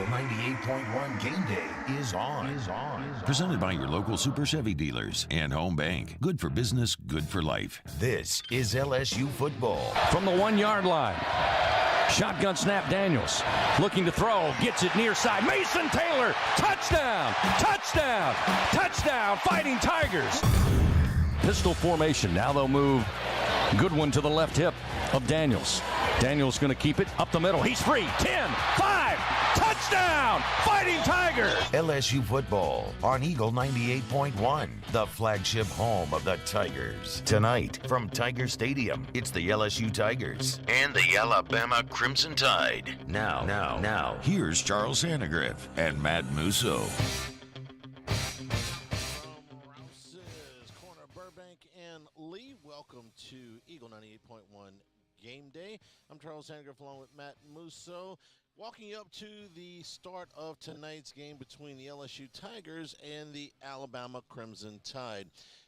Eagle 98.1 Gameday is on. Presented by your local Super Chevy dealers and Home Bank. Good for business, good for life. This is LSU football. From the 1 yard line. Shotgun snap, Daniels. Looking to throw, gets it near side. Mason Taylor, touchdown, touchdown, touchdown, Fighting Tigers. Pistol formation, now they'll move Goodwin to the left hip of Daniels. Daniels going to keep it up the middle. He's free, 10, 5, touchdown, Fighting Tigers. LSU football on Eagle 98.1, the flagship home of the Tigers. Tonight from Tiger Stadium, it's the LSU Tigers and the Alabama Crimson Tide. Now, here's Charles Hanagriff and Matt Musso. Corner Burbank and Lee, welcome to Eagle 98.1 Game Day. I'm Charles Hanagriff along with Matt Musso. Walking you up to the start of tonight's game between the LSU Tigers and the Alabama Crimson Tide.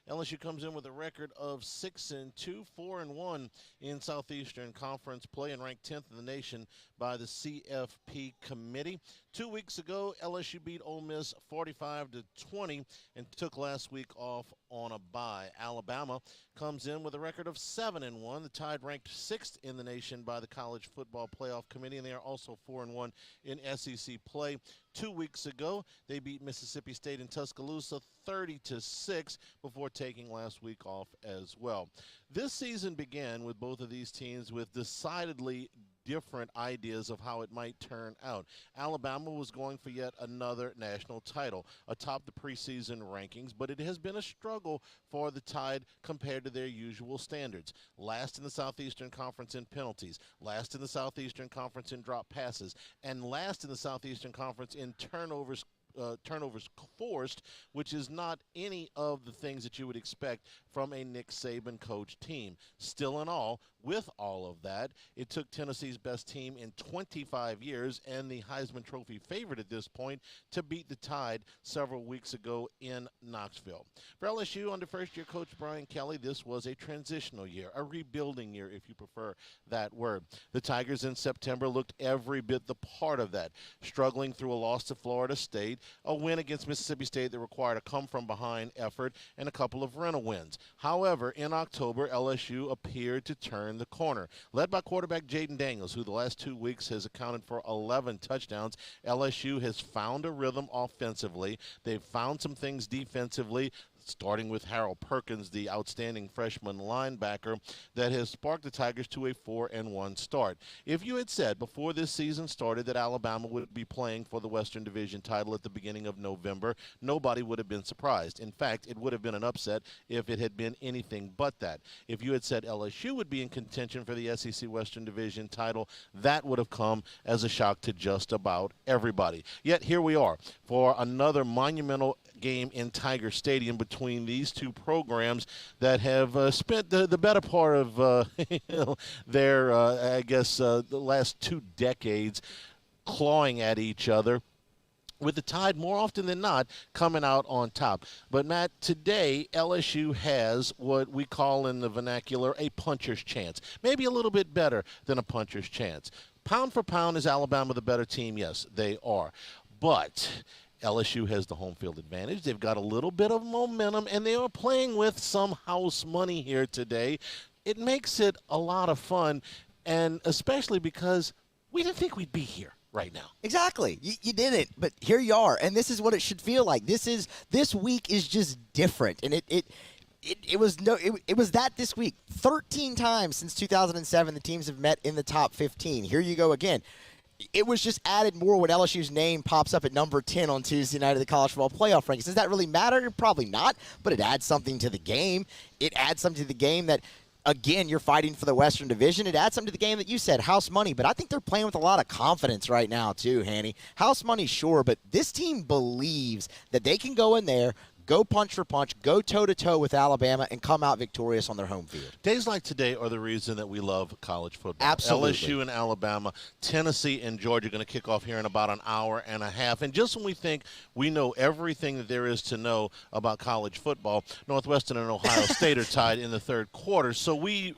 LSU comes in with a record of 6-2, 4-1 in Southeastern Conference play and ranked 10th in the nation by the CFP committee. 2 weeks ago, LSU beat Ole Miss 45-20 and took last week off on a bye. Alabama comes in with a record of 7-1. The Tide ranked 6th in the nation by the College Football Playoff Committee, and they are also 4-1 in SEC play. 2 weeks ago, they beat Mississippi State in Tuscaloosa 30-6 before taking last week off as well. This season began with both of these teams with decidedly different ideas of how it might turn out. Alabama was going for yet another national title atop the preseason rankings, but it has been a struggle for the Tide compared to their usual standards. Last in the Southeastern Conference in penalties, last in the Southeastern Conference in drop passes, and last in the Southeastern Conference in turnovers forced, which is not any of the things that you would expect from a Nick Saban coach team. Still in all, with all of that, it took Tennessee's best team in 25 years and the Heisman Trophy favorite at this point to beat the Tide several weeks ago in Knoxville. For LSU, under first-year coach Brian Kelly, this was a transitional year, a rebuilding year, if you prefer that word. The Tigers in September looked every bit the part of that, struggling through a loss to Florida State, a win against Mississippi State that required a come-from-behind effort, and a couple of rental wins. However, in October, LSU appeared to turn the corner. Led by quarterback Jaden Daniels, who the last 2 weeks has accounted for 11 touchdowns, LSU has found a rhythm offensively. They've found some things defensively, starting with Harold Perkins, the outstanding freshman linebacker, that has sparked the Tigers to a 4-1 start. If you had said before this season started that Alabama would be playing for the Western Division title at the beginning of November, nobody would have been surprised. In fact, it would have been an upset if it had been anything but that. If you had said LSU would be in contention for the SEC Western Division title, that would have come as a shock to just about everybody. Yet here we are for another monumental game in Tiger Stadium between these two programs that have spent the better part of their, the last 2 decades clawing at each other, with the Tide more often than not coming out on top. But, Matt, today LSU has what we call in the vernacular a puncher's chance, maybe a little bit better than a puncher's chance. Pound for pound, is Alabama the better team? Yes, they are. But LSU has the home field advantage. They've got a little bit of momentum, and they are playing with some house money here today. It makes it a lot of fun, and especially because we didn't think we'd be here right now. Exactly. You didn't, but here you are, and this is what it should feel like. This week is just different, and it was that this week. 13 times since 2007 the teams have met in the top 15. Here you go again. It was just added more when LSU's name pops up at number 10 on Tuesday night of the College Football Playoff rankings. Does that really matter? Probably not, but it adds something to the game. It adds something to the game that, again, you're fighting for the Western Division. It adds something to the game that you said, house money. But I think they're playing with a lot of confidence right now, too, Hanny. House money, sure, but this team believes that they can go in there, go punch for punch, go toe-to-toe with Alabama, and come out victorious on their home field. Days like today are the reason that we love college football. Absolutely. LSU and Alabama, Tennessee and Georgia are going to kick off here in about an hour and a half. And just when we think we know everything that there is to know about college football, Northwestern and Ohio State are tied in the third quarter. So we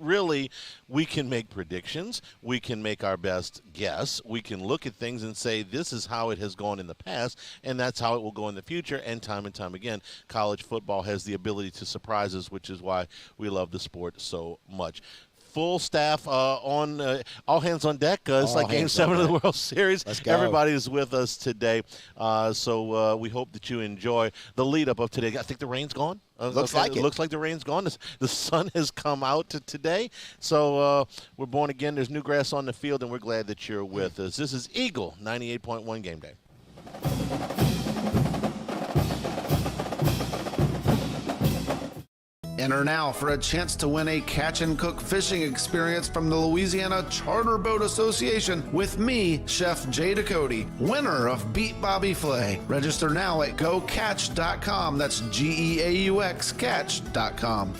can make predictions. We can make our best guess. We can look at things and say this is how it has gone in the past, and that's how it will go in the future. And time again, college football has the ability to surprise us, which is why we love the sport so much. Full staff on all hands on deck. It's like Game 7 of the World Series. Let's go. Everybody is with us today. So we hope that you enjoy the lead-up of today. I think the rain's gone. Looks like it. Looks like the rain's gone. The sun has come out today. So we're born again. There's new grass on the field, and we're glad that you're with us. This is Eagle 98.1 Game Day. Enter now for a chance to win a catch and cook fishing experience from the Louisiana Charter Boat Association with me, Chef Jay Ducote, winner of Beat Bobby Flay. Register now at gocatch.com. That's GEAUX catch.com.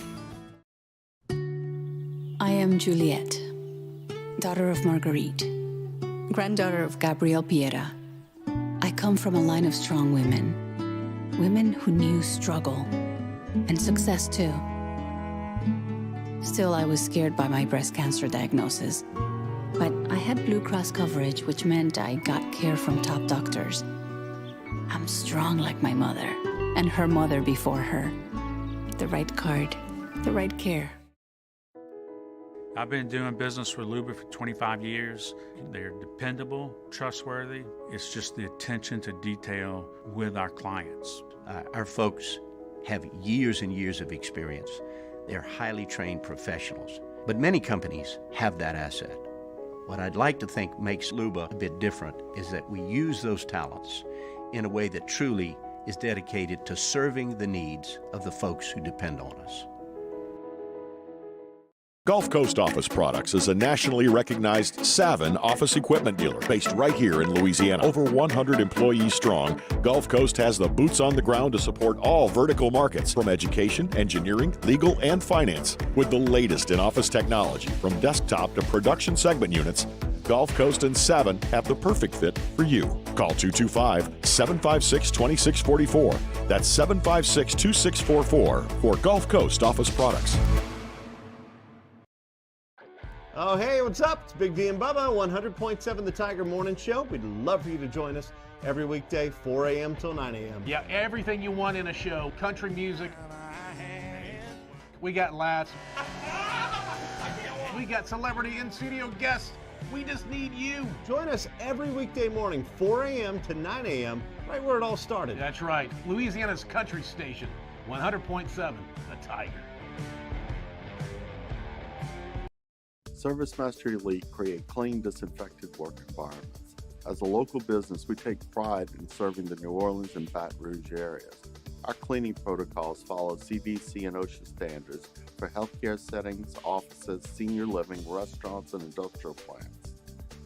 I am Juliet, daughter of Marguerite, granddaughter of Gabriel Piera. I come from a line of strong women who knew struggle and success too. Still, I was scared by my breast cancer diagnosis, but I had Blue Cross coverage, which meant I got care from top doctors. I'm strong like my mother, and her mother before her. The right card, the right care. I've been doing business with Luba for 25 years. They're dependable, trustworthy. It's just the attention to detail with our clients. Our folks have years and years of experience. They're highly trained professionals, but many companies have that asset. What I'd like to think makes Luba a bit different is that we use those talents in a way that truly is dedicated to serving the needs of the folks who depend on us. Gulf Coast Office Products is a nationally recognized Savin office equipment dealer based right here in Louisiana. Over 100 employees strong, Gulf Coast has the boots on the ground to support all vertical markets from education, engineering, legal, and finance. With the latest in office technology from desktop to production segment units, Gulf Coast and Savin have the perfect fit for you. Call 225-756-2644. That's 756-2644 for Gulf Coast Office Products. Oh, hey, what's up? It's Big D and Bubba, 100.7 The Tiger Morning Show. We'd love for you to join us every weekday, 4 a.m. till 9 a.m. Yeah, everything you want in a show. Country music. We got laughs. We got celebrity in-studio guests. We just need you. Join us every weekday morning, 4 a.m. to 9 a.m., right where it all started. That's right. Louisiana's country station, 100.7 The Tiger. ServiceMaster Elite create clean, disinfected work environments. As a local business, we take pride in serving the New Orleans and Baton Rouge areas. Our cleaning protocols follow CDC and OSHA standards for healthcare settings, offices, senior living, restaurants, and industrial plants.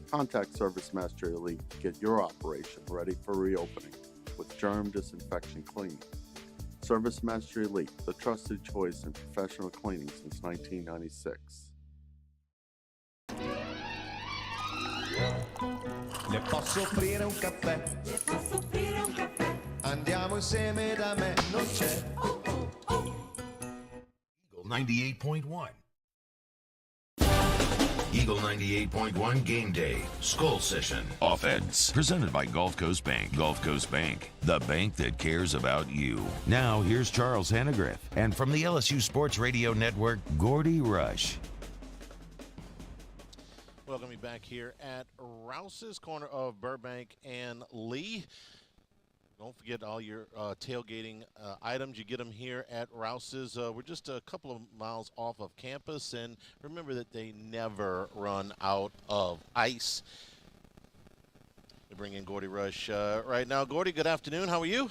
Contact ServiceMaster Elite to get your operation ready for reopening with germ disinfection cleaning. ServiceMaster Elite, the trusted choice in professional cleaning since 1996. Le posso offrire un caffè? Andiamo insieme da me, non c'è. Eagle 98.1. Eagle 98.1 Game Day. Skull Session. Offense. Presented by Gulf Coast Bank. Gulf Coast Bank. The bank that cares about you. Now here's Charles Hanagriff. And from the LSU Sports Radio Network, Gordy Rush. Welcome back here at Rouse's, corner of Burbank and Lee. Don't forget all your tailgating items. You get them here at Rouse's. We're just a couple of miles off of campus, and remember that they never run out of ice. We bring in Gordy Rush right now. Gordy, good afternoon. How are you?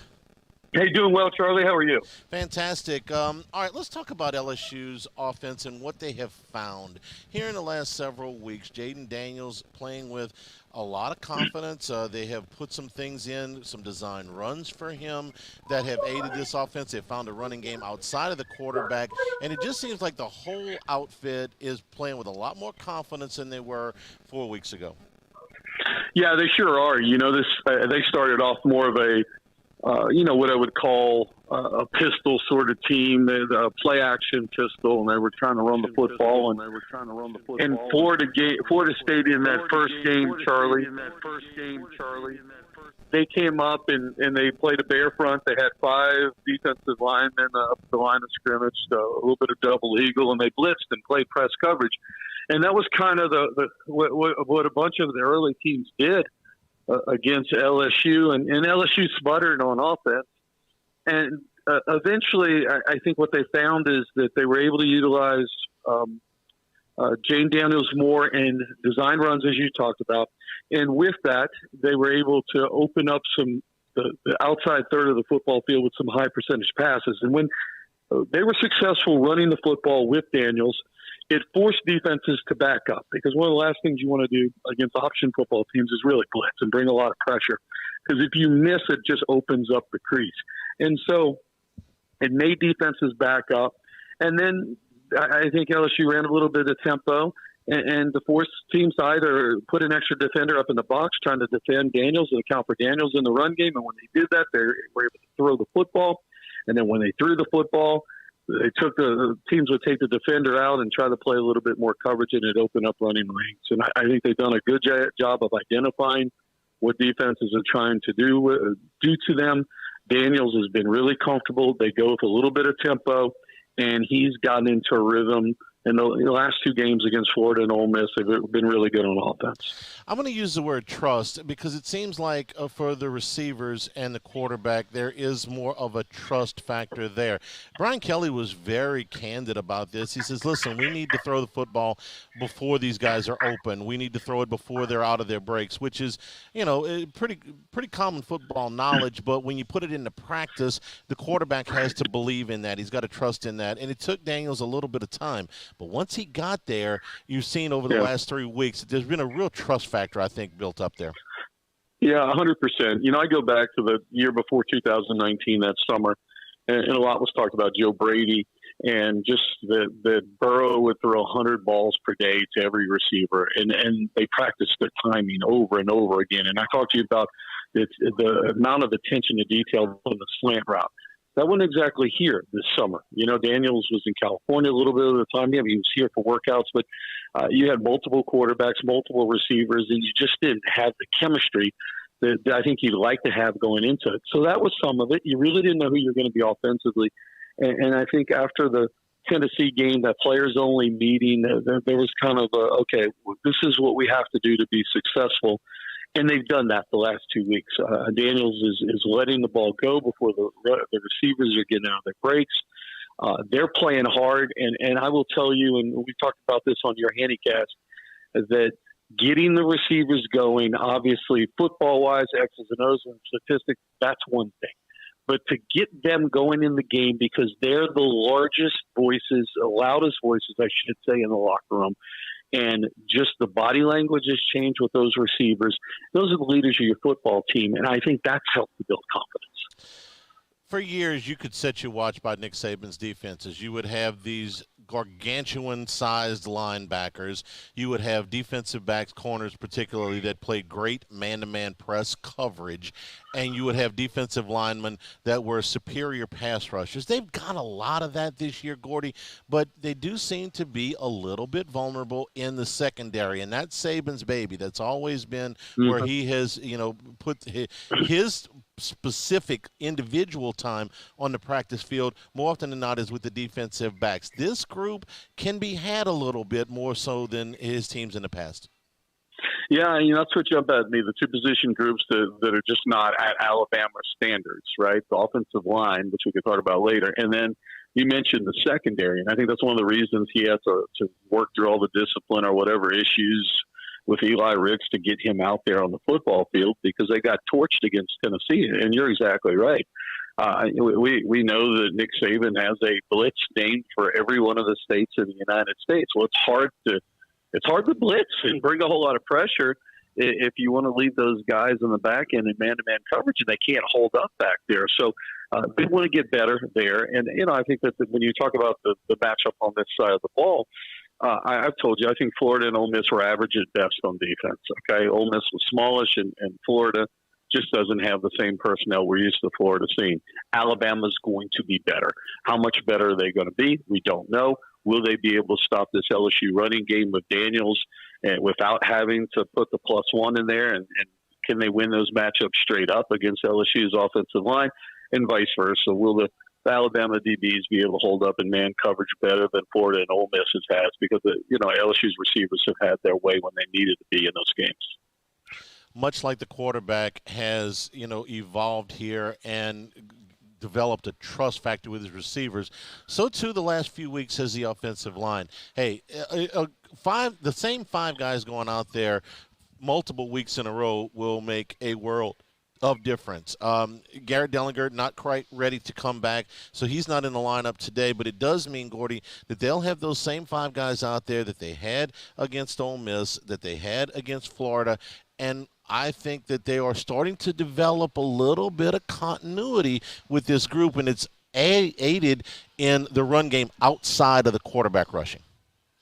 Hey, doing well, Charlie. How are you? Fantastic. All right, let's talk about LSU's offense and what they have found. Here in the last several weeks, Jaden Daniels playing with a lot of confidence. They have put some things in, some design runs for him that have aided this offense. They found a running game outside of the quarterback, and it just seems like the whole outfit is playing with a lot more confidence than they were 4 weeks ago. Yeah, they sure are. You know, they started off more of a what I would call a pistol sort of team, a play-action pistol, and they were trying to run the football. And Florida Stadium, that first game, Charlie, they came up and they played a bear front. They had 5 defensive linemen up the line of scrimmage, a little bit of double eagle, and they blitzed and played press coverage. And that was kind of what a bunch of the early teams did against LSU, and LSU sputtered on offense. And eventually, I think what they found is that they were able to utilize Jane Daniels more in design runs, as you talked about. And with that, they were able to open up the outside third of the football field with some high percentage passes. And when they were successful running the football with Daniels, it forced defenses to back up, because one of the last things you want to do against option football teams is really blitz and bring a lot of pressure. Because if you miss, it just opens up the crease. And so it made defenses back up. And then I think LSU ran a little bit of tempo and to force teams to either put an extra defender up in the box trying to defend Daniels and account for Daniels in the run game. And when they did that, they were able to throw the football. And then when they threw the football, the teams would take the defender out and try to play a little bit more coverage, and it opened up running lanes. And I think they've done a good job of identifying what defenses are trying to do to them. Daniels has been really comfortable. They go with a little bit of tempo, and he's gotten into a rhythm. And the last 2 games against Florida and Ole Miss, they've been really good on offense. I'm going to use the word trust because it seems like for the receivers and the quarterback, there is more of a trust factor there. Brian Kelly was very candid about this. He says, listen, we need to throw the football before these guys are open. We need to throw it before they're out of their breaks, which is, pretty common football knowledge. But when you put it into practice, the quarterback has to believe in that. He's got to trust in that. And it took Daniels a little bit of time. But once he got there, you've seen over the last 3 weeks, there's been a real trust factor, I think, built up there. Yeah, 100%. I go back to the year before 2019, that summer, and a lot was talked about Joe Brady and just that Burrow would throw 100 balls per day to every receiver, and they practiced their timing over and over again. And I talked to you about the amount of attention to detail on the slant route. That wasn't exactly here this summer. Daniels was in California a little bit of the time. Yeah, he was here for workouts, but you had multiple quarterbacks, multiple receivers, and you just didn't have the chemistry that I think you'd like to have going into it. So that was some of it. You really didn't know who you're going to be offensively. And I think after the Tennessee game, that players-only meeting, there was kind of okay, this is what we have to do to be successful. And they've done that the last 2 weeks. Daniels is letting the ball go before the receivers are getting out of their breaks. They're playing hard. And I will tell you, and we talked about this on your handicast, that getting the receivers going, obviously, football-wise, X's and O's and statistics, that's one thing. But to get them going in the game, because they're the largest voices, loudest voices, I should say, in the locker room, and just the body language has changed with those receivers. Those are the leaders of your football team, and I think that's helped to build confidence. For years, you could set your watch by Nick Saban's defenses. You would have these gargantuan-sized linebackers. You would have defensive backs, corners particularly, that played great man-to-man press coverage, and you would have defensive linemen that were superior pass rushers. They've got a lot of that this year, Gordy, but they do seem to be a little bit vulnerable in the secondary, and that's Saban's baby. That's always been where he has, put his specific individual time on the practice field more often than not is with the defensive backs. This group can be had a little bit more so than his teams in the past. Yeah, that's what jumped at me, the 2 position groups that are just not at Alabama standards, right? The offensive line, which we can talk about later, and then you mentioned the secondary, and I think that's one of the reasons he had to work through all the discipline or whatever issues with Eli Ricks to get him out there on the football field, because they got torched against Tennessee. And you're exactly right. We know that Nick Saban has a blitz named for every one of the states in the United States. Well, it's hard to blitz and bring a whole lot of pressure if you want to leave those guys in the back end in man-to-man coverage, and they can't hold up back there. So they want to get better there. And, I think that when you talk about the matchup on this side of the ball, I've told you, I think Florida and Ole Miss were average at best on defense. Okay, Ole Miss was smallish, and Florida just doesn't have the same personnel we're used to Florida seeing. Alabama's going to be better. How much better are they going to be? We don't know. Will they be able to stop this LSU running game with Daniels and without having to put the +1 in there? And can they win those matchups straight up against LSU's offensive line, and vice versa? Will the Alabama DBs be able to hold up in man coverage better than Florida and Ole Miss has? Because LSU's receivers have had their way when they needed to be in those games. Much like the quarterback has, evolved here and developed a trust factor with his receivers, so too the last few weeks has the offensive line. Hey, the same five guys going out there multiple weeks in a row will make a world of difference. Garrett Dellinger not quite ready to come back, so he's not in the lineup today, but it does mean, Gordy, that they'll have those same five guys out there that they had against Ole Miss, that they had against Florida, and I think that they are starting to develop a little bit of continuity with this group, and it's aided in the run game outside of the quarterback rushing.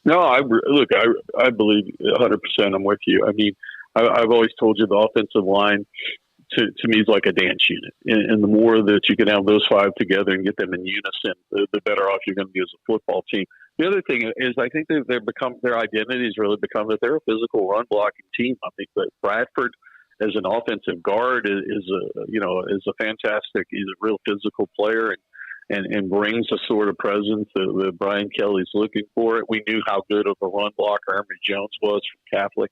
No, I believe 100%. I'm with you. I mean, I've always told you the offensive line to me is like a dance unit, and the more that you can have those five together and get them in unison, the better off you're going to be as a football team. The other thing is, I think their identity has really become that they're a physical run blocking team. I think that Bradford, as an offensive guard, is a fantastic. He's a real physical player and brings a sort of presence that Brian Kelly's looking for. We knew how good of a run blocker Emory Jones was from Catholic.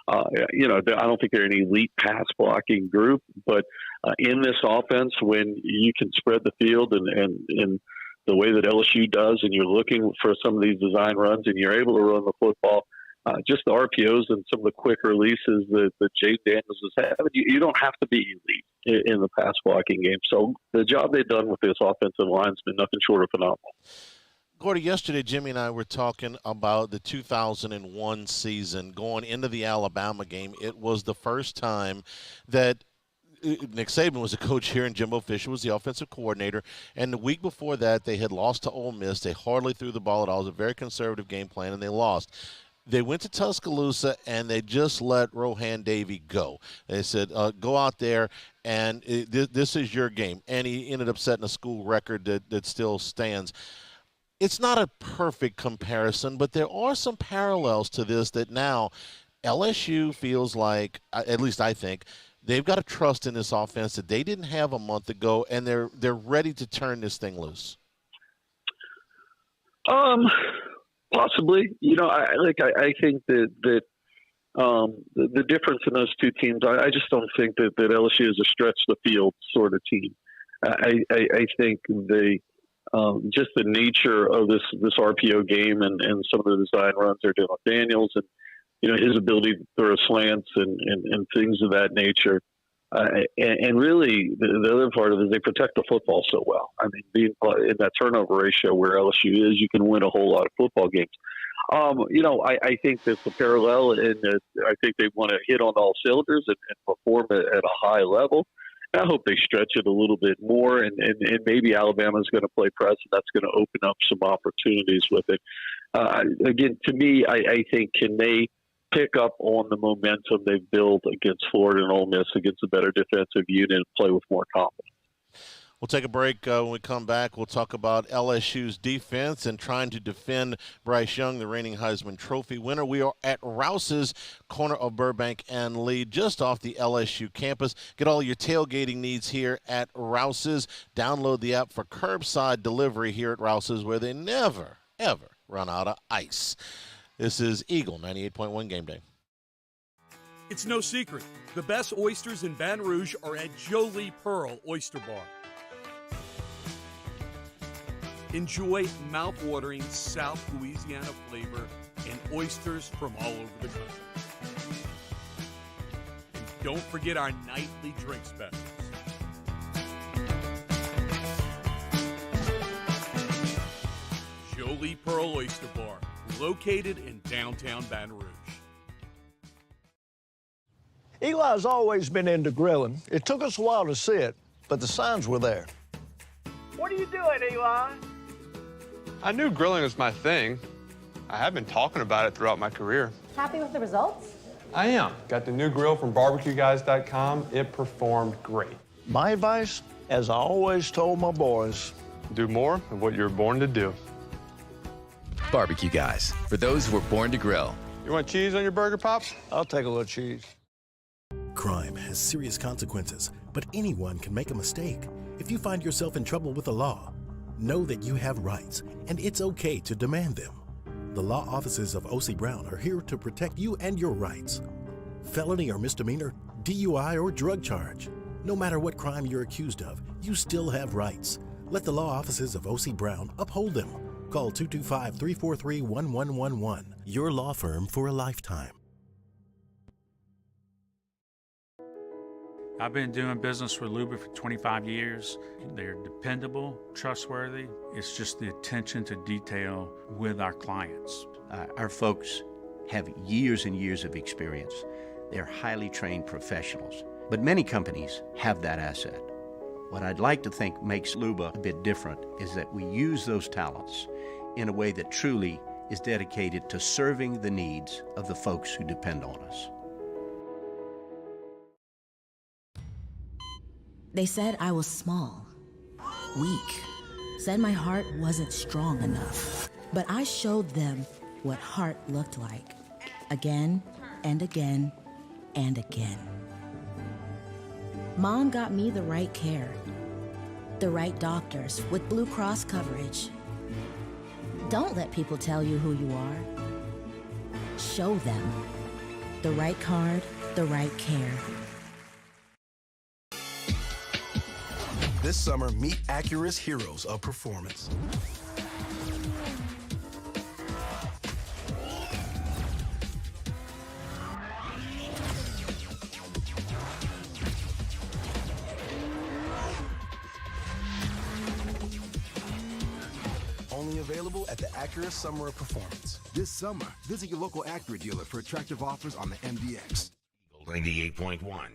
I don't think they're an elite pass blocking group, but in this offense, when you can spread the field and the way that LSU does, and you're looking for some of these design runs, and you're able to run the football, just the RPOs and some of the quick releases that Jay Daniels has had, you don't have to be elite in the pass blocking game. So the job they've done with this offensive line has been nothing short of phenomenal. Gordy, yesterday Jimmy and I were talking about the 2001 season going into the Alabama game. It was the first time that Nick Saban was a coach here, and Jimbo Fisher was the offensive coordinator. And the week before that, they had lost to Ole Miss. They hardly threw the ball at all. It was a very conservative game plan, and they lost. They went to Tuscaloosa, and they just let Rohan Davey go. They said, go out there, and this is your game. And he ended up setting a school record that still stands. It's not a perfect comparison, but there are some parallels to this that now LSU feels like, at least I think, they've got a trust in this offense that they didn't have a month ago, and they're ready to turn this thing loose. Possibly. I think that the difference in those two teams, I just don't think that LSU is a stretch the field sort of team. I think just the nature of this RPO game and some of the design runs they're doing with Daniels and his ability to throw slants and things of that nature. And really, the other part of it is they protect the football so well. I mean, being in that turnover ratio where LSU is, you can win a whole lot of football games. I think that's a parallel, and I think they want to hit on all cylinders and perform at a high level. I hope they stretch it a little bit more, and maybe Alabama's going to play press, and that's going to open up some opportunities with it. Again, to me, I think, can they pick up on the momentum they've built against Florida and Ole Miss against a better defensive unit and play with more confidence? We'll take a break. When we come back, we'll talk about LSU's defense and trying to defend Bryce Young, the reigning Heisman Trophy winner. We are at Rouse's, corner of Burbank and Lee, just off the LSU campus. Get all your tailgating needs here at Rouse's. Download the app for curbside delivery here at Rouse's, where they never, ever run out of ice. This is Eagle 98.1 Game Day. It's no secret. The best oysters in Baton Rouge are at Jolie Pearl Oyster Bar. Enjoy mouth-watering South Louisiana flavor and oysters from all over the country. And don't forget our nightly drink specials. Lee Pearl Oyster Bar, located in downtown Baton Rouge. Eli's always been into grilling. It took us a while to see it, but the signs were there. What are you doing, Eli? I knew grilling was my thing. I have been talking about it throughout my career. Happy with the results? I am. Got the new grill from barbecueguys.com. It performed great. My advice, as I always told my boys, do more of what you're born to do. Barbecue Guys, for those who were born to grill. You want cheese on your burger, Pops? I'll take a little cheese. Crime has serious consequences, but anyone can make a mistake. If you find yourself in trouble with the law, know that you have rights, and it's okay to demand them. The law offices of O.C. Brown are here to protect you and your rights. Felony or misdemeanor, DUI or drug charge. No matter what crime you're accused of, you still have rights. Let the law offices of O.C. Brown uphold them. Call 225-343-1111. Your law firm for a lifetime. I've been doing business with Luba for 25 years. They're dependable, trustworthy. It's just the attention to detail with our clients. Our folks have years and years of experience. They're highly trained professionals, but many companies have that asset. What I'd like to think makes Luba a bit different is that we use those talents in a way that truly is dedicated to serving the needs of the folks who depend on us. They said I was small, weak, said my heart wasn't strong enough. But I showed them what heart looked like, again and again and again. Mom got me the right care, the right doctors with Blue Cross coverage. Don't let people tell you who you are. Show them the right card, the right care. This summer, meet Acura's heroes of performance. Only available at the Acura Summer of Performance. This summer, visit your local Acura dealer for attractive offers on the MDX. 98.1.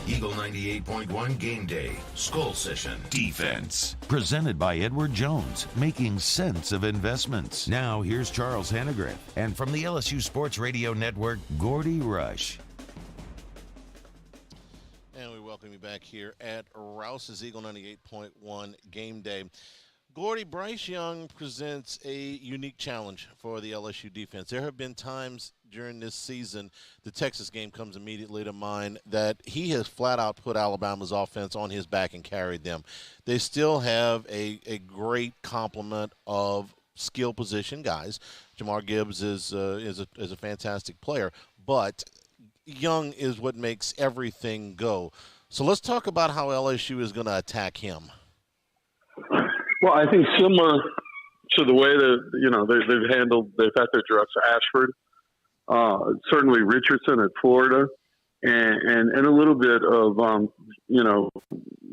Eagle 98.1 Game Day, Skull Session. Defense. Presented by Edward Jones, making sense of investments. Now here's Charles Hanagriff, and from the LSU Sports Radio Network, Gordy Rush. And we welcome you back here at Rouse's Eagle 98.1 Game Day. Gordy, Bryce Young presents a unique challenge for the LSU defense. There have been times during this season, the Texas game comes immediately to mind, that he has flat out put Alabama's offense on his back and carried them. They still have a great complement of skill position guys. Jamar Gibbs is a fantastic player, but Young is what makes everything go. So let's talk about how LSU is going to attack him. Well, I think similar to the way that they've had their directs Ashford, certainly Richardson at Florida, and a little bit of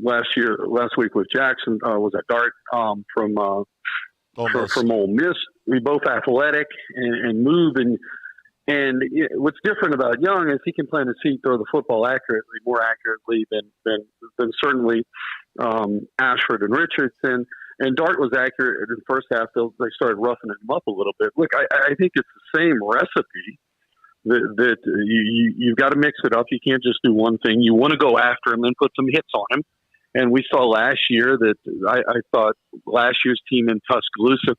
last week with Jackson was at Dart from Ole Miss. We both athletic and move and what's different about Young is he can plant his feet, throw the football more accurately than certainly Ashford and Richardson. And Dart was accurate in the first half. They started roughing him up a little bit. Look, I think it's the same recipe that you've got to mix it up. You can't just do one thing. You want to go after him and put some hits on him. And we saw last year that I thought last year's team in Tuscaloosa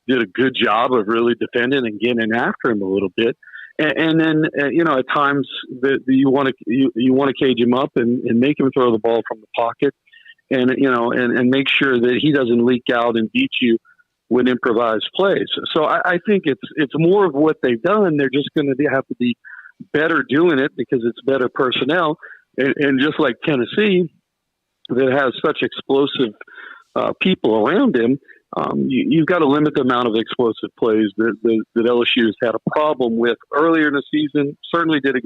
did a good job of really defending and getting after him a little bit. And then at times that you want to cage him up and make him throw the ball from the pocket. And make sure that he doesn't leak out and beat you with improvised plays. So I think it's more of what they've done. They're just going to have to be better doing it because it's better personnel. And just like Tennessee, that has such explosive people around him, you've got to limit the amount of explosive plays that LSU has had a problem with earlier in the season. Certainly did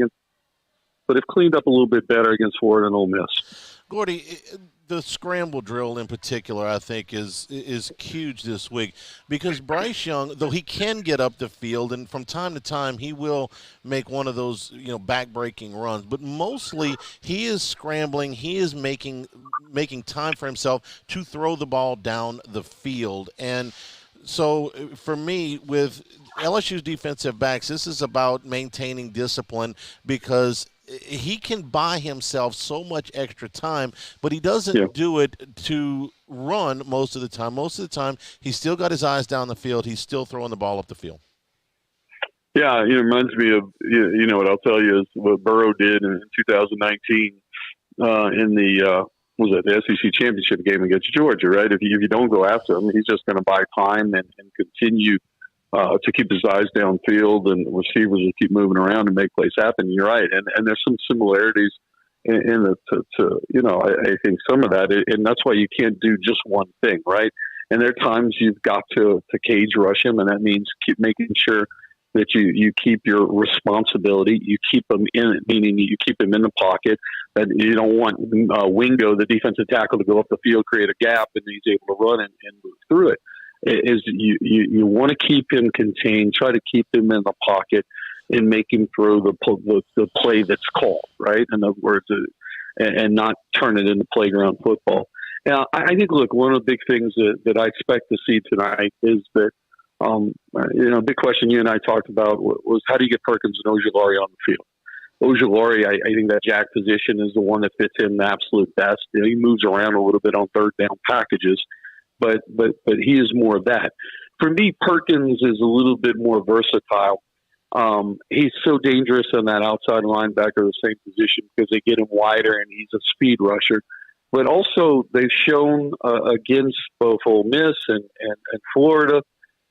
but have cleaned up a little bit better against Florida and Ole Miss. Gordy, the scramble drill in particular, I think, is huge this week because Bryce Young, though he can get up the field, and from time to time he will make one of those back-breaking runs, but mostly he is scrambling. He is making time for himself to throw the ball down the field. And so for me, with LSU's defensive backs, this is about maintaining discipline because he can buy himself so much extra time, but he doesn't do it to run most of the time. Most of the time, he's still got his eyes down the field. He's still throwing the ball up the field. Yeah, it reminds me of, what I'll tell you is what Burrow did in 2019 in the SEC championship game against Georgia, right? If you don't go after him, he's just going to buy time and continue to keep his eyes downfield, and receivers will keep moving around and make plays happen. You're right, and there's some similarities in I think some of that, and that's why you can't do just one thing, right? And there are times you've got to cage rush him, and that means keep making sure that you keep your responsibility, you keep him in, meaning you keep him in the pocket. That you don't want Wingo, the defensive tackle, to go up the field, create a gap, and he's able to run and move through it. Is you want to keep him contained, try to keep him in the pocket, and make him throw the play that's called, right? In other words, and not turn it into playground football. Now, I think, look, one of the big things that I expect to see tonight is that, big question you and I talked about was how do you get Perkins and Ojulari on the field? Ojulari, I think that jack position is the one that fits him the absolute best. He moves around a little bit on third down packages, but he is more of that. For me, Perkins is a little bit more versatile. He's so dangerous on that outside linebacker, the same position, because they get him wider and he's a speed rusher. But also, they've shown against both Ole Miss and Florida,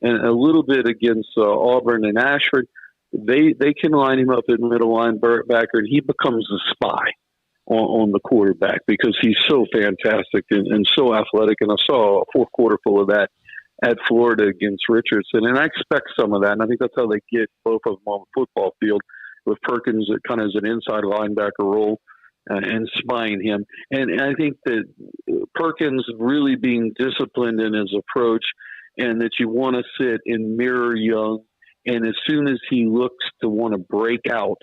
and a little bit against Auburn and Ashford, they can line him up at middle linebacker, and he becomes a spy on the quarterback because he's so fantastic and so athletic. And I saw a fourth quarter full of that at Florida against Richardson, and I expect some of that. And I think that's how they get both of them on the football field, with Perkins kind of as an inside linebacker role and spying him. And I think that Perkins really being disciplined in his approach, and that you want to sit and mirror Young. And as soon as he looks to want to break out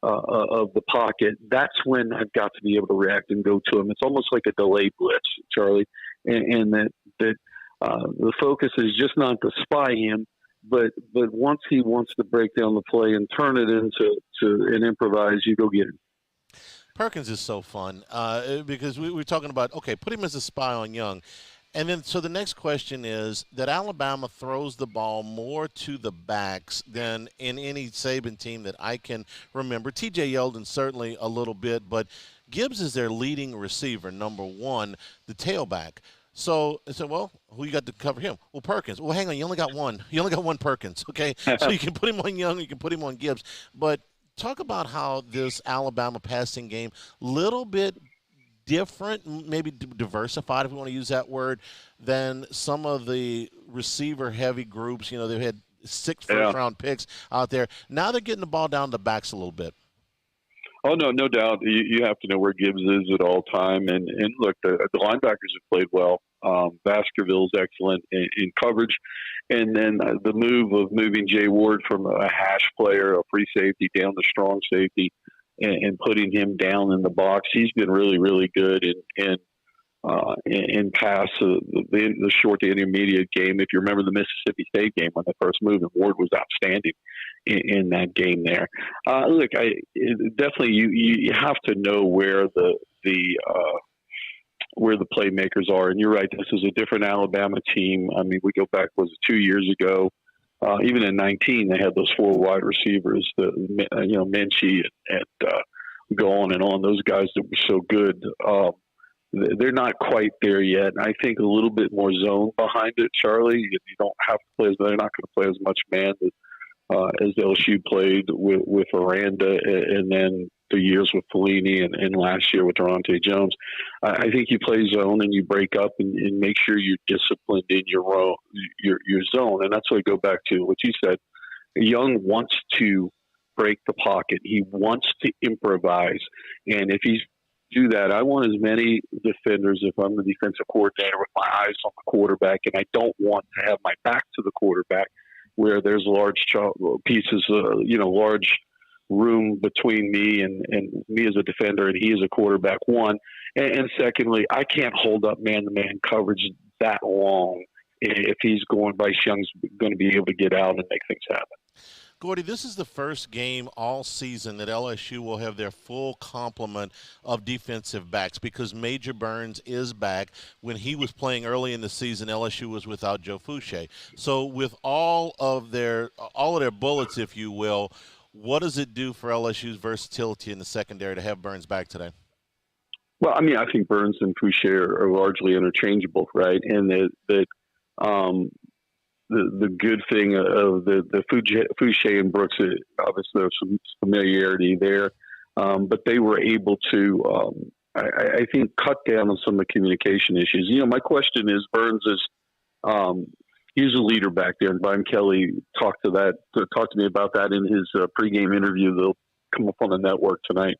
of the pocket, that's when I've got to be able to react and go to him. It's almost like a delayed blitz, Charlie, and that the focus is just not to spy him, but once he wants to break down the play and turn it into an improvise, you go get him. Perkins is so fun because we're talking about, okay, put him as a spy on Young. And then, so the next question is that Alabama throws the ball more to the backs than in any Saban team that I can remember. T.J. Yeldon certainly a little bit, but Gibbs is their leading receiver, number one, the tailback. So I said, well, who you got to cover him? Well, Perkins. Well, hang on, you only got one. You only got one Perkins, okay? So you can put him on Young, you can put him on Gibbs. But talk about how this Alabama passing game, little bit different, maybe diversified, if you want to use that word, than some of the receiver-heavy groups. They've had 6 first-round picks out there. Now they're getting the ball down the backs a little bit. Oh, no doubt. You have to know where Gibbs is at all time. And look, the linebackers have played well. Baskerville's excellent in coverage. And then the move of moving Jay Ward from a hash player, a free safety, down to strong safety, and putting him down in the box. He's been really, really good in pass the short to intermediate game. If you remember the Mississippi State game when they first moved, and Ward was outstanding in that game there. Look, definitely you have to know where the playmakers are. And you're right, this is a different Alabama team. I mean, we go back, was it 2 years ago? Even in 19, they had those 4 wide receivers, Minchie and go on and on. Those guys that were so good. They're not quite there yet. I think a little bit more zone behind it, Charlie. You don't have to play. They're not going to play as much man as LSU played with Aranda, and then the years with Fellini and last year with Durante Jones. I think you play zone and you break up and make sure you're disciplined in your zone. And that's what I go back to what you said. Young wants to break the pocket. He wants to improvise. And if he's do that. I want as many defenders if I'm the defensive coordinator with my eyes on the quarterback, and I don't want to have my back to the quarterback where there's large pieces, large room between me and me as a defender and he as a quarterback, one. And secondly, I can't hold up man-to-man coverage that long if Bryce Young's going to be able to get out and make things happen. Gordy, this is the first game all season that LSU will have their full complement of defensive backs because Major Burns is back. When he was playing early in the season, LSU was without Joe Fouché. So with all of their bullets, if you will, what does it do for LSU's versatility in the secondary to have Burns back today? Well, I mean, I think Burns and Fouché are largely interchangeable, right? And the good thing of the Fouché and Brooks, obviously there's some familiarity there, but they were able to, I think, cut down on some of the communication issues. You know, my question is, Burns is, he's a leader back there, and Brian Kelly talked to me about that in his pregame interview. They'll come up on the network tonight.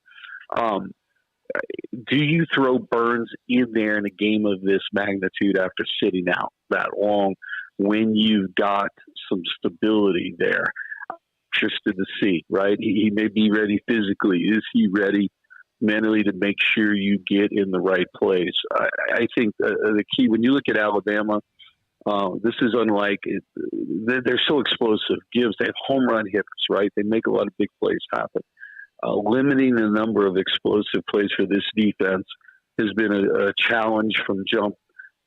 Do you throw Burns in there in a game of this magnitude after sitting out that long when you've got some stability there? I'm interested to see, right? He may be ready physically. Is he ready mentally to make sure you get in the right place? I think the key, when you look at Alabama, this is unlike it. They're so explosive. They have home run hitters, right? They make a lot of big plays happen. Limiting the number of explosive plays for this defense has been a challenge from jump.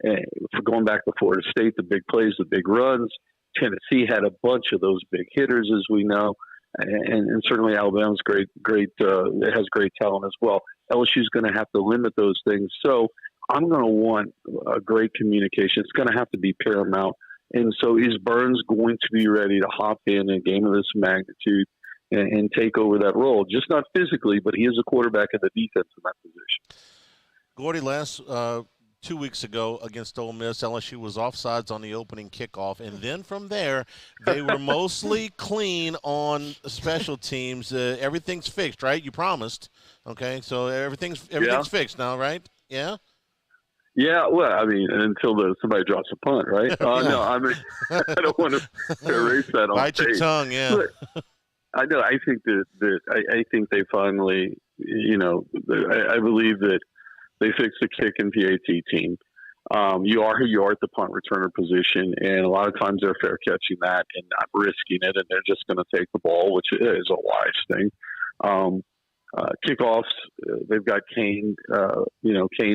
For going back to Florida State, the big plays, the big runs. Tennessee had a bunch of those big hitters, as we know, and certainly Alabama's great. It has great talent as well. LSU's going to have to limit those things. So I'm going to want a great communication. It's going to have to be paramount. And so is Burns going to be ready to hop in a game of this magnitude and take over that role? Just not physically, but he is a quarterback of the defense in that position. Gordy, last 2 weeks ago against Ole Miss, LSU was offsides on the opening kickoff, and then from there, they were mostly clean on special teams. Everything's fixed, right? You promised. Okay, so everything's fixed now, right? Yeah? Yeah, well, I mean, until somebody drops a punt, right? No, I mean, I don't want to erase that on Bite your tongue, yeah. But I know. I think I think they finally, I believe that they fixed the kick and PAT team. You are who you are at the punt returner position, and a lot of times they're fair catching that and not risking it, and they're just going to take the ball, which is a wise thing. Kickoffs, they've got Kane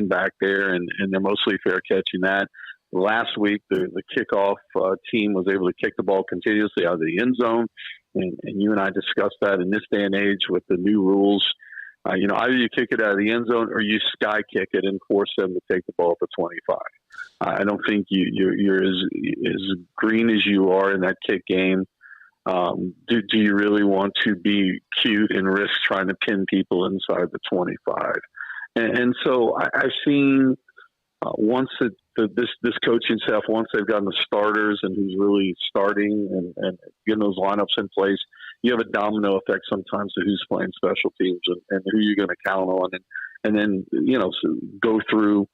back there, and they're mostly fair catching that. Last week, the kickoff team was able to kick the ball continuously out of the end zone, and you and I discussed that in this day and age with the new rules. Either you kick it out of the end zone or you sky kick it and force them to take the ball at the 25. I don't think you're as green as you are in that kick game. Do you really want to be cute and risk trying to pin people inside the 25? And so I've seen once this coaching staff, once they've gotten the starters and who's really starting and getting those lineups in place, you have a domino effect sometimes to who's playing special teams and who you're going to count on. And then, so go through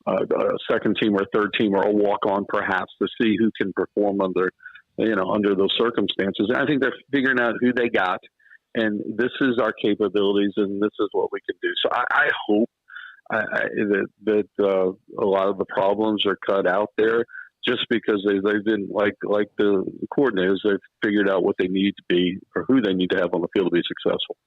a second team or a third team or a walk-on perhaps to see who can perform under those circumstances. And I think they're figuring out who they got, and this is our capabilities, and this is what we can do. So I hope that a lot of the problems are cut out there, just because they've been like the coordinators, they've figured out what they need to be or who they need to have on the field to be successful.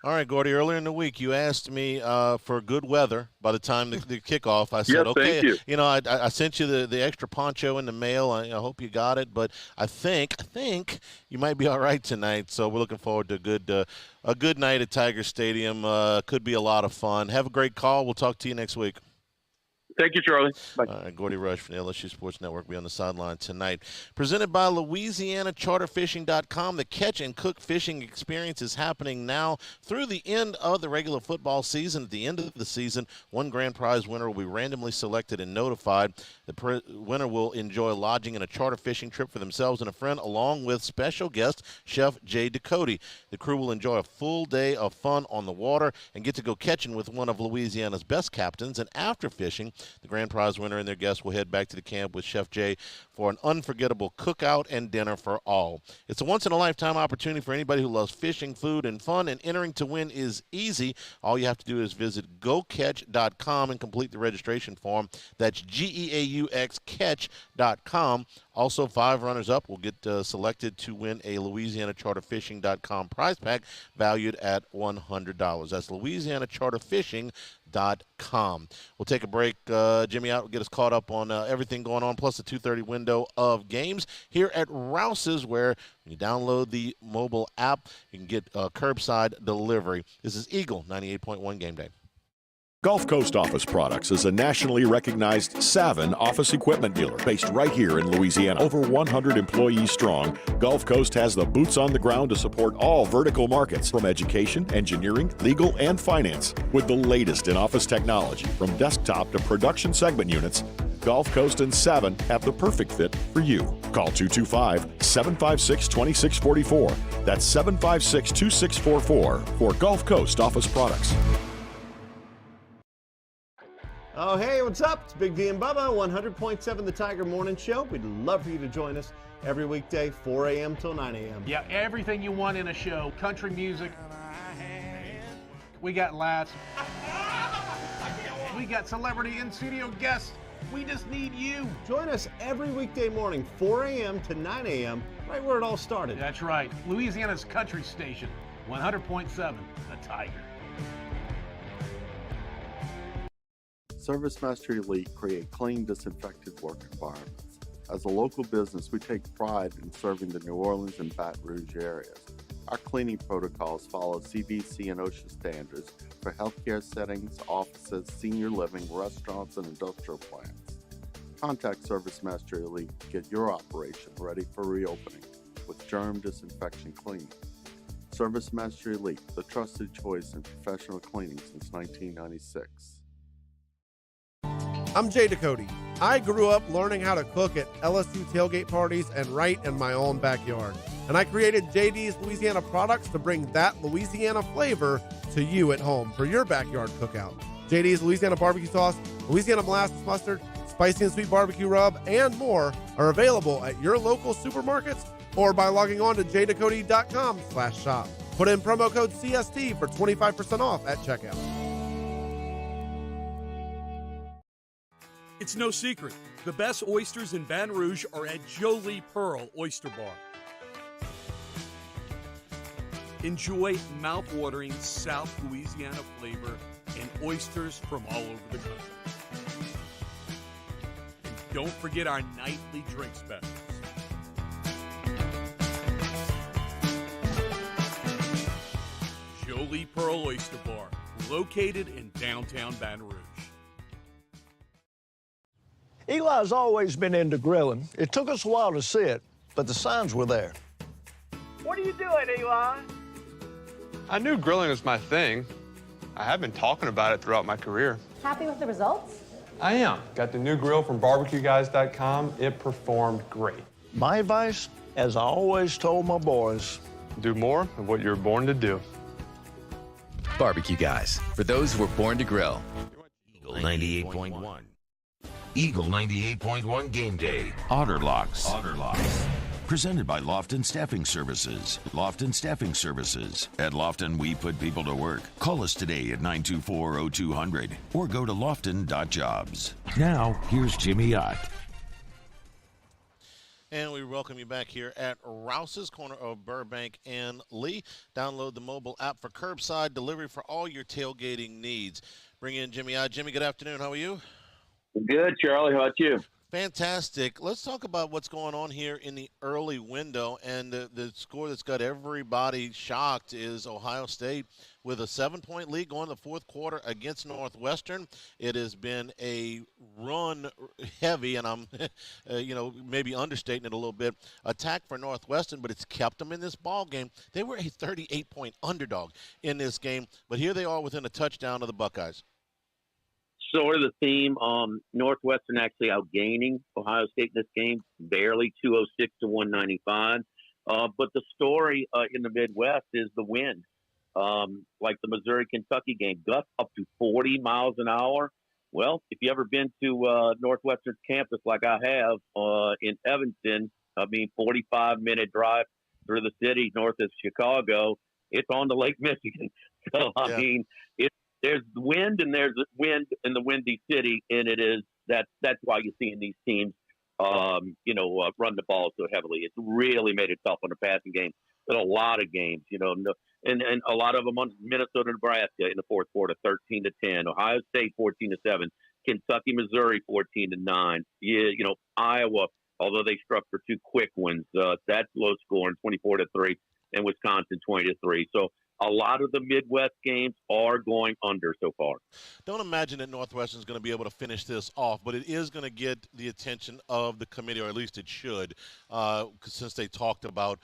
All right, Gordy, earlier in the week you asked me for good weather by the time the kickoff. I said, okay, thank you. I sent you the extra poncho in the mail. I hope you got it, but I think you might be all right tonight. So we're looking forward to a good night at Tiger Stadium. Could be a lot of fun. Have a great call. We'll talk to you next week. Thank you, Charlie. Bye. Gordy Rush from the LSU Sports Network will be on the sideline tonight. Presented by LouisianaCharterFishing.com. The catch and cook fishing experience is happening now through the end of the regular football season. At the end of the season, one grand prize winner will be randomly selected and notified. The winner will enjoy lodging in a charter fishing trip for themselves and a friend, along with special guest Chef Jay Ducote. The crew will enjoy a full day of fun on the water and get to go catching with one of Louisiana's best captains. And after fishing, the grand prize winner and their guests will head back to the camp with Chef Jay for an unforgettable cookout and dinner for all. It's a once-in-a-lifetime opportunity for anybody who loves fishing, food, and fun, and entering to win is easy. All you have to do is visit gocatch.com and complete the registration form. That's GEAUX catch.com. Also, 5 runners-up will get selected to win a LouisianaCharterFishing.com prize pack valued at $100. That's LouisianaCharterFishing.com. We'll take a break. Jimmy out will get us caught up on everything going on, plus the 2:30 window of games here at Rouse's, where when you download the mobile app, you can get curbside delivery. This is Eagle 98.1 Game Day. Gulf Coast Office Products is a nationally recognized Savin office equipment dealer based right here in Louisiana. Over 100 employees strong, Gulf Coast has the boots on the ground to support all vertical markets, from education, engineering, legal, and finance. With the latest in office technology, from desktop to production segment units, Gulf Coast and Savin have the perfect fit for you. Call 225-756-2644. That's 756-2644 for Gulf Coast Office Products. Oh, hey, what's up? It's Big D and Bubba, 100.7 The Tiger Morning Show. We'd love for you to join us every weekday, 4 a.m. till 9 a.m. Yeah, everything you want in a show. Country music. We got laughs. We got celebrity in-studio guests. We just need you. Join us every weekday morning, 4 a.m. to 9 a.m., right where it all started. That's right. Louisiana's country station, 100.7 The Tiger. ServiceMaster Elite create clean, disinfected work environments. As a local business, we take pride in serving the New Orleans and Baton Rouge areas. Our cleaning protocols follow CDC and OSHA standards for healthcare settings, offices, senior living, restaurants, and industrial plants. Contact ServiceMaster Elite to get your operation ready for reopening with germ disinfection cleaning. ServiceMaster Elite, the trusted choice in professional cleaning since 1996. I'm Jay Ducote. I grew up learning how to cook at LSU tailgate parties and right in my own backyard. And I created JD's Louisiana products to bring that Louisiana flavor to you at home for your backyard cookout. JD's Louisiana barbecue sauce, Louisiana molasses mustard, spicy and sweet barbecue rub, and more are available at your local supermarkets or by logging on to jducote.com/shop. Put in promo code CST for 25% off at checkout. It's no secret. The best oysters in Baton Rouge are at Jolie Pearl Oyster Bar. Enjoy mouth-watering South Louisiana flavor and oysters from all over the country. And don't forget our nightly drink specials. Jolie Pearl Oyster Bar, located in downtown Baton Rouge. Eli's always been into grilling. It took us a while to see it, but the signs were there. What are you doing, Eli? I knew grilling was my thing. I have been talking about it throughout my career. Happy with the results? I am. Got the new grill from barbecueguys.com. It performed great. My advice, as I always told my boys, do more of what you were born to do. Barbecue Guys, for those who were born to grill. Eagle 98.1. Eagle 98.1 Game Day. Otter Locks. Presented by Lofton Staffing Services. Lofton Staffing Services. At Lofton, we put people to work. Call us today at 924-0200 or go to lofton.jobs. Now, here's Jimmy Ott. And we welcome you back here at Rouse's, corner of Burbank and Lee. Download the mobile app for curbside delivery for all your tailgating needs. Bring in Jimmy Ott. Jimmy, good afternoon. How are you? Good, Charlie. How about you? Fantastic. Let's talk about what's going on here in the early window. And the score that's got everybody shocked is Ohio State with a 7-point lead going to the fourth quarter against Northwestern. It has been a run heavy, and I'm, maybe understating it a little bit, attack for Northwestern, but it's kept them in this ball game. They were a 38-point underdog in this game, but here they are within a touchdown of the Buckeyes. Sort of the theme. Northwestern actually outgaining Ohio State in this game, barely 206 to 195. But the story in the Midwest is the wind. Like the Missouri-Kentucky game, gusts up to 40 miles an hour. Well, if you ever been to Northwestern's campus like I have in Evanston, 45-minute drive through the city north of Chicago, it's on the Lake Michigan. So, there's wind and there's wind in the windy city, and that's why you're seeing these teams, run the ball so heavily. It's really made it tough on the passing game. In a lot of games, and a lot of them on Minnesota, Nebraska in the fourth quarter, 13-10. Ohio State 14-7. Kentucky, Missouri 14-9. Iowa, although they struck for two quick ones, that's low scoring, 24-3, and Wisconsin 20-3. So a lot of the Midwest games are going under so far. Don't imagine that Northwestern is going to be able to finish this off, but it is going to get the attention of the committee, or at least it should, since they talked about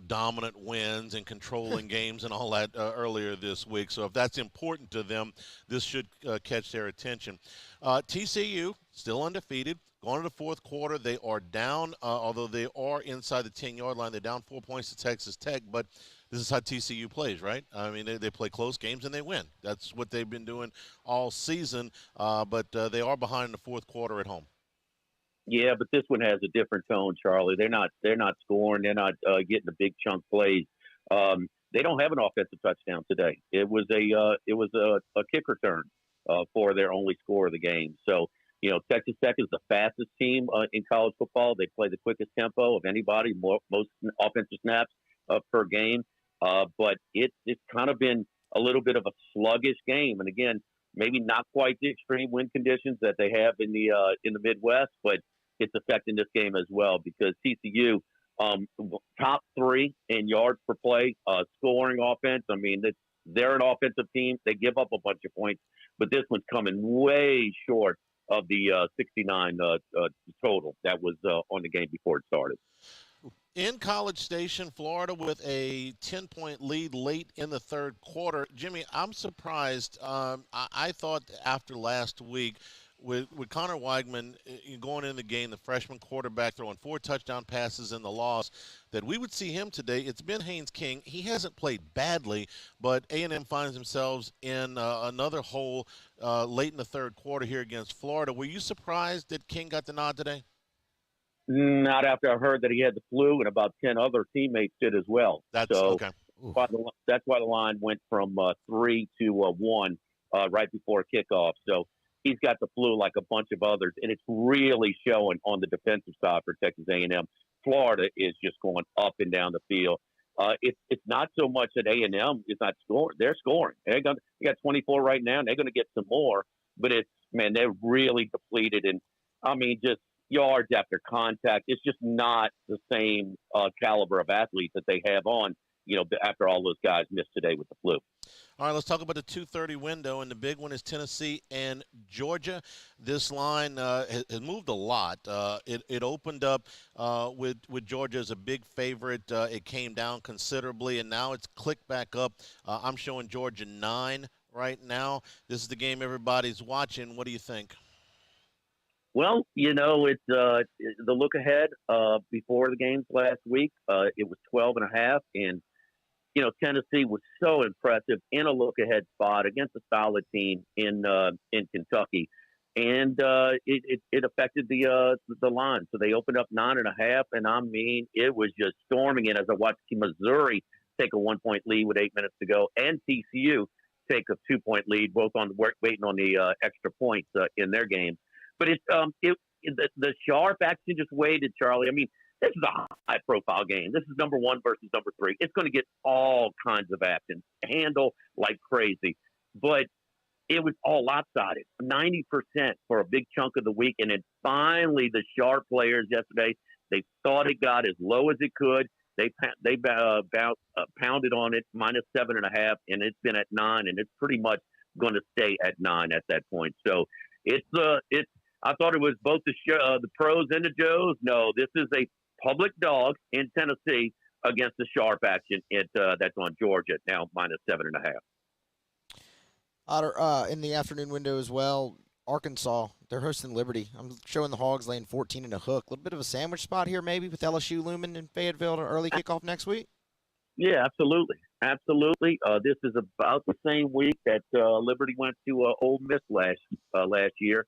dominant wins and controlling games and all that earlier this week. So if that's important to them, this should catch their attention. TCU, still undefeated. Going to the fourth quarter, they are down, although they are inside the 10-yard line. They're down 4 points to Texas Tech, but this is how TCU plays, right? I mean, they play close games and they win. That's what they've been doing all season, but they are behind in the fourth quarter at home. Yeah, but this one has a different tone, Charlie. They're not scoring. They're not getting the big chunk plays. They don't have an offensive touchdown today. It was a kick return for their only score of the game. So, Texas Tech is the fastest team in college football. They play the quickest tempo of anybody, most offensive snaps per game. But it's kind of been a little bit of a sluggish game. And again, maybe not quite the extreme wind conditions that they have in the Midwest, but it's affecting this game as well because TCU, top 3 in yards per play, scoring offense. I mean, they're an offensive team. They give up a bunch of points, but this one's coming way short of the 69 total that was on the game before it started. In College Station, Florida with a 10-point lead late in the third quarter. Jimmy, I'm surprised. I thought after last week with Connor Weigman going in the game, the freshman quarterback throwing 4 touchdown passes in the loss, that we would see him today. It's been Haynes King. He hasn't played badly, but A&M finds themselves in another hole late in the third quarter here against Florida. Were you surprised that King got the nod today? Not after I heard that he had the flu and about 10 other teammates did as well. That's okay. That's why the line went from 3 to 1 right before kickoff. So he's got the flu like a bunch of others, and it's really showing on the defensive side for Texas A&M. Florida is just going up and down the field. It's not so much that A&M is not scoring. They're scoring. They got 24 right now, and they're going to get some more. But they're really depleted. And, just yards after contact. It's just not the same caliber of athletes that they have on, after all those guys missed today with the flu. All right, let's talk about the 2:30 window, and the big one is Tennessee and Georgia. This line has moved a lot. It opened up with Georgia as a big favorite. It came down considerably, and now it's clicked back up. I'm showing Georgia 9 right now. This is the game everybody's watching. What do you think? Well, it's the look ahead before the games last week. It was 12.5, and Tennessee was so impressive in a look ahead spot against a solid team in Kentucky, and it affected the line. So they opened up 9.5, and it was just storming in as I watched Missouri take a 1-point lead with 8 minutes to go, and TCU take a 2-point lead, both waiting on the extra points in their game. But the sharp action just waited, Charlie. This is a high-profile game. This is number 1 versus number 3. It's going to get all kinds of action, handle like crazy. But it was all lopsided, 90% for a big chunk of the week. And then finally, the sharp players yesterday, they thought it got as low as it could. They pounded on it, -7.5, and it's been at 9, and it's pretty much going to stay at 9 at that point. So it's I thought it was both the pros and the Joes. No, this is a public dog in Tennessee against the sharp action. That's on Georgia now, -7.5. Otter, in the afternoon window as well, Arkansas, they're hosting Liberty. I'm showing the Hogs laying 14 and a hook. A little bit of a sandwich spot here maybe with LSU looming in Fayetteville to early kickoff next week? Yeah, absolutely. Absolutely. This is about the same week that Liberty went to Ole Miss last year.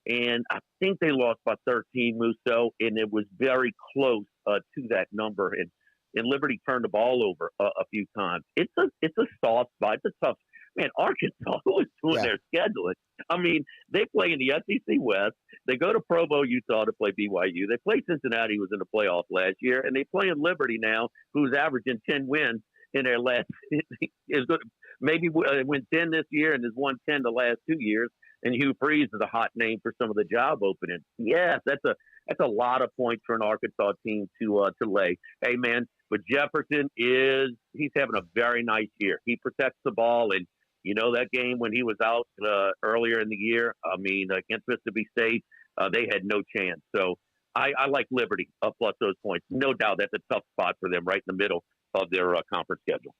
And I think they lost by 13, Musso, and it was very close to that number. And Liberty turned the ball over a few times. It's a soft spot. It's a tough. Man, Arkansas, who is doing their scheduling? I mean, they play in the SEC West. They go to Provo, Utah to play BYU. They play Cincinnati, who was in the playoffs last year. And they play in Liberty now, who's averaging 10 wins in their last is going to maybe win 10 this year and has won 10 the last 2 years. And Hugh Freeze is a hot name for some of the job openings. Yes, that's a lot of points for an Arkansas team to lay. Hey, man, but Jefferson he's having a very nice year. He protects the ball, and you know that game when he was out earlier in the year. I mean, against Mississippi State, they had no chance. So I like Liberty plus those points. No doubt that's a tough spot for them, right in the middle of their conference schedule.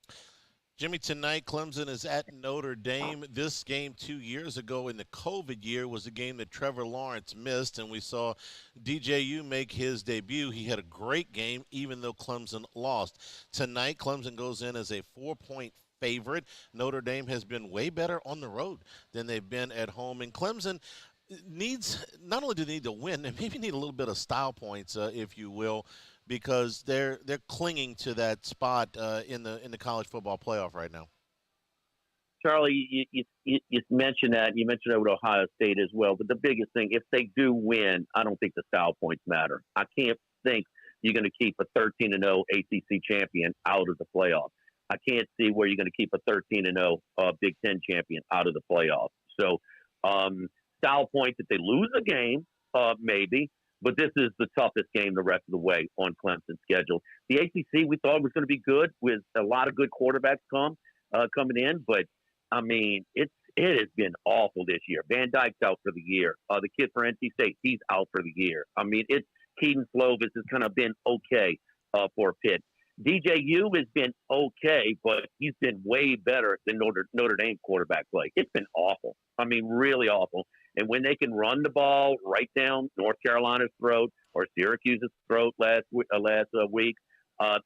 Jimmy, tonight Clemson is at Notre Dame. This game 2 years ago in the COVID year was a game that Trevor Lawrence missed, and we saw DJU make his debut. He had a great game, even though Clemson lost. Tonight, Clemson goes in as a 4-point favorite. Notre Dame has been way better on the road than they've been at home, and Clemson needs not only do they need to win, they maybe need a little bit of style points, if you will, because they're clinging to that spot in the college football playoff right now. Charlie, you mentioned that. You mentioned it with Ohio State as well. But the biggest thing, if they do win, I don't think the style points matter. I can't think you're going to keep a 13-0 ACC champion out of the playoffs. I can't see where you're going to keep a 13-0 Big Ten champion out of the playoffs. So style points, if they lose a game, maybe. But this is the toughest game the rest of the way on Clemson's schedule. The ACC we thought was going to be good with a lot of good quarterbacks coming in. But, I mean, it has been awful this year. Van Dyke's out for the year. The kid for NC State, he's out for the year. I mean, Keaton Slovis has kind of been okay for Pitt. DJU has been okay, but he's been way better than Notre Dame quarterback play. It's been awful. I mean, really awful. And when they can run the ball right down North Carolina's throat or Syracuse's throat last week,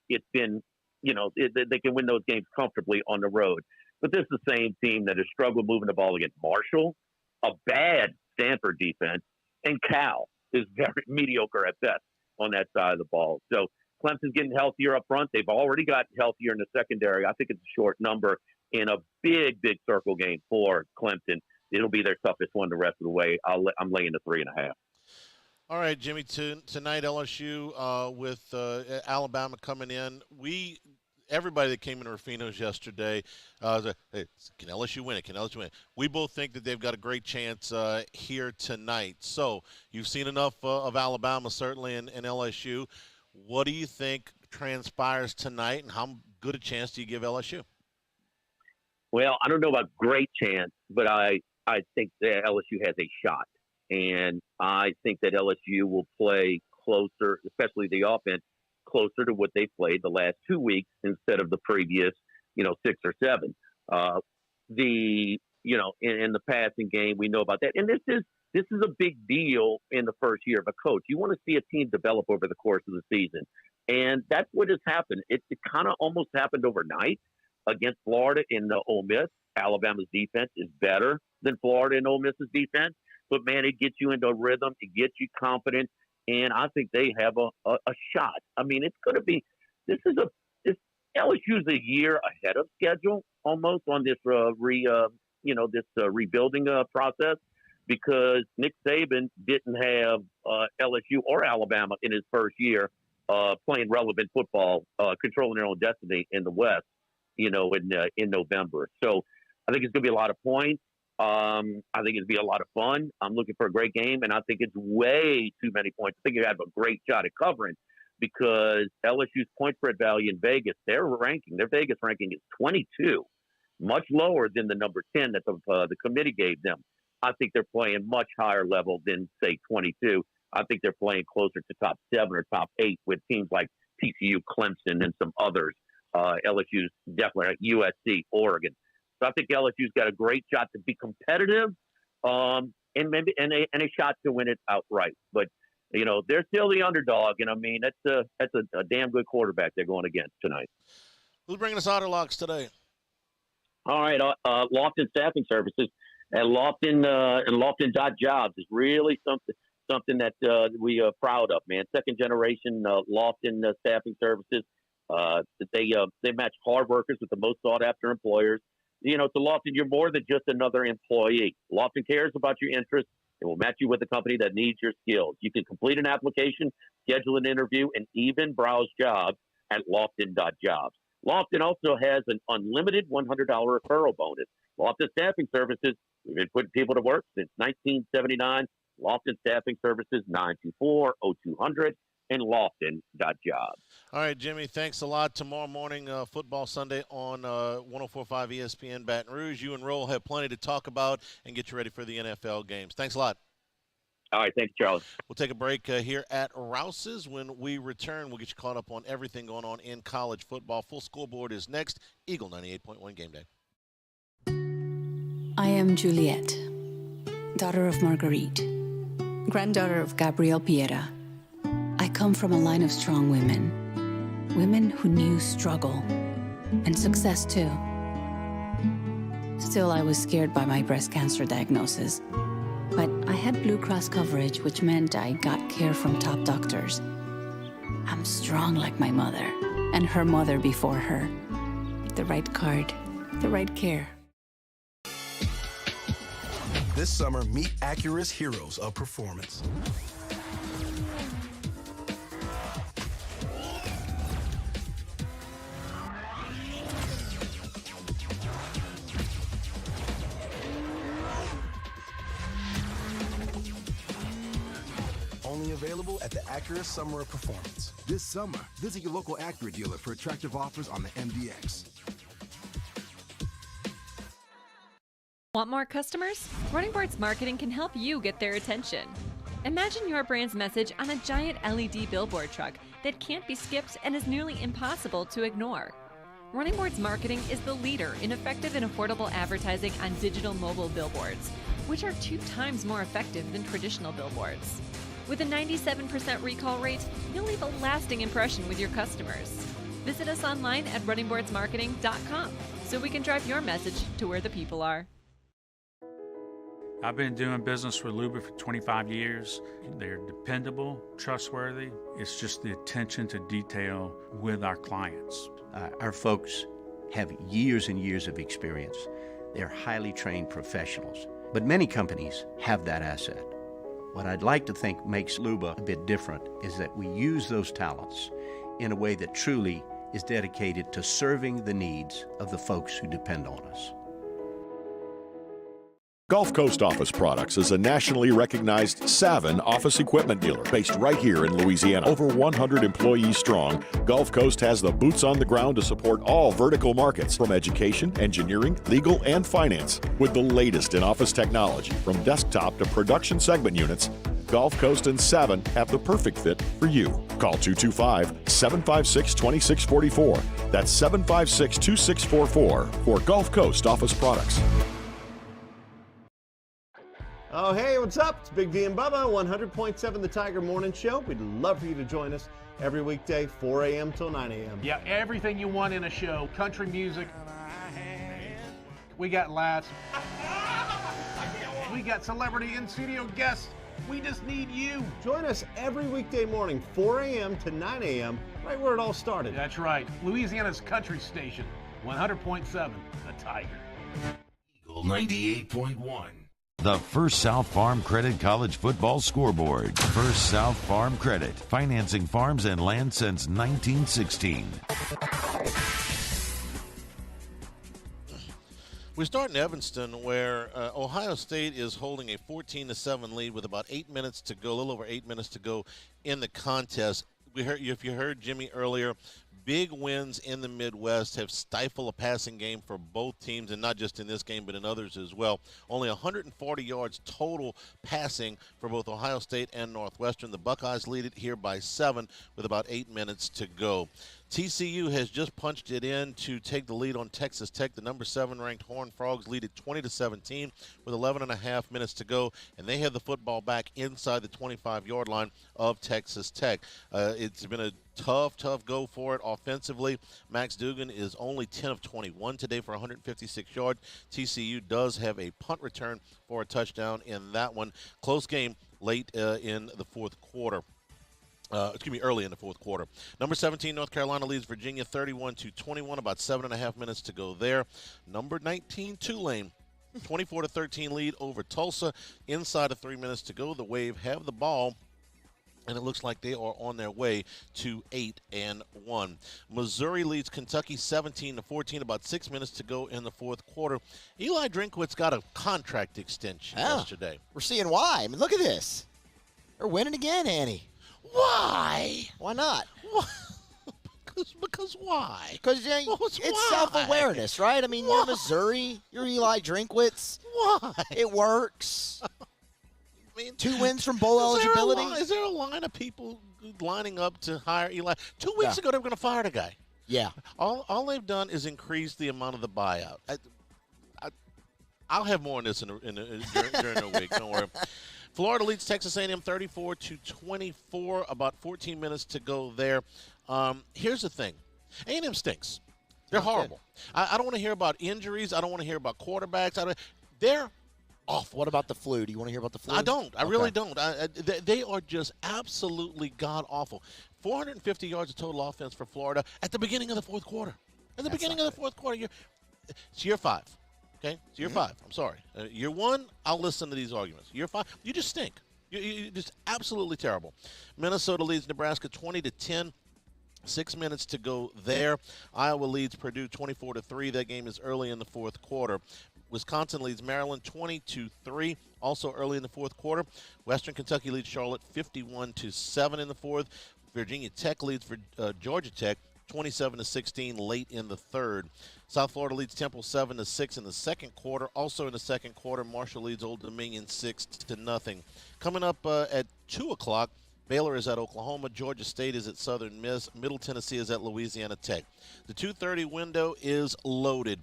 it's been, they can win those games comfortably on the road. But this is the same team that has struggled moving the ball against Marshall, a bad Stanford defense, and Cal is very mediocre at best on that side of the ball. So Clemson's getting healthier up front. They've already got healthier in the secondary. I think it's a short number in a big circle game for Clemson. It'll be their toughest one the rest of the way. I'm laying the 3.5. All right, Jimmy. Tonight LSU with Alabama coming in. Everybody that came in Rufino's yesterday said, hey, can LSU win it? Can LSU win it? We both think that they've got a great chance here tonight. So you've seen enough of Alabama, certainly, in LSU. What do you think transpires tonight, and how good a chance do you give LSU? Well, I don't know about great chance, but I think that LSU has a shot. And I think that LSU will play closer, especially the offense, closer to what they played the last 2 weeks instead of the previous, 6 or 7. In the passing game, we know about that. And this is a big deal in the first year of a coach. You want to see a team develop over the course of the season. And that's what has happened. It kind of almost happened overnight against Florida in the Ole Miss. Alabama's defense is better than Florida and Ole Miss's defense. But, man, it gets you into a rhythm. It gets you confident. And I think they have a shot. I mean, it's going to be – LSU's a year ahead of schedule almost on this rebuilding process, because Nick Saban didn't have LSU or Alabama in his first year playing relevant football, controlling their own destiny in the West, in November. So I think it's going to be a lot of points. I think it'd be a lot of fun. I'm looking for a great game, and I think it's way too many points. I think you have a great shot at covering because LSU's point spread value in Vegas, their Vegas ranking is 22, much lower than the number 10 that the committee gave them. I think they're playing much higher level than, say, 22. I think they're playing closer to top 7 or top 8 with teams like TCU, Clemson, and some others. LSU's definitely USC, Oregon. So I think LSU's got a great shot to be competitive, and maybe a shot to win it outright. But they're still the underdog, and I mean that's a damn good quarterback they're going against tonight. Who's bringing us Otter Locks today? All right, Lofton Staffing Services at Lofton and Lofton.jobs is really something that we are proud of, man. Second generation Lofton Staffing Services. They match hard workers with the most sought after employers. To Lofton, you're more than just another employee. Lofton cares about your interests and will match you with a company that needs your skills. You can complete an application, schedule an interview, and even browse jobs at Lofton.jobs. Lofton also has an unlimited $100 referral bonus. Lofton Staffing Services, we've been putting people to work since 1979. Lofton Staffing Services, 924-0200. And Lofton.jobs. All right, Jimmy, thanks a lot. Tomorrow morning, Football Sunday on 104.5 ESPN Baton Rouge. You and Roll have plenty to talk about and get you ready for the NFL games. Thanks a lot. All right, thanks, Charlie. We'll take a break here at Rouse's. When we return, we'll get you caught up on everything going on in college football. Full Scoreboard is next. Eagle 98.1 Game Day. I am Juliet, daughter of Marguerite, granddaughter of Gabriel Piera. I come from a line of strong women who knew struggle and success too. Still, I was scared by my breast cancer diagnosis, but I had Blue Cross coverage, which meant I got care from top doctors. I'm strong like my mother and her mother before her. The right card, the right care. This summer, meet Acura's heroes of performance. Only available at the Acura Summer of Performance. This summer, visit your local Acura dealer for attractive offers on the MDX. Want more customers? Running Boards Marketing can help you get their attention. Imagine your brand's message on a giant LED billboard truck that can't be skipped and is nearly impossible to ignore. Running Boards Marketing is the leader in effective and affordable advertising on digital mobile billboards, which are 2 times more effective than traditional billboards. With a 97% recall rate, you'll leave a lasting impression with your customers. Visit us online at runningboardsmarketing.com so we can drive your message to where the people are. I've been doing business with Luba for 25 years. They're dependable, trustworthy. It's just the attention to detail with our clients. Our folks have years and years of experience. They're highly trained professionals. But many companies have that asset. What I'd like to think makes Luba a bit different is that we use those talents in a way that truly is dedicated to serving the needs of the folks who depend on us. Gulf Coast Office Products is a nationally recognized Savin office equipment dealer based right here in Louisiana. Over 100 employees strong, Gulf Coast has the boots on the ground to support all vertical markets from education, engineering, legal, and finance. With the latest in office technology, from desktop to production segment units, Gulf Coast and Savin have the perfect fit for you. Call 225-756-2644. That's 756-2644 for Gulf Coast Office Products. Oh, hey, what's up? It's Big D and Bubba, 100.7 The Tiger Morning Show. We'd love for you to join us every weekday, 4 a.m. till 9 a.m. Yeah, everything you want in a show. Country music. We got laughs. We got celebrity in-studio guests. We just need you. Join us every weekday morning, 4 a.m. to 9 a.m., right where it all started. That's right. Louisiana's country station, 100.7 The Tiger. Eagle 98.1. The First South Farm Credit College Football Scoreboard. First South Farm Credit, financing farms and land since 1916. We start in Evanston, where Ohio State is holding a 14-7 lead with about 8 minutes to go, a little over 8 minutes to go in the contest. If you heard Jimmy earlier, big wins in the Midwest have stifled a passing game for both teams, and not just in this game but in others as well. Only 140 yards total passing for both Ohio State and Northwestern. The Buckeyes lead it here by 7 with about 8 minutes to go. TCU has just punched it in to take the lead on Texas Tech. The number 7 ranked Horned Frogs lead it 20-17 with 11.5 minutes to go, and they have the football back inside the 25-yard line of Texas Tech. It's been a tough go for it offensively. Max Dugan is only 10 of 21 today for 156 yards. TCU does have a punt return for a touchdown in that one. Close game late in the fourth quarter. Early in the fourth quarter. Number 17, North Carolina leads Virginia 31-21, about 7.5 minutes to go there. Number 19, Tulane, 24-13 lead over Tulsa. Inside of 3 minutes to go, the Wave have the ball, and it looks like they are on their way to 8-1. Missouri leads Kentucky 17-14, about 6 minutes to go in the fourth quarter. Eli Drinkwitz got a contract extension yesterday. We're seeing why. I mean, look at this. They're winning again, Annie. Why? Why not? Because why? Because it's self-awareness, right? I mean, you're Missouri. You're Eli Drinkwitz. Why? It works. I mean, 2 wins from bowl eligibility. Is there a line of people lining up to hire Eli? 2 weeks ago, they were going to fire the guy. Yeah. All they've done is increase the amount of the buyout. I'll have more on this during the week. Don't worry. Florida leads Texas A&M 34-24, about 14 minutes to go there. Here's the thing. A&M stinks. They're horrible. I don't want to hear about injuries. I don't want to hear about quarterbacks. They're awful. What about the flu? Do you want to hear about the flu? I don't. I really don't. They are just absolutely god-awful. 450 yards of total offense for Florida at the beginning of the fourth quarter. At the beginning of the fourth quarter, it's year 5. Okay, it's year 5. I'm sorry. Year 1, I'll listen to these arguments. Year 5, you just stink. You're just absolutely terrible. Minnesota leads Nebraska 20-10. 6 minutes to go there. Iowa leads Purdue 24-3. That game is early in the fourth quarter. Wisconsin leads Maryland 20-3. Also early in the fourth quarter. Western Kentucky leads Charlotte 51-7 in the fourth. Virginia Tech leads for Georgia Tech 27-16 late in the third. South Florida leads Temple 7-6 in the second quarter. Also in the second quarter, Marshall leads Old Dominion 6-0. Coming up at 2 o'clock, Baylor is at Oklahoma. Georgia State is at Southern Miss. Middle Tennessee is at Louisiana Tech. The 2:30 window is loaded.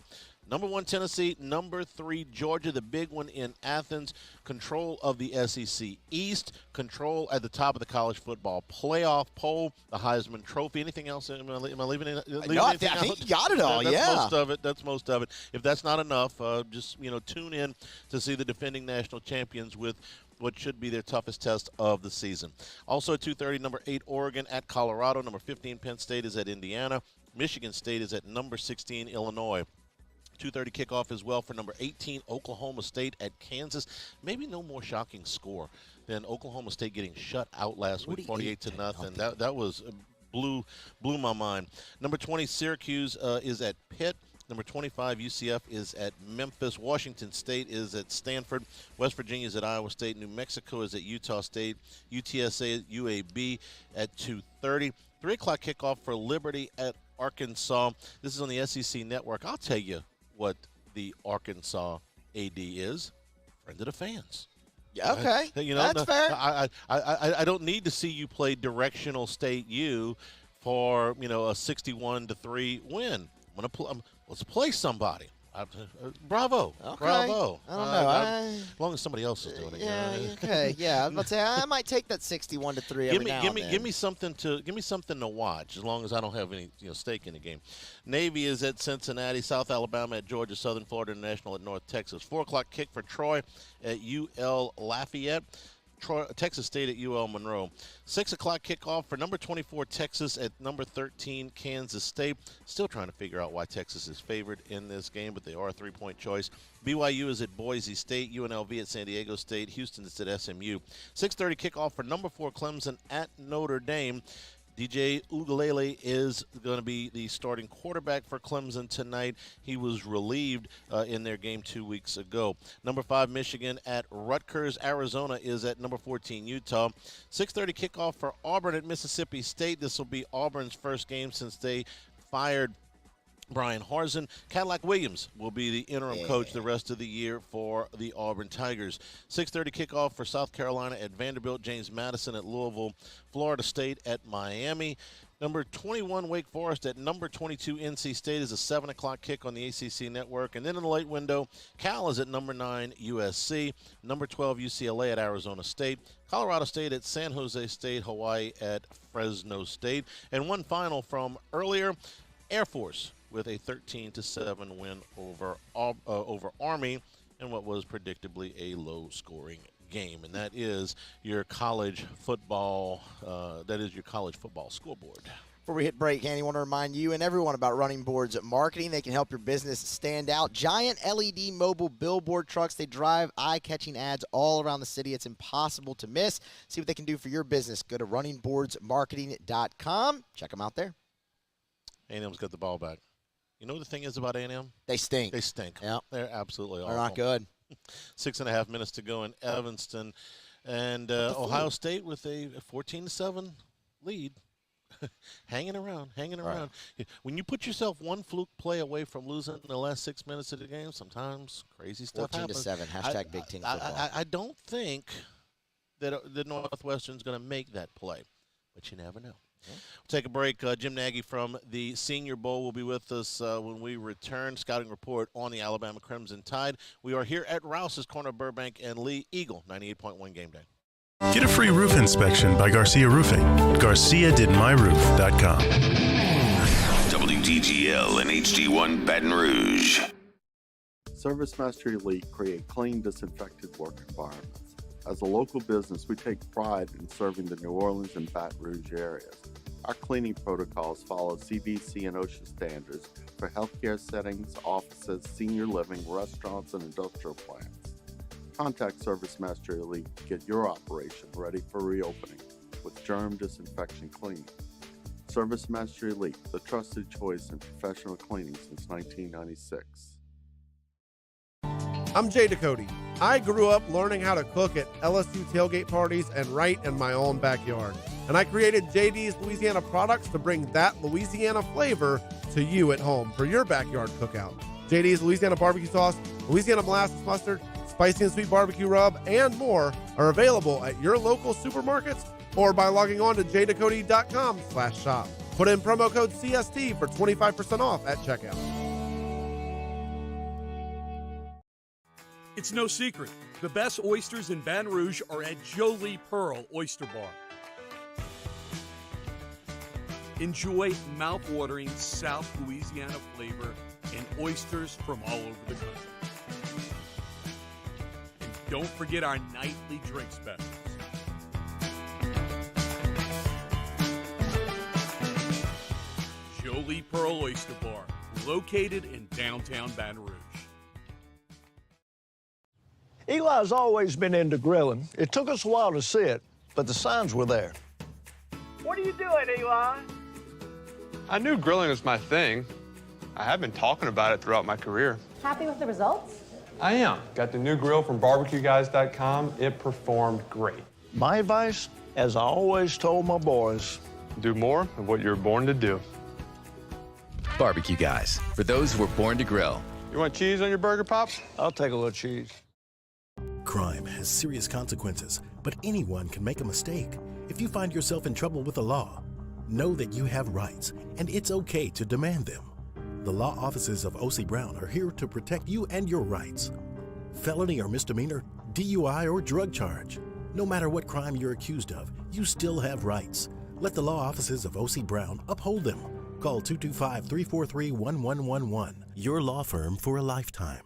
Number 1, Tennessee. Number 3, Georgia. The big one in Athens. Control of the SEC East. Control at the top of the college football playoff poll. The Heisman Trophy. Anything else? Am I leaving anything I think you got it all. That's most of it. That's most of it. If that's not enough, just tune in to see the defending national champions with what should be their toughest test of the season. Also at 2:30, number 8, Oregon at Colorado. Number 15, Penn State is at Indiana. Michigan State is at number 16, Illinois. 2:30 kickoff as well for number 18, Oklahoma State at Kansas. Maybe no more shocking score than Oklahoma State getting shut out last week, 48-0. That was blew my mind. Number 20, Syracuse is at Pitt. Number 25, UCF is at Memphis. Washington State is at Stanford. West Virginia is at Iowa State. New Mexico is at Utah State. UTSA at UAB at 2:30. 3 o'clock kickoff for Liberty at Arkansas. This is on the SEC Network. I'll tell you what the Arkansas AD is. Friend of the fans. Yeah, okay. That's fair. I don't need to see you play directional state U for, a 61-3 win. Let's play somebody. Bravo. Okay. Bravo. I don't know. As long as somebody else is doing it. Yeah. Okay. Yeah. I'm about to say I might take that 61-3 every now and then. Give me something to watch. As long as I don't have any stake in the game. Navy is at Cincinnati. South Alabama at Georgia. Southern Florida International at North Texas. 4 o'clock kick for Troy at UL Lafayette. Texas State at UL Monroe. 6 o'clock kickoff for number 24 Texas at number 13 Kansas State. Still trying to figure out why Texas is favored in this game, but they are a 3-point choice. BYU is at Boise State. UNLV at San Diego State. Houston is at SMU. 6:30 kickoff for number 4 Clemson at Notre Dame. DJ Ugalele is going to be the starting quarterback for Clemson tonight. He was relieved in their game 2 weeks ago. Number 5, Michigan at Rutgers. Arizona is at number 14, Utah. 6:30 kickoff for Auburn at Mississippi State. This will be Auburn's first game since they fired Brian Harsin. Cadillac Williams will be the interim coach the rest of the year for the Auburn Tigers. 6:30 kickoff for South Carolina at Vanderbilt. James Madison at Louisville. Florida State at Miami. Number 21, Wake Forest at number 22, NC State is a 7 o'clock kick on the ACC network. And then in the late window, Cal is at number 9, USC. Number 12, UCLA at Arizona State. Colorado State at San Jose State. Hawaii at Fresno State. And one final from earlier, Air Force with a 13-7 win over Army in what was predictably a low-scoring game. And that is your college football. Scoreboard. Before we hit break, Andy, I want to remind you and everyone about Running Board's marketing. They can help your business stand out. Giant LED mobile billboard trucks. They drive eye-catching ads all around the city. It's impossible to miss. See what they can do for your business. Go to runningboardsmarketing.com. Check them out there. A&M's got the ball back. You know what the thing is about A&M? They stink. They stink. Yeah. They're absolutely awful. They're not good. 6.5 minutes to go in Evanston. And Ohio State with a 14-7 lead. hanging around. Right. When you put yourself one fluke play away from losing in the last 6 minutes of the game, sometimes crazy stuff happens. 14-7, hashtag Big Ten football. I don't think that Northwestern's going to make that play, but you never know. Yeah. We'll take a break. Jim Nagy from the Senior Bowl will be with us when we return. Scouting report on the Alabama Crimson Tide. We are here at Rouse's corner of Burbank and Lee. Eagle 98.1 Game Day. Get a free roof inspection by Garcia Roofing. GarciaDidMyRoof.com. WTGL and HD1 Baton Rouge. Service Master Elite create clean, disinfected work environments. As a local business, we take pride in serving the New Orleans and Baton Rouge areas. Our cleaning protocols follow CDC and OSHA standards for healthcare settings, offices, senior living, restaurants, and industrial plants. Contact Service Master Elite to get your operation ready for reopening with germ disinfection cleaning. Service Master Elite, the trusted choice in professional cleaning since 1996. I'm Jay Ducote. I grew up learning how to cook at LSU tailgate parties and right in my own backyard. And I created JD's Louisiana products to bring that Louisiana flavor to you at home for your backyard cookout. JD's Louisiana barbecue sauce, Louisiana molasses mustard, spicy and sweet barbecue rub, and more are available at your local supermarkets or by logging on to jducote.com/shop. Put in promo code CST for 25% off at checkout. It's no secret. The best oysters in Baton Rouge are at Jolie Pearl Oyster Bar. Enjoy mouth-watering South Louisiana flavor and oysters from all over the country. And don't forget our nightly drink specials. Jolie Pearl Oyster Bar, located in downtown Baton Rouge. Eli's always been into grilling. It took us a while to see it, but the signs were there. What are you doing, Eli? I knew grilling was my thing. I have been talking about it throughout my career. Happy with the results? I am. Got the new grill from barbecueguys.com. It performed great. My advice, as I always told my boys, do more of what you're born to do. Barbecue Guys, for those who were born to grill. You want cheese on your burger, Pops? I'll take a little cheese. Crime has serious consequences, but anyone can make a mistake. If you find yourself in trouble with the law, know that you have rights, and it's okay to demand them. The law offices of O.C. Brown are here to protect you and your rights. Felony or misdemeanor, DUI or drug charge. No matter what crime you're accused of, you still have rights. Let the law offices of O.C. Brown uphold them. Call 225-343-1111. Your law firm for a lifetime.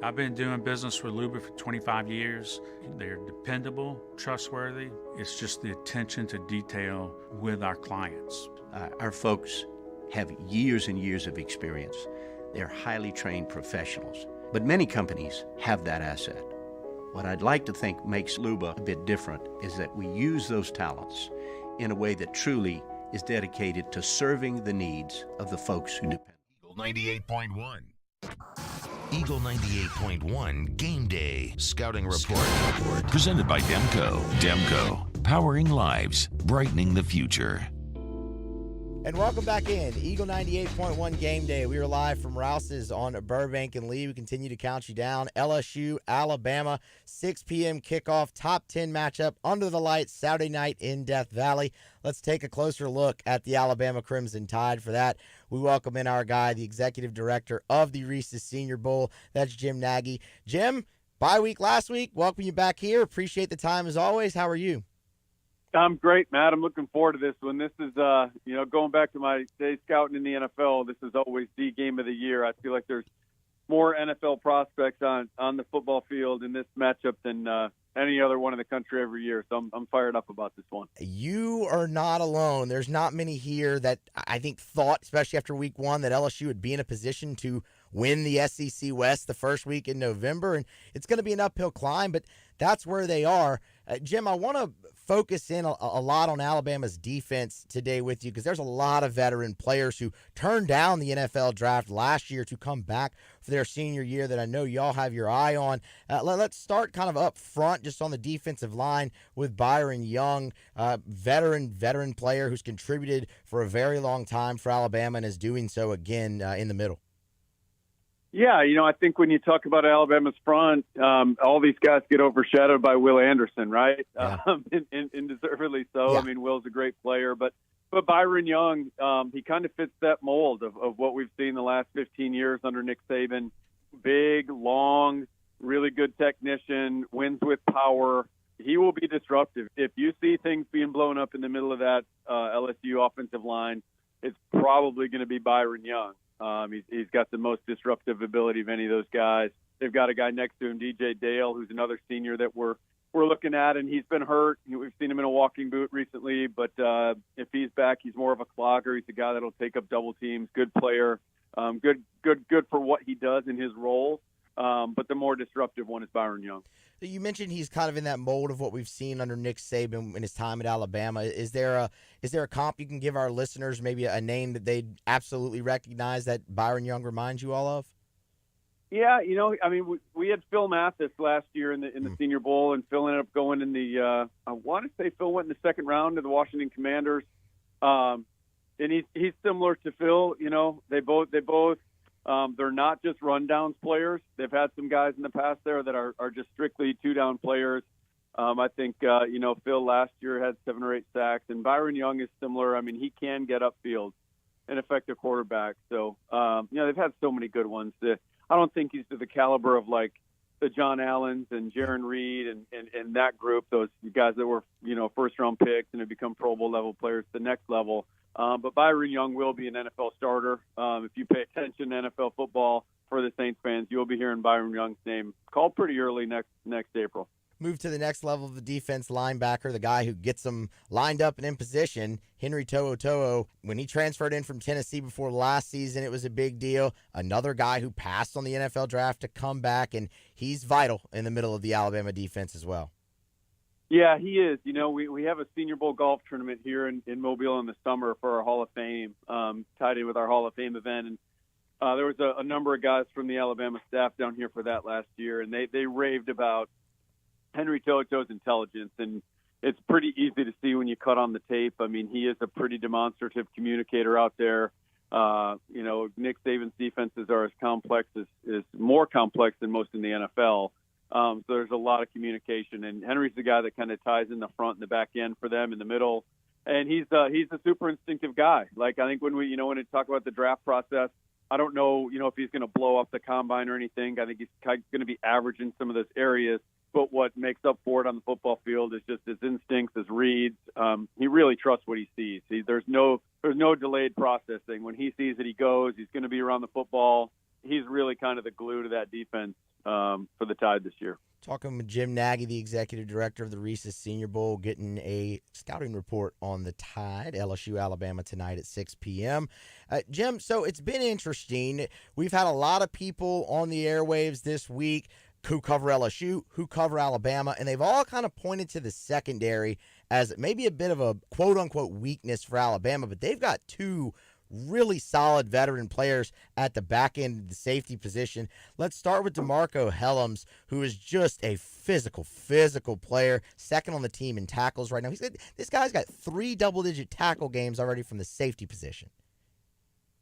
I've been doing business with Luba for 25 years. They're dependable, trustworthy. It's just the attention to detail with our clients. Our folks have years and years of experience. They're highly trained professionals. But many companies have that asset. What I'd like to think makes Luba a bit different is that we use those talents in a way that truly is dedicated to serving the needs of the folks who depend. Eagle 98.1. Eagle 98.1 Game Day Scouting Report. Presented by Demco. Demco, powering lives, brightening the future. And welcome back in. Eagle 98.1 Game Day. We are live from Rouse's on Burbank and Lee. We continue to count you down. LSU, Alabama, 6 p.m. kickoff, top 10 matchup under the lights Saturday night in Death Valley. Let's take a closer look at the Alabama Crimson Tide. For that, we welcome in our guy, the executive director of the Reese's Senior Bowl. That's Jim Nagy. Jim, bye week last week. Welcome you back here. Appreciate the time as always. How are you? I'm great, Matt. I'm looking forward to this one. This is, going back to my days scouting in the NFL, this is always the game of the year. I feel like there's more NFL prospects on the football field in this matchup than any other one in the country every year. So I'm fired up about this one. You are not alone. There's not many here that I think thought, especially after week one, that LSU would be in a position to win the SEC West the first week in November. And it's going to be an uphill climb, but that's where they are. Jim, I want to focus in a lot on Alabama's defense today with you because there's a lot of veteran players who turned down the NFL draft last year to come back for their senior year that I know y'all have your eye on. Let's start kind of up front just on the defensive line with Bryce Young, veteran player who's contributed for a very long time for Alabama and is doing so again in the middle. Yeah, I think when you talk about Alabama's front, all these guys get overshadowed by Will Anderson, right? Yeah. And deservedly so. Yeah. I mean, Will's a great player, but Bryce Young, he kind of fits that mold of what we've seen the last 15 years under Nick Saban. Big, long, really good technician, wins with power. He will be disruptive. If you see things being blown up in the middle of that LSU offensive line, it's probably going to be Bryce Young. He's got the most disruptive ability of any of those guys. They've got a guy next to him, DJ Dale, who's another senior that we're looking at, and he's been hurt. We've seen him in a walking boot recently, but if he's back, he's more of a clogger. He's a guy that'll take up double teams. Good player, good for what he does in his role. But the more disruptive one is Bryce Young. You mentioned he's kind of in that mold of what we've seen under Nick Saban in his time at Alabama. Is there a comp you can give our listeners, maybe a name that they'd absolutely recognize that Bryce Young reminds you all of? Yeah, we had Phil Mathis last year in the Senior Bowl, and Phil ended up going in the I want to say Phil went in the second round to the Washington Commanders. And he's similar to Phil. They both. They're not just rundowns players. They've had some guys in the past there that are just strictly two-down players. I think, Phil last year had 7 or 8 sacks, and Bryce Young is similar. I mean, he can get upfield and affect a quarterback. So, they've had so many good ones. I don't think he's to the caliber of, like, the John Allens and Jaron Reed and that group, those guys that were, first-round picks and have become Pro Bowl level players to the next level. But Bryce Young will be an NFL starter. If you pay attention to NFL football for the Saints fans, you'll be hearing Bryce Young's name called pretty early next April. Move to the next level of the defense, linebacker, the guy who gets them lined up and in position, Henry To'oTo'o. When he transferred in from Tennessee before last season, it was a big deal. Another guy who passed on the NFL draft to come back, and he's vital in the middle of the Alabama defense as well. Yeah, he is. We have a Senior Bowl golf tournament here in Mobile in the summer for our Hall of Fame, tied in with our Hall of Fame event. And there was a number of guys from the Alabama staff down here for that last year, and they raved about Henry To'oTo'o's intelligence. And it's pretty easy to see when you cut on the tape. I mean, he is a pretty demonstrative communicator out there. Nick Saban's defenses are as complex as more complex than most in the NFL. So there's a lot of communication, and Henry's the guy that kind of ties in the front and the back end for them in the middle. And he's a super instinctive guy. Like, I think when we talk about the draft process, I don't know, if he's going to blow up the combine or anything. I think he's going to be average in some of those areas. But what makes up for it on the football field is just his instincts, his reads. He really trusts what he sees. There's no delayed processing. When he sees it, he goes. He's going to be around the football. He's really kind of the glue to that defense for the Tide this year. Talking with Jim Nagy, the executive director of the Reese's Senior Bowl, getting a scouting report on the Tide, LSU, Alabama tonight at 6 p.m. Jim, so it's been interesting. We've had a lot of people on the airwaves this week who cover LSU, who cover Alabama, and they've all kind of pointed to the secondary as maybe a bit of a quote-unquote weakness for Alabama, but they've got two really solid veteran players at the back end of the safety position. Let's start with DeMarco Hellams, who is just a physical player, second on the team in tackles right now. This guy's got 3 double-digit tackle games already from the safety position.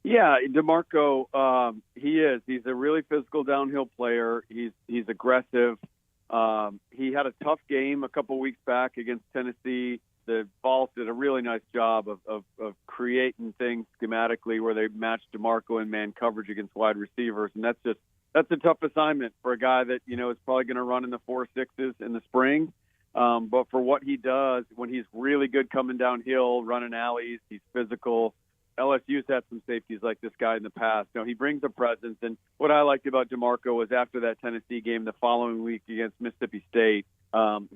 Yeah, DeMarco, he is. He's a really physical downhill player. He's aggressive. He had a tough game a couple weeks back against Tennessee. The Vols did a really nice job of creating things schematically where they matched DeMarco in man coverage against wide receivers, and that's a tough assignment for a guy that is probably going to run in the 4.6s in the spring. But for what he does when he's really good coming downhill, running alleys, he's physical. LSU's had some safeties like this guy in the past. He brings a presence, and what I liked about DeMarco was after that Tennessee game the following week against Mississippi State,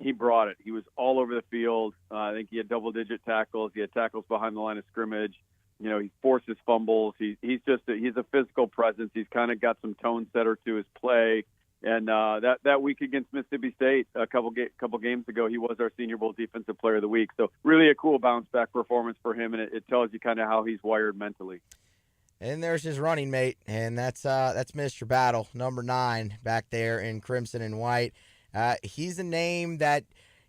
he brought it. He was all over the field. I think he had double-digit tackles. He had tackles behind the line of scrimmage. He forces fumbles. He's a physical presence. He's kind of got some tone setter to his play. And that week against Mississippi State, a couple games ago, he was our Senior Bowl Defensive Player of the Week. So really a cool bounce-back performance for him, and it tells you kind of how he's wired mentally. And there's his running mate, and that's Mr. Battle, number 9, back there in crimson and white. He's a name that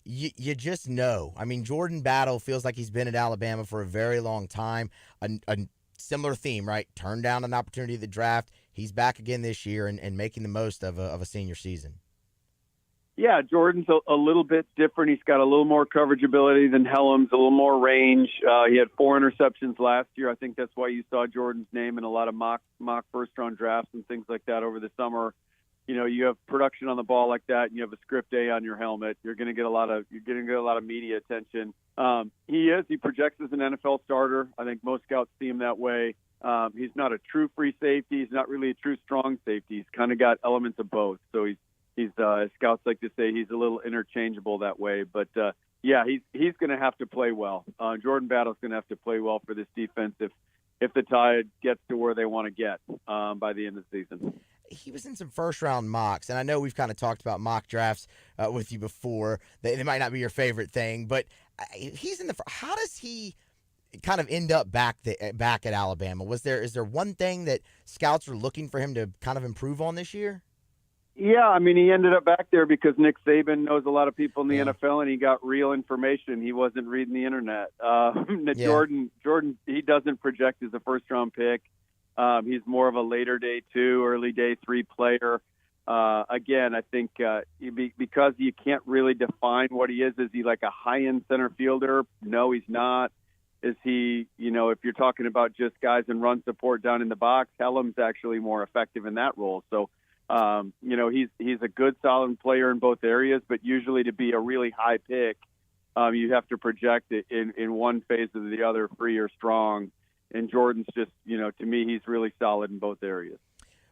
you just know. I mean, Jordan Battle feels like he's been at Alabama for a very long time. A similar theme, right? Turned down an opportunity at the draft. He's back again this year and making the most of a senior season. Yeah, Jordan's a little bit different. He's got a little more coverage ability than Hellams, a little more range. He had 4 interceptions last year. I think that's why you saw Jordan's name in a lot of mock first-round drafts and things like that over the summer. You have production on the ball like that, and you have a script A on your helmet. You're going to get a lot of media attention. He projects as an NFL starter. I think most scouts see him that way. He's not a true free safety. He's not really a true strong safety. He's kind of got elements of both. So he's as scouts like to say, he's a little interchangeable that way. But he's going to have to play well. Jordan Battle's going to have to play well for this defense if the Tide gets to where they want to get by the end of the season. He was in some first-round mocks, and I know we've kind of talked about mock drafts with you before. They might not be your favorite thing, but he's in the. How does he kind of end up back at Alabama? Is there one thing that scouts are looking for him to kind of improve on this year? Yeah, I mean, he ended up back there because Nick Saban knows a lot of people in the NFL, and he got real information. He wasn't reading the internet. Jordan, he doesn't project as a first-round pick. He's more of a later day 2, early day 3 player. Again, I think because you can't really define what he is he like a high-end center fielder? No, he's not. Is he, if you're talking about just guys in run support down in the box, Hellam's actually more effective in that role. So, he's a good, solid player in both areas, but usually to be a really high pick, you have to project it in one phase or the other, free or strong. And Jordan's just, to me, he's really solid in both areas.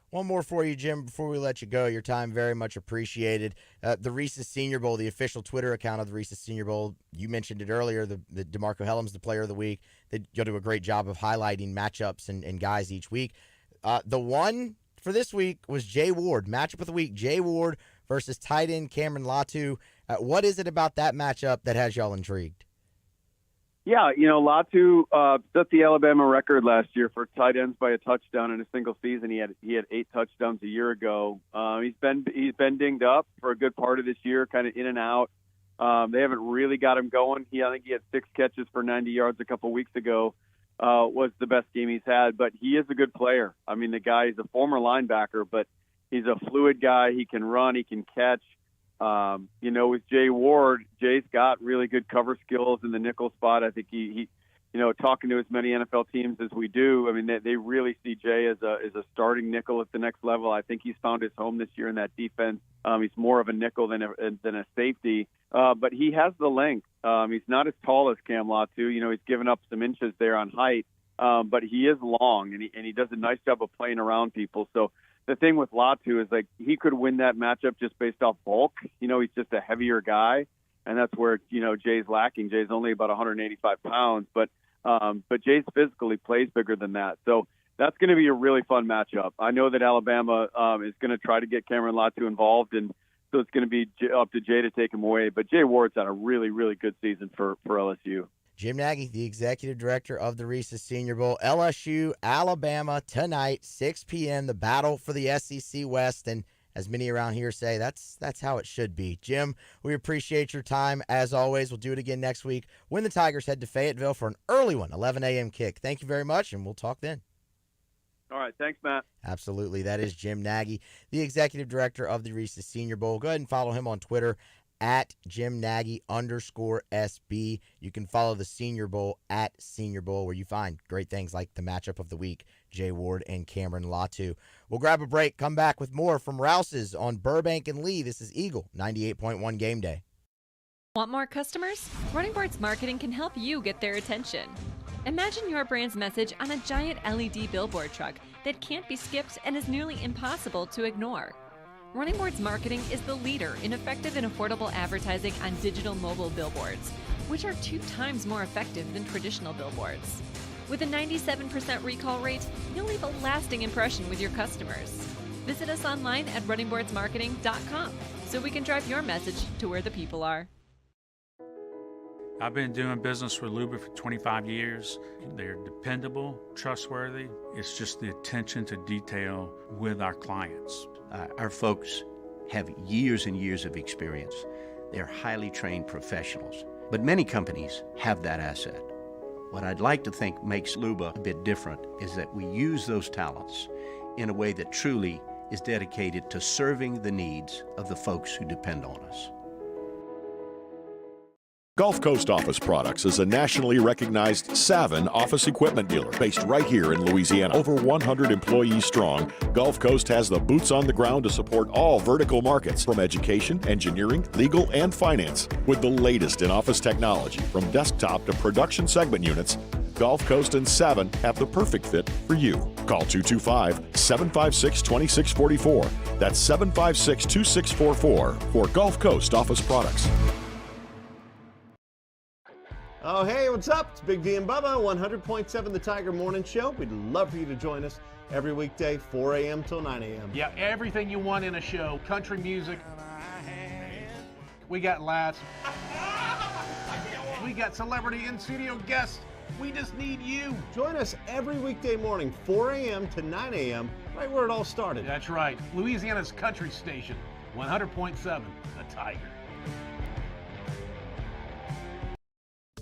One more for you, Jim, before we let you go. Your time very much appreciated. The Reese's Senior Bowl, the official Twitter account of the Reese's Senior Bowl, you mentioned it earlier, the DeMarco Hellams, the player of the week. You'll do a great job of highlighting matchups and guys each week. The one for this week was Jay Ward, matchup of the week, Jay Ward versus tight end Cameron Latu. What is it about that matchup that has y'all intrigued? Yeah, Latu set the Alabama record last year for tight ends by a touchdown in a single season. He had 8 touchdowns a year ago. He's been dinged up for a good part of this year, kind of in and out. They haven't really got him going. I think he had 6 catches for 90 yards a couple weeks ago. Was the best game he's had, but he is a good player. I mean, the guy is a former linebacker, but he's a fluid guy. He can run, he can catch. With Jay Ward, Jay's got really good cover skills in the nickel spot. I think he talking to as many NFL teams as we do, I mean, they really see Jay as a starting nickel at the next level. I think he's found his home this year in that defense. He's more of a nickel than a safety, but he has the length. He's not as tall as Cam Latu. He's given up some inches there on height, but he is long, and he does a nice job of playing around people. So the thing with Latu is, like, he could win that matchup just based off bulk. He's just a heavier guy, and that's where, Jay's lacking. Jay's only about 185 pounds, but Jay's physically plays bigger than that. So that's going to be a really fun matchup. I know that Alabama is going to try to get Cameron Latu involved, and so it's going to be up to Jay to take him away. But Jay Ward's had a really, really good season for LSU. Jim Nagy, the executive director of the Reese's Senior Bowl. LSU, Alabama tonight, 6 p.m., the battle for the SEC West. And as many around here say, that's how it should be. Jim, we appreciate your time. As always, we'll do it again next week when the Tigers head to Fayetteville for an early one, 11 a.m. kick. Thank you very much, and we'll talk then. All right. Thanks, Matt. Absolutely. That is Jim Nagy, the executive director of the Reese's Senior Bowl. Go ahead and follow him on Twitter at JimNagy_SB. You can follow the Senior Bowl at Senior Bowl, where you find great things like the matchup of the week, Jay Ward and Cameron Latu. We'll grab a break, come back with more from Rouse's on Burbank and Lee. This is Eagle 98.1 Game Day. Want more customers? Running Boards Marketing can help you get their attention. Imagine your brand's message on a giant LED billboard truck that can't be skipped and is nearly impossible to ignore. Running Boards Marketing is the leader in effective and affordable advertising on digital mobile billboards, which are 2 times more effective than traditional billboards. With a 97% recall rate, you'll leave a lasting impression with your customers. Visit us online at runningboardsmarketing.com so we can drive your message to where the people are. I've been doing business with Luba for 25 years. They're dependable, trustworthy. It's just the attention to detail with our clients. Our folks have years and years of experience. They're highly trained professionals. But many companies have that asset. What I'd like to think makes Luba a bit different is that we use those talents in a way that truly is dedicated to serving the needs of the folks who depend on us. Gulf Coast Office Products is a nationally recognized Savin office equipment dealer based right here in Louisiana. Over 100 employees strong, Gulf Coast has the boots on the ground to support all vertical markets, from education, engineering, legal, and finance. With the latest in office technology, from desktop to production segment units, Gulf Coast and Savin have the perfect fit for you. Call 225-756-2644. That's 756-2644 for Gulf Coast Office Products. Oh, hey, what's up? It's Big D and Bubba, 100.7 The Tiger Morning Show. We'd love for you to join us every weekday, 4 a.m. till 9 a.m. Yeah, everything you want in a show. Country music. We got laughs. We got celebrity in-studio guests. We just need you. Join us every weekday morning, 4 a.m. to 9 a.m., right where it all started. That's right. Louisiana's country station, 100.7 The Tiger.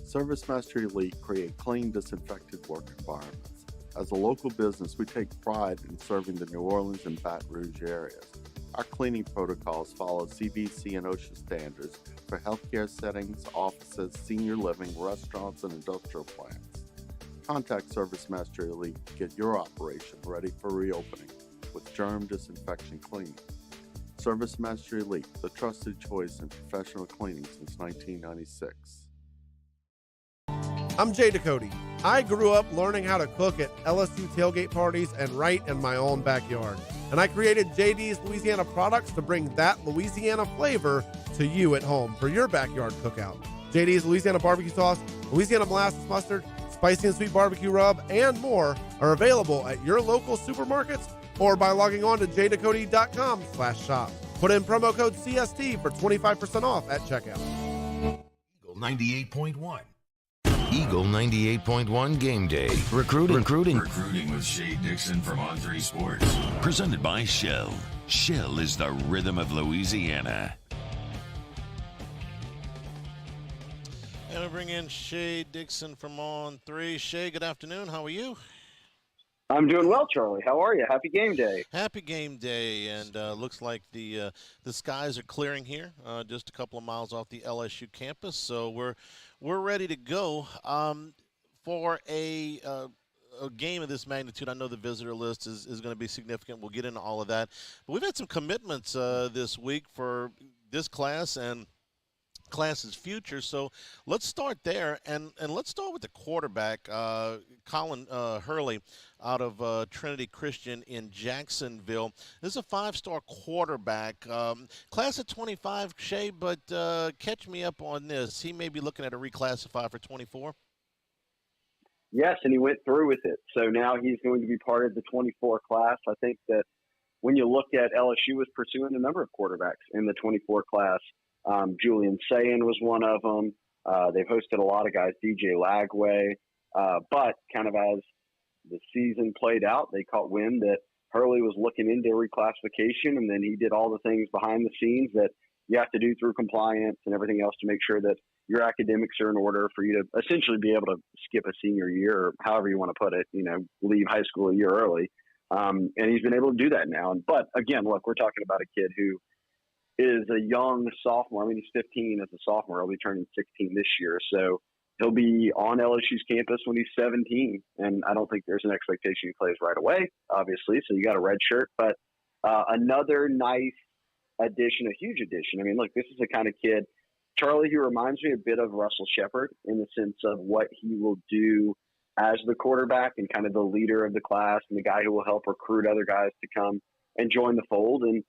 ServiceMaster Elite create clean, disinfected work environments. As a local business, we take pride in serving the New Orleans and Baton Rouge areas. Our cleaning protocols follow CDC and OSHA standards for healthcare settings, offices, senior living, restaurants, and industrial plants. Contact ServiceMaster Elite to get your operation ready for reopening with germ disinfection cleaning. ServiceMaster Elite, the trusted choice in professional cleaning since 1996. I'm Jay Ducote. I grew up learning how to cook at LSU tailgate parties and right in my own backyard. And I created JD's Louisiana products to bring that Louisiana flavor to you at home for your backyard cookout. JD's Louisiana barbecue sauce, Louisiana molasses mustard, spicy and sweet barbecue rub, and more are available at your local supermarkets or by logging on to jducote.com/shop. Put in promo code CST for 25% off at checkout. Eagle 98.1. Eagle 98.1 Game Day. Recruiting with Shay Dixon from On3 Sports. Presented by Shell. Shell is the rhythm of Louisiana. And we bring in Shay Dixon from On3. Shay, good afternoon. How are you? I'm doing well, Charlie. How are you? Happy game day. Happy game day, and looks like the skies are clearing here, just a couple of miles off the LSU campus. So we're ready to go for a game of this magnitude. I know the visitor list is going to be significant. We'll get into all of that. But we've had some commitments this week for this class and class's future. So let's start there, and let's start with the quarterback, Colin Hurley, out of Trinity Christian in Jacksonville. This is a 5-star quarterback, class of 25, Shay, but catch me up on this. He may be looking at a reclassify for 24. Yes, and he went through with it. So now he's going to be part of the 24 class. I think that when you look at LSU was pursuing a number of quarterbacks in the 24 class. Julian Sayin was one of them. They've hosted a lot of guys, DJ Lagway. But kind of as the season played out, they caught wind that Hurley was looking into reclassification, and then he did all the things behind the scenes that you have to do through compliance and everything else to make sure that your academics are in order for you to essentially be able to skip a senior year, or however you want to put it, leave high school a year early. And he's been able to do that now. But again, look, we're talking about a kid who is a young sophomore. I mean, he's 15 as a sophomore. He'll be turning 16 this year. So he'll be on LSU's campus when he's 17. And I don't think there's an expectation he plays right away, obviously. So you got a red shirt. But another nice addition, a huge addition. I mean, look, this is the kind of kid, Charlie, he reminds me a bit of Russell Shepard in the sense of what he will do as the quarterback and kind of the leader of the class and the guy who will help recruit other guys to come and join the fold. And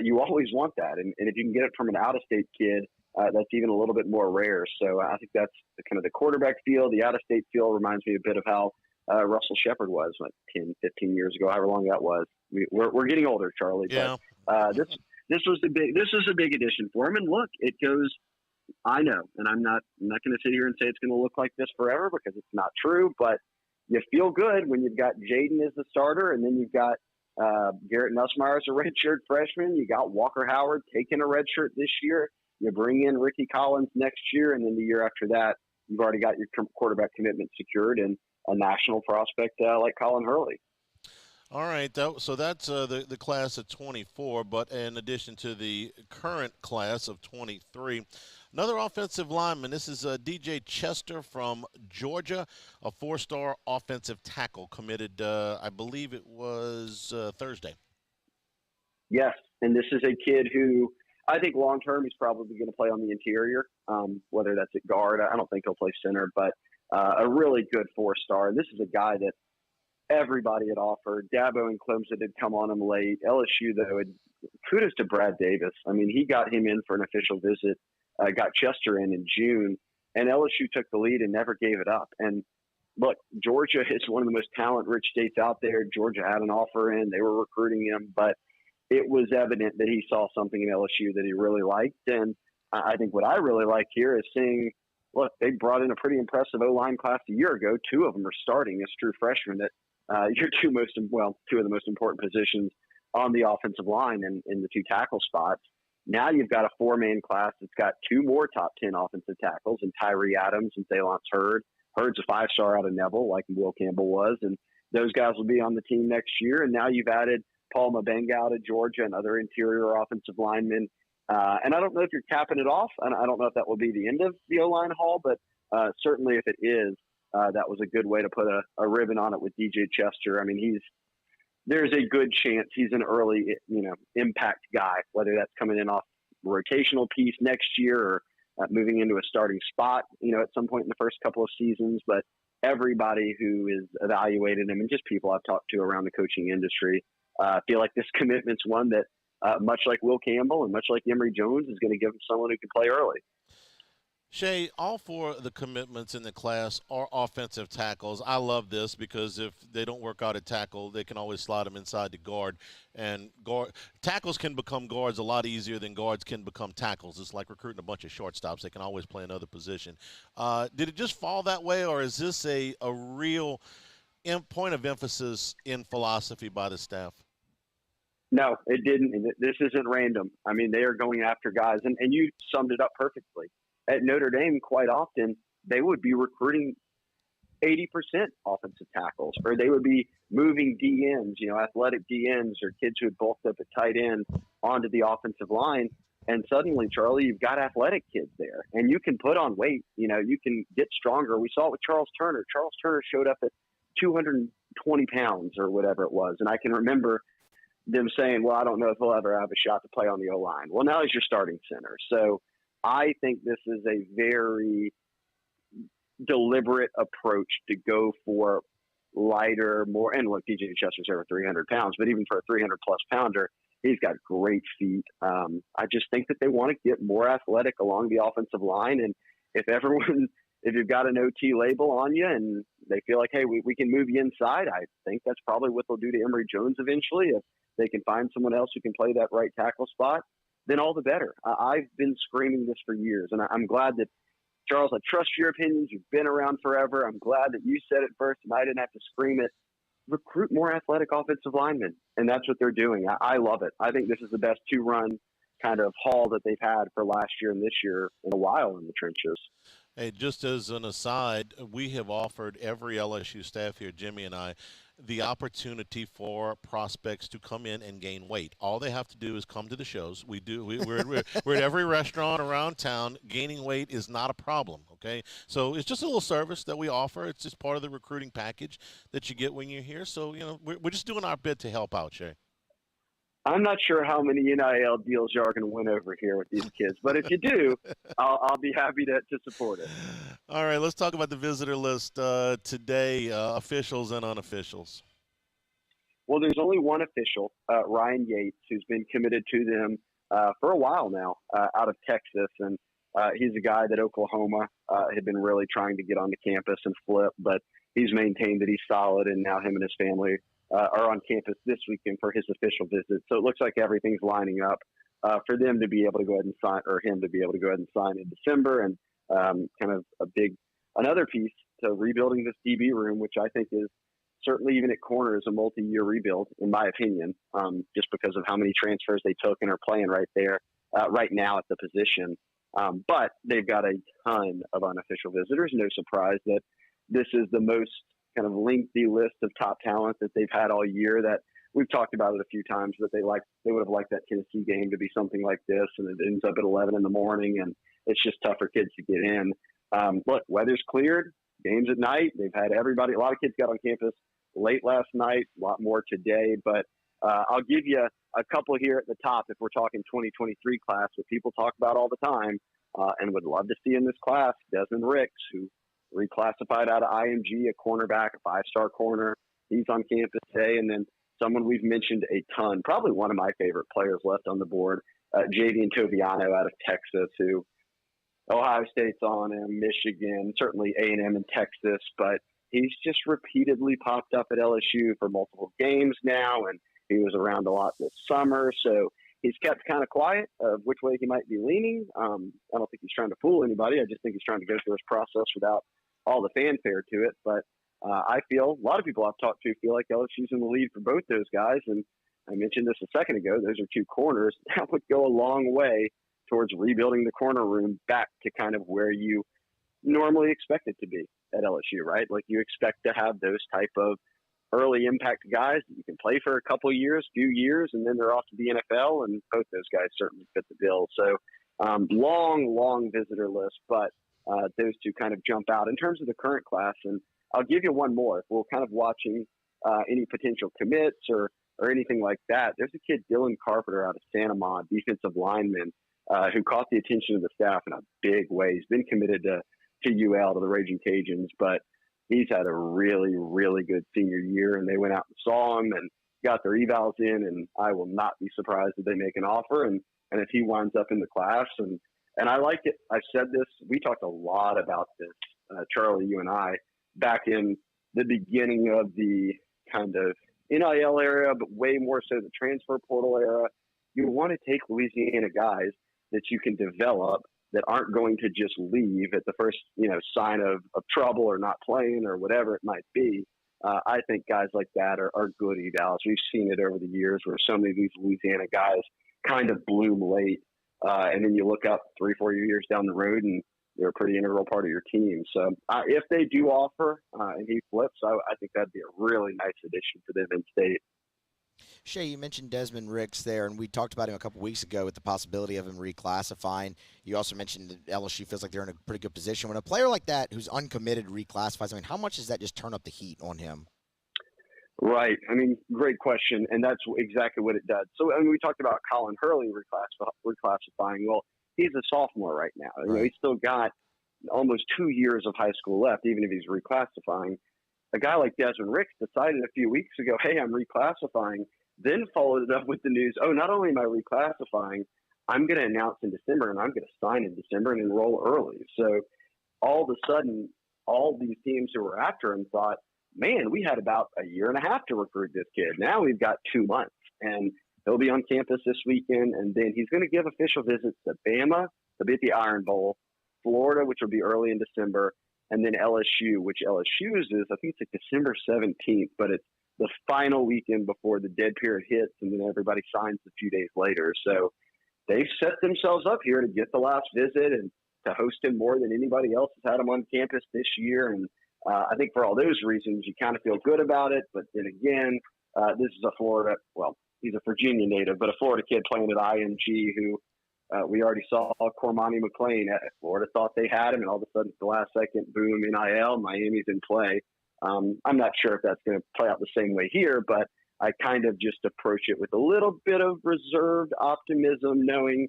you always want that. And if you can get it from an out-of-state kid, that's even a little bit more rare. So I think that's kind of the quarterback feel. The out-of-state feel reminds me a bit of how Russell Shepard was 10, 15 years ago, however long that was. We're getting older, Charlie. Yeah. But this was a big addition for him. And look, it goes, I know, and I'm not going to sit here and say it's going to look like this forever because it's not true, but you feel good when you've got Jaden as the starter, and then you've got Garrett Nussmeier as a redshirt freshman. You got Walker Howard taking a redshirt this year. You bring in Ricky Collins next year, and then the year after that, you've already got your quarterback commitment secured and a national prospect like Colin Hurley. All right, so that's the class of 24, but in addition to the current class of 23, another offensive lineman. This is DJ Chester from Georgia, a four-star offensive tackle committed, I believe it was Thursday. Yes, and this is a kid who I think long-term he's probably going to play on the interior, whether that's at guard. I don't think he'll play center, but a really good four-star. And this is a guy that everybody had offered. Dabo and Clemson had come on him late. LSU, though, kudos to Brad Davis. I mean, he got him in for an official visit, got Chester in June, and LSU took the lead and never gave it up. And look, Georgia is one of the most talent-rich states out there. Georgia had an offer in. They were recruiting him, but it was evident that he saw something in LSU that he really liked. And I think what I really like here is seeing, look, they brought in a pretty impressive O-line class a year ago. Two of them are starting as true freshmen at your two of the most important positions on the offensive line and in the two tackle spots. Now you've got a four-man class that's got two more top 10 offensive tackles in Tyree Adams and Thalance Hurd. Hurd's a five-star out of Neville, like Will Campbell was, and those guys will be on the team next year. And now you've added Paul Mabenga out of Georgia and other interior offensive linemen. And I don't know if you're capping it off, and I don't know if that will be the end of the O-line haul, but certainly if it is, that was a good way to put a ribbon on it with DJ Chester. I mean, there's a good chance he's an early, impact guy, whether that's coming in off rotational piece next year or moving into a starting spot, at some point in the first couple of seasons. But everybody who is evaluating him and just people I've talked to around the coaching industry feel like this commitment's one that, much like Will Campbell and much like Emory Jones, is going to give him someone who can play early. Shay, all four of the commitments in the class are offensive tackles. I love this because if they don't work out at tackle, they can always slide them inside the guard. And tackles can become guards a lot easier than guards can become tackles. It's like recruiting a bunch of shortstops. They can always play another position. Did it just fall that way, or is this a real point of emphasis in philosophy by the staff? No, it didn't. This isn't random. I mean, they are going after guys, and you summed it up perfectly. At Notre Dame, quite often, they would be recruiting 80% offensive tackles, or they would be moving DNs, athletic DNs or kids who had bulked up at tight end onto the offensive line. And suddenly, Charlie, you've got athletic kids there, and you can put on weight. You can get stronger. We saw it with Charles Turner. Charles Turner showed up at 220 pounds or whatever it was. And I can remember them saying, well, I don't know if he'll ever have a shot to play on the O-line. Well, now he's your starting center. So I think this is a very deliberate approach to go for lighter, more, and look, DJ Chester's over 300 pounds, but even for a 300-plus pounder, he's got great feet. I just think that they want to get more athletic along the offensive line, and if you've got an OT label on you and they feel like, hey, we can move you inside. I think that's probably what they'll do to Emory Jones eventually. If they can find someone else who can play that right tackle spot, then all the better. I've been screaming this for years, and I'm glad that, Charles, I trust your opinions. You've been around forever. I'm glad that you said it first and I didn't have to scream it. Recruit more athletic offensive linemen, and that's what they're doing. I love it. I think this is the best two-run kind of haul that they've had for last year and this year in a while in the trenches. Hey, just as an aside, we have offered every LSU staff here, Jimmy and I, the opportunity for prospects to come in and gain weight. All they have to do is come to the shows. We're at every restaurant around town. Gaining weight is not a problem, okay? So it's just a little service that we offer. It's just part of the recruiting package that you get when you're here. So, we're just doing our bit to help out, Shay. I'm not sure how many NIL deals you are going to win over here with these kids, but if you do, I'll be happy to support it. All right, let's talk about the visitor list today, officials and unofficials. Well, there's only one official, Ryan Yates, who's been committed to them for a while now out of Texas, and he's a guy that Oklahoma had been really trying to get onto campus and flip, but he's maintained that he's solid, and now him and his family are on campus this weekend for his official visit. So it looks like everything's lining up for them to be able to go ahead and sign, or him to be able to go ahead and sign in December. And kind of another piece to rebuilding this DB room, which I think is certainly, even at corner, is a multi-year rebuild, in my opinion, just because of how many transfers they took and are playing right there right now at the position. But they've got a ton of unofficial visitors. No surprise that this is the most kind of lengthy list of top talent that they've had all year. That we've talked about it a few times, but they would have liked that Tennessee game to be something like this, and it ends up at 11 in the morning, and it's just tough for kids to get in. Look, weather's cleared, games at night. They've had everybody. A lot of kids got on campus late last night, a lot more today, but I'll give you a couple here at the top if we're talking 2023 class that people talk about all the time and would love to see in this class. Desmond Ricks, who reclassified out of IMG, a cornerback, a five-star corner. He's on campus today. And then someone we've mentioned a ton, probably one of my favorite players left on the board, Javian Toviano out of Texas, who Ohio State's on him, Michigan, certainly A&M and Texas, but he's just repeatedly popped up at LSU for multiple games now, and he was around a lot this summer. So he's kept kind of quiet of which way he might be leaning. I don't think he's trying to fool anybody. I just think he's trying to go through his process without all the fanfare to it. But I feel a lot of people I've talked to feel like LSU's in the lead for both those guys. And I mentioned this a second ago. Those are two corners. That would go a long way towards rebuilding the corner room back to kind of where you normally expect it to be at LSU, right? Like you expect to have those type of early impact guys that you can play for a couple of years, few years, and then they're off to the NFL, and both those guys certainly fit the bill. So long visitor list, but those two kind of jump out in terms of the current class. And I'll give you one more. If we're kind of watching any potential commits or anything like that, there's a kid, Dylan Carpenter, out of Santa Monica, defensive lineman, who caught the attention of the staff in a big way. He's been committed to UL, to the Raging Cajuns, but he's had a really, really good senior year, and they went out and saw him and got their evals in, and I will not be surprised if they make an offer, and if he winds up in the class. And I like it. I've said this. We talked a lot about this, Charlie, you and I, back in the beginning of the kind of NIL era, but way more so the transfer portal era. You want to take Louisiana guys that you can develop that aren't going to just leave at the first, sign of trouble or not playing or whatever it might be. I think guys like that are good evals. We've seen it over the years where so many of these Louisiana guys kind of bloom late. And then you look up 3-4 years down the road and they're a pretty integral part of your team. So if they do offer and he flips, I think that'd be a really nice addition for them in state. Shay, you mentioned Desmond Ricks there, and we talked about him a couple weeks ago with the possibility of him reclassifying. You also mentioned that LSU feels like they're in a pretty good position. When a player like that who's uncommitted reclassifies, how much does that just turn up the heat on him? Right. Great question, and that's exactly what it does. So, we talked about Colin Hurley reclassifying. Well, he's a sophomore right now. Right. He's still got almost 2 years of high school left, even if he's reclassifying. A guy like Desmond Ricks decided a few weeks ago, hey, I'm reclassifying, then followed it up with the news, not only am I reclassifying, I'm going to announce in December, and I'm going to sign in December and enroll early. So all of a sudden, all these teams who were after him thought, man, we had about a year and a half to recruit this kid. Now we've got 2 months, and he'll be on campus this weekend, and then he's going to give official visits to Bama, to be at the Iron Bowl, Florida, which will be early in December, and then LSU, which LSU's is, I think it's like December 17th, but it's the final weekend before the dead period hits, and then everybody signs a few days later. So they've set themselves up here to get the last visit and to host him more than anybody else has had him on campus this year. And I think for all those reasons, you kind of feel good about it. But then again, this is a Florida, well, he's a Virginia native, but a Florida kid playing at IMG who we already saw Cormani McClain at Florida, thought they had him, and all of a sudden at the last second, boom, NIL, Miami's in play. I'm not sure if that's going to play out the same way here, but I kind of just approach it with a little bit of reserved optimism, knowing,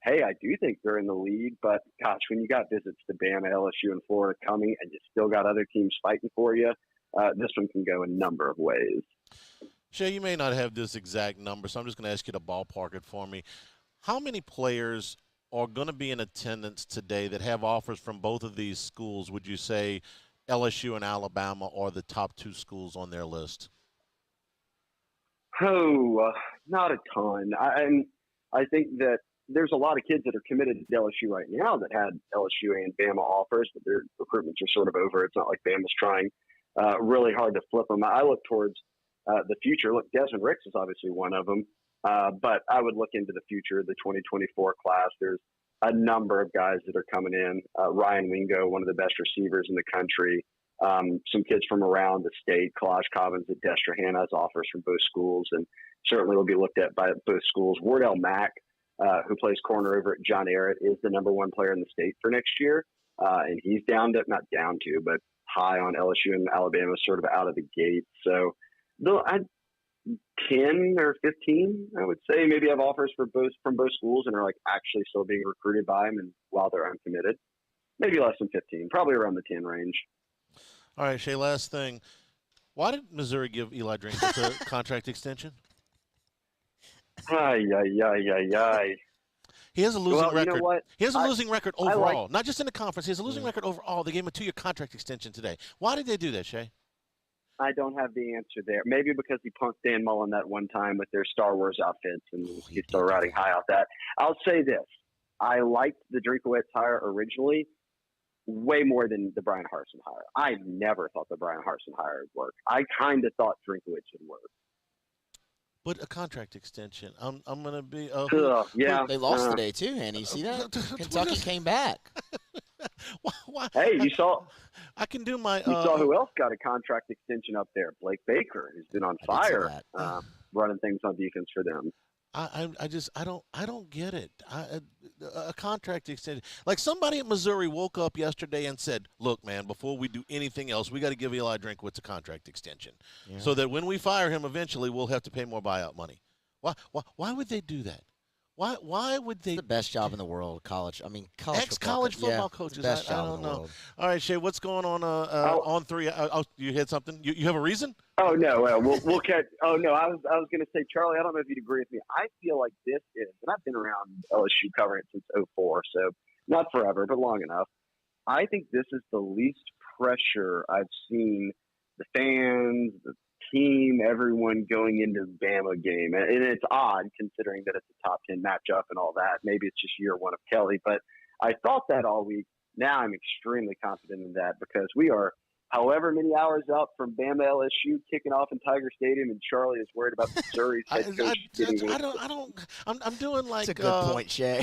hey, I do think they're in the lead, but gosh, when you got visits to Bama, LSU, and Florida coming, and you still got other teams fighting for you, this one can go a number of ways. Shay, you may not have this exact number, so I'm just going to ask you to ballpark it for me. How many players are going to be in attendance today that have offers from both of these schools? Would you say LSU and Alabama are the top 2 schools on their list? Oh, not a ton. I think that there's a lot of kids that are committed to LSU right now that had LSU and Bama offers, but their recruitments are sort of over. It's not like Bama's trying really hard to flip them. I look towards the future. Look, Desmond Ricks is obviously one of them, but I would look into the future, the 2024 class. There's a number of guys that are coming in. Ryan Wingo, one of the best receivers in the country. Some kids from around the state. Kalaj Cobbins at Destrehan has offers from both schools, and certainly will be looked at by both schools. Wardell Mack, who plays corner over at John Ehret, is the number 1 player in the state for next year. And he's not down to, but high on LSU and Alabama, sort of out of the gate. So 10 or 15, I would say, maybe have offers from both schools and are like actually still being recruited by them, and while they're uncommitted. Maybe less than 15, probably around the 10 range. All right, Shay, last thing. Why did Missouri give Eli Drinkwitz a contract extension? Ay. He has a losing record. You know what? He has a losing record overall, not just in the conference. He has a losing record overall. They gave him a 2-year contract extension today. Why did they do that, Shay? I don't have the answer there. Maybe because he punked Dan Mullen that one time with their Star Wars outfits, and he's still riding high off that. I'll say this. I liked the Drinkwitz hire originally way more than the Brian Harsin hire. I never thought the Brian Harsin hire would work. I kind of thought Drinkwitz would work. But a contract extension. I'm going to be yeah. They lost today too, Hanny. You see that? Kentucky came back. Why? Hey, you saw I can do my you saw who else got a contract extension up there? Blake Baker, who's been on fire running things on defense for them. I don't get it. A contract extension. Like somebody at Missouri woke up yesterday and said, look, man, before we do anything else, we got to give Eli Drinkwitz a contract extension so that when we fire him eventually, we'll have to pay more buyout money. Why would they do that? Why would they? It's the best job in the world, college. I mean, ex-college football coaches. Best job I don't in the know. world. All right, Shay, what's going on on 3? You had something? You have a reason? Oh no, we'll catch. Oh no, I was going to say, Charlie. I don't know if you'd agree with me. I feel like this is, and I've been around LSU covering it since '04, so not forever, but long enough. I think this is the least pressure I've seen the fans, the team, everyone going into the Bama game. And it's odd considering that it's a top 10 matchup and all that. Maybe it's just year 1 of Kelly, but I thought that all week. Now I'm extremely confident in that because we are however many hours out from Bama LSU kicking off in Tiger Stadium, and Charlie is worried about Missouri's head coach getting I'm doing like that's a good point, Shay.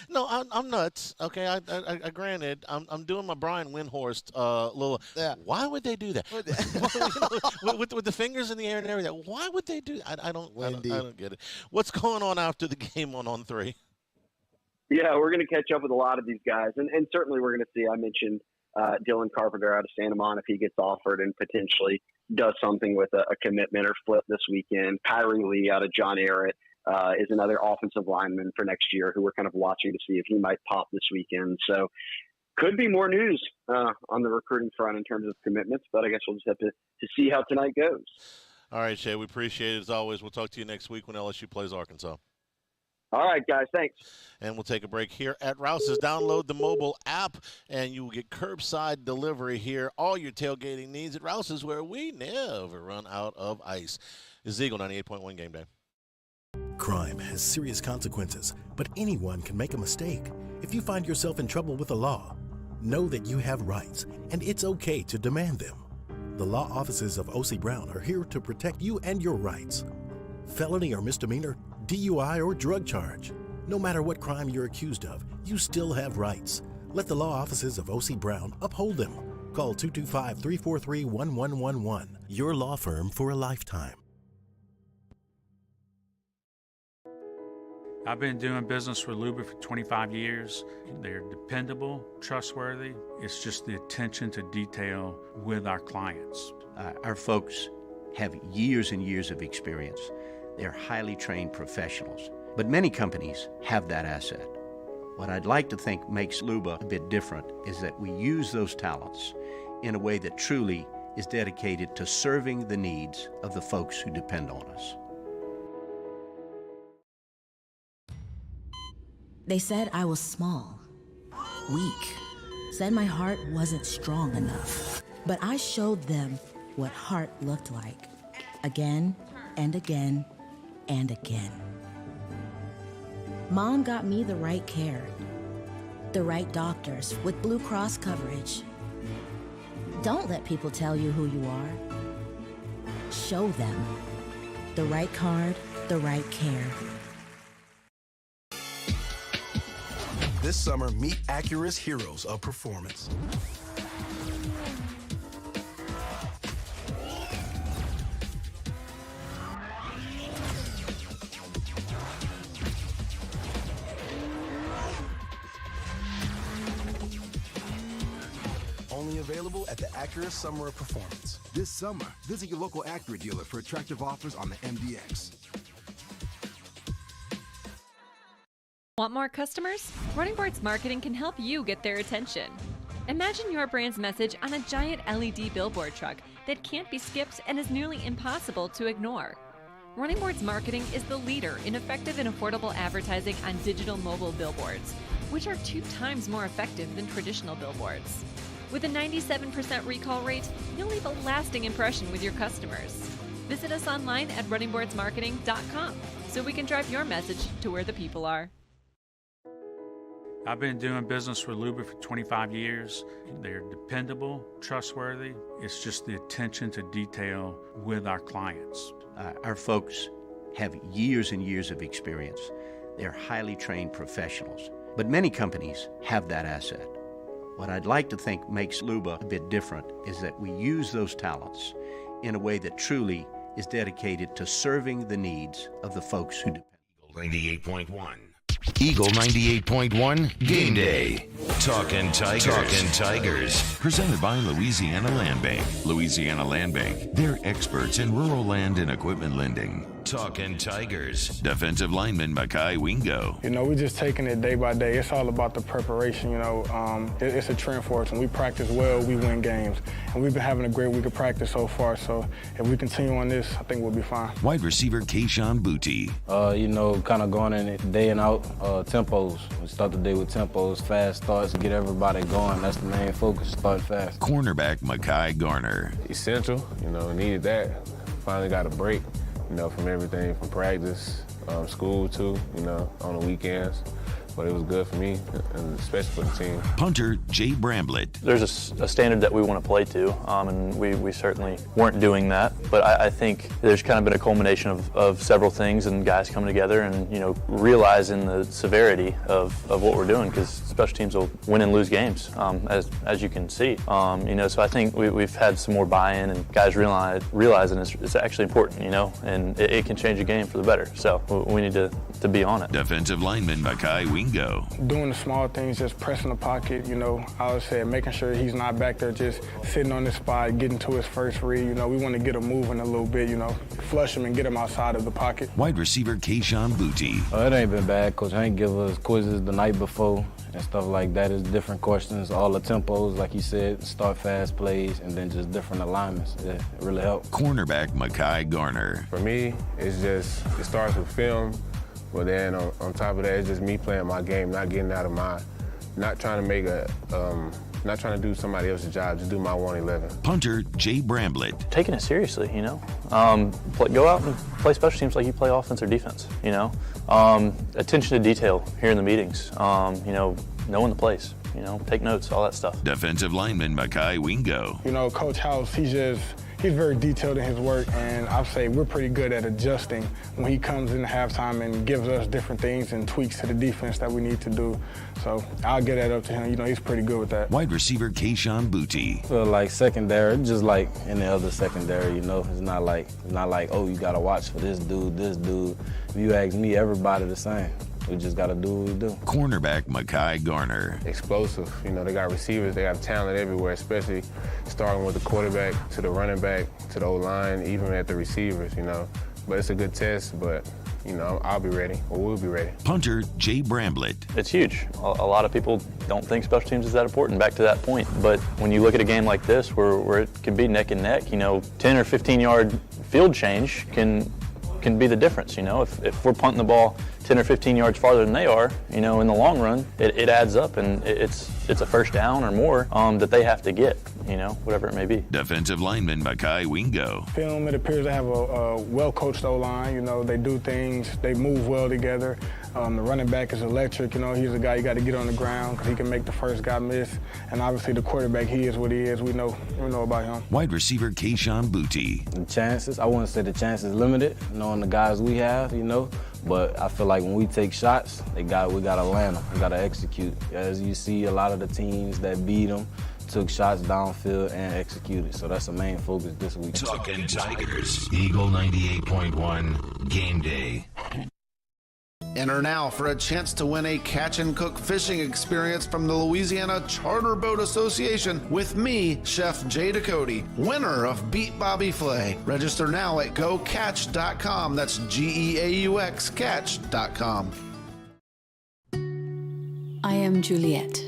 No, I'm nuts. Okay, I granted I'm doing my Brian Windhorst little. Yeah. Why would they do that? with the fingers in the air and everything. Why would they do that? I don't get it. What's going on after the game on 3? Yeah, we're going to catch up with a lot of these guys, and certainly we're going to see. I mentioned Dylan Carpenter out of Santa Monica, if he gets offered and potentially does something with a commitment or flip this weekend. Kyrie Lee out of John Ehret is another offensive lineman for next year who we're kind of watching to see if he might pop this weekend. So could be more news on the recruiting front in terms of commitments, but I guess we'll just have to see how tonight goes. All right, Shay, we appreciate it as always. We'll talk to you next week when LSU plays Arkansas. All right, guys. Thanks. And we'll take a break here at Rouse's. Download the mobile app, and you will get curbside delivery here. All your tailgating needs at Rouse's, where we never run out of ice. This is Eagle 98.1 Game Day. Crime has serious consequences, but anyone can make a mistake. If you find yourself in trouble with the law, know that you have rights, and it's okay to demand them. The law offices of O.C. Brown are here to protect you and your rights. Felony or misdemeanor, DUI or drug charge. No matter what crime you're accused of, you still have rights. Let the law offices of O.C. Brown uphold them. Call 225-343-1111. Your law firm for a lifetime. I've been doing business with Luba for 25 years. They're dependable, trustworthy. It's just the attention to detail with our clients. Our folks have years and years of experience. They're highly trained professionals, but many companies have that asset. What I'd like to think makes Luba a bit different is that we use those talents in a way that truly is dedicated to serving the needs of the folks who depend on us. They said I was small, weak, said my heart wasn't strong enough. But I showed them what heart looked like, again and again and again. Mom got me the right care, the right doctors with Blue Cross coverage. Don't let people tell you who you are. Show them the right card, the right care. This summer, meet Acura's heroes of performance. Only available at the Acura Summer of Performance. This summer, visit your local Acura dealer for attractive offers on the MDX. Want more customers? Running Boards Marketing can help you get their attention. Imagine your brand's message on a giant LED billboard truck that can't be skipped and is nearly impossible to ignore. Running Boards Marketing is the leader in effective and affordable advertising on digital mobile billboards, which are 2 times more effective than traditional billboards. With a 97% recall rate, you'll leave a lasting impression with your customers. Visit us online at runningboardsmarketing.com so we can drive your message to where the people are. I've been doing business with Luba for 25 years. They're dependable, trustworthy. It's just the attention to detail with our clients. Our folks have years and years of experience. They're highly trained professionals, but many companies have that asset. What I'd like to think makes Luba a bit different is that we use those talents in a way that truly is dedicated to serving the needs of the folks who depend. 98.1. Eagle 98.1 Game Day. Talkin' Tigers. Talkin' Tigers. Presented by Louisiana Land Bank. Louisiana Land Bank. They're experts in rural land and equipment lending. Talkin' Tigers. Defensive lineman Makai Wingo. You know, we're just taking it day by day. It's all about the preparation, you know. It's a trend for us. When we practice well, we win games. And we've been having a great week of practice so far. So if we continue on this, I think we'll be fine. Wide receiver Kayshawn Booty. You know, kind of going in it day and out, tempos. We start the day with tempos, fast starts to get everybody going. That's the main focus, start fast. Cornerback Makai Garner. Essential, you know, needed that. Finally got a break, you know, from everything from practice, school too, you know, on the weekends. But it was good for me, and especially for the team. Punter Jay Bramblett. There's a standard that we want to play to, and we certainly weren't doing that. But I think there's kind of been a culmination of several things and guys coming together and, you know, realizing the severity of what we're doing, because special teams will win and lose games, as you can see. You know, so I think we've had some more buy-in and guys realizing it's actually important, you know, and it can change a game for the better. So we need to be on it. Defensive lineman Makai Wingo. Doing the small things, just pressing the pocket, you know, I always say making sure he's not back there just sitting on the spot, getting to his first read. You know, we want to get him moving a little bit, you know, flush him and get him outside of the pocket. Wide receiver Kayshawn Booty. It ain't been bad. Coach Hank give us quizzes the night before and stuff like that. It's different questions, all the tempos, like he said, start fast plays, and then just different alignments. It really helped. Cornerback Makai Garner. For me, it's just, it starts with film. But then on top of that, it's just me playing my game, not getting out of not trying to make not trying to do somebody else's job, just do my 111. Punter Jay Bramblett. Taking it seriously, you know. Go out and play special teams like you play offense or defense, you know. Attention to detail here in the meetings, you know, knowing the plays, you know, take notes, all that stuff. Defensive lineman Makai Wingo. You know, Coach House, he's very detailed in his work, and I'd say we're pretty good at adjusting when he comes in halftime and gives us different things and tweaks to the defense that we need to do. So I'll get that up to him. You know, he's pretty good with that. Wide receiver Kayshawn Booty. So like secondary, just like any other secondary, you know, it's not like oh, you gotta watch for this dude. If you ask me, everybody the same. We just got to do what we do. Cornerback Makai Garner. Explosive. You know, they got receivers. They got talent everywhere, especially starting with the quarterback to the running back to the O-line, even at the receivers, you know. But it's a good test, but, you know, I'll be ready, or we'll be ready. Punter Jay Bramblett. It's huge. A lot of people don't think special teams is that important, back to that point. But when you look at a game like this where it can be neck and neck, you know, 10 or 15-yard field change can be the difference, you know. If we're punting the ball 10 or 15 yards farther than they are, you know, in the long run, it adds up, and it's a first down or more that they have to get, you know, whatever it may be. Defensive lineman Makai Wingo. Film, it appears they have a well-coached O-line. You know, they do things, they move well together. The running back is electric. You know, he's a guy you got to get on the ground because he can make the first guy miss. And obviously the quarterback, he is what he is. We know about him. Wide receiver Kayshawn Booty. The chances, I wouldn't say the chances limited, knowing the guys we have, you know. But I feel like when we take shots, we got to land them. We got to execute. As you see, a lot of the teams that beat them took shots downfield and executed. So that's the main focus this week. Talking Tigers. Eagle 98.1 Game Day. Enter now for a chance to win a catch and cook fishing experience from the Louisiana Charter Boat Association with me, Chef Jay Ducote, winner of Beat Bobby Flay. Register now at gocatch.com. That's GEAUX catch.com. I am Juliette,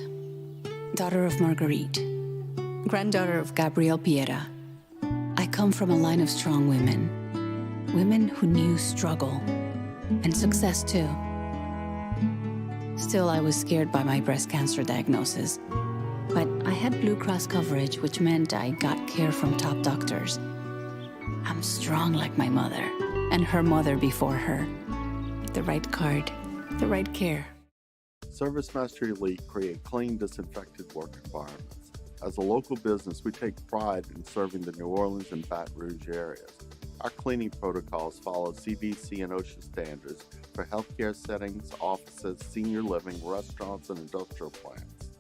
daughter of Marguerite, granddaughter of Gabriel Piera. I come from a line of strong women who knew struggle. And success, too. Still, I was scared by my breast cancer diagnosis. But I had Blue Cross coverage, which meant I got care from top doctors. I'm strong like my mother, and her mother before her. The right card, the right care. ServiceMaster Elite create clean, disinfected work environments. As a local business, we take pride in serving the New Orleans and Baton Rouge areas. Our cleaning protocols follow CDC and OSHA standards for healthcare settings, offices, senior living, restaurants, and industrial plants.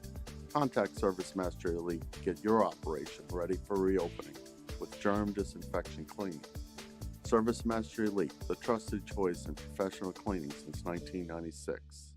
Contact ServiceMaster Elite to get your operation ready for reopening with germ disinfection cleaning. ServiceMaster Elite, the trusted choice in professional cleaning since 1996.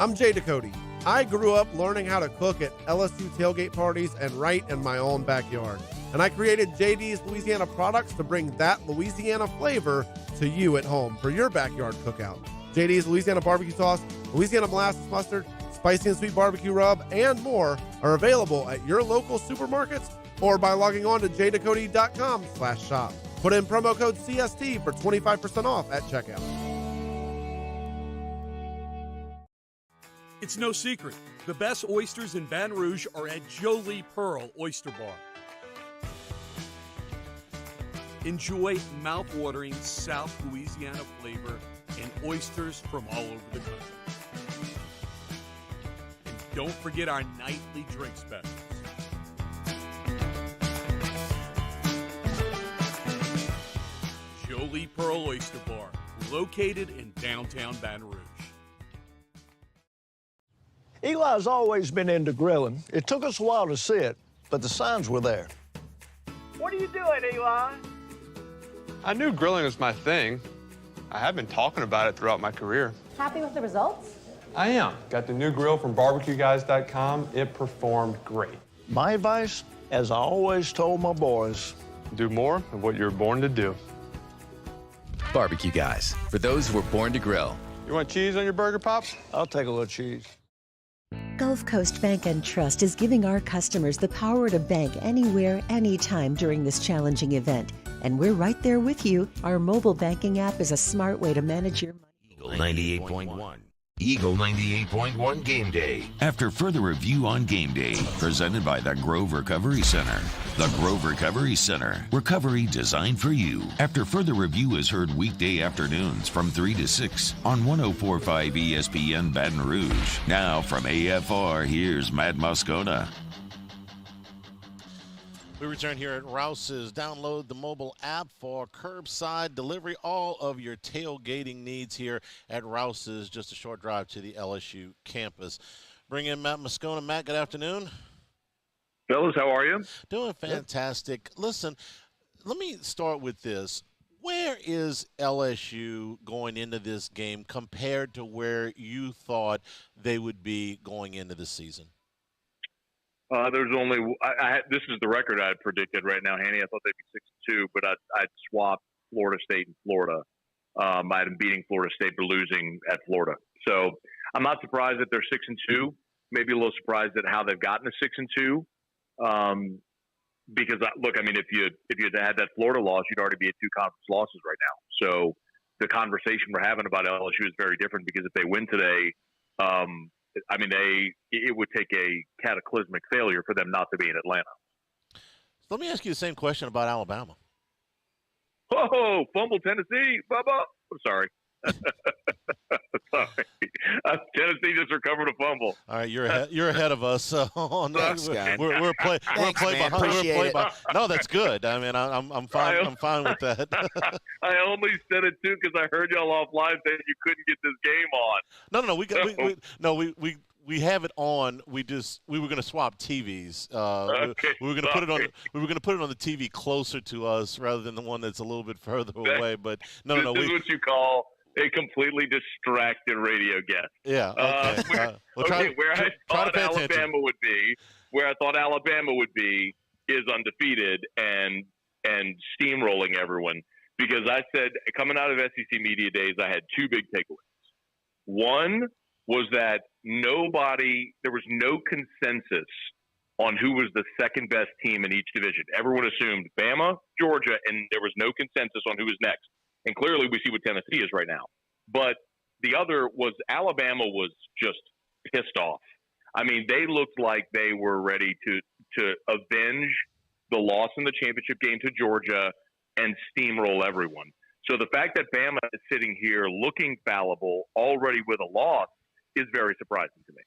I'm Jay Ducote. I grew up learning how to cook at LSU tailgate parties and right in my own backyard. And I created JD's Louisiana products to bring that Louisiana flavor to you at home for your backyard cookout. JD's Louisiana barbecue sauce, Louisiana molasses mustard, spicy and sweet barbecue rub, and more are available at your local supermarkets or by logging on to jducote.com/shop. Put in promo code CST for 25% off at checkout. It's no secret. The best oysters in Baton Rouge are at Jolie Pearl Oyster Bar. Enjoy mouth-watering South Louisiana flavor and oysters from all over the country. And don't forget our nightly drink specials. Jolie Pearl Oyster Bar, located in downtown Baton Rouge. Eli's always been into grilling. It took us a while to see it, but the signs were there. What are you doing, Eli? I knew grilling was my thing. I have been talking about it throughout my career. Happy with the results? I am. Got the new grill from barbecueguys.com. It performed great. My advice, as I always told my boys, do more of what you're born to do. Barbecue Guys, for those who were born to grill. You want cheese on your burger, Pops? I'll take a little cheese. Gulf Coast Bank and Trust is giving our customers the power to bank anywhere, anytime during this challenging event. And we're right there with you. Our mobile banking app is a smart way to manage your money. Eagle 98.1. Eagle 98.1 Game Day. After further review on Game Day, presented by the Grove Recovery Center. The Grove Recovery Center. Recovery designed for you. After further review is heard weekday afternoons from 3 to 6 on 104.5 ESPN Baton Rouge. Now from AFR, here's Matt Moscona. We return here at Rouse's. Download the mobile app for curbside delivery. All of your tailgating needs here at Rouse's. Just a short drive to the LSU campus. Bring in Matt Moscona. Matt, good afternoon. Fellas, how are you? Doing fantastic. Listen, let me start with this. Where is LSU going into this game compared to where you thought they would be going into the season? There's only this is the record I had predicted right now, Hanny. I thought they'd be 6-2, but I'd swapped Florida State and Florida. I had them beating Florida State but losing at Florida. So I'm not surprised that they're 6-2. Maybe a little surprised at how they've gotten to 6-2. Because look, I mean, if you had that Florida loss, you'd already be at 2 conference losses right now. So the conversation we're having about LSU is very different because if they win today, I mean, it would take a cataclysmic failure for them not to be in Atlanta. Let me ask you the same question about Alabama. Oh, fumble Tennessee, Bubba. I'm sorry. Sorry. Tennessee just recovered a fumble. All right, you're ahead of us. We're play behind. No, that's good. I mean, I'm fine. I'm fine with that. I only said it too because I heard y'all offline saying you couldn't get this game on. We have it on. We were going to swap TVs. Okay, we were going to put it on. We were going to put it on the TV closer to us rather than the one that's a little bit further away. But no. This is what you call a completely distracted radio guest. Yeah. Okay. Where I thought Alabama would be is undefeated and steamrolling everyone because I said coming out of SEC Media Days I had 2 big takeaways. One was that there was no consensus on who was the second best team in each division. Everyone assumed Bama, Georgia, and there was no consensus on who was next. And clearly we see what Tennessee is right now. But the other was Alabama was just pissed off. I mean, they looked like they were ready to avenge the loss in the championship game to Georgia and steamroll everyone. So the fact that Bama is sitting here looking fallible already with a loss is very surprising to me.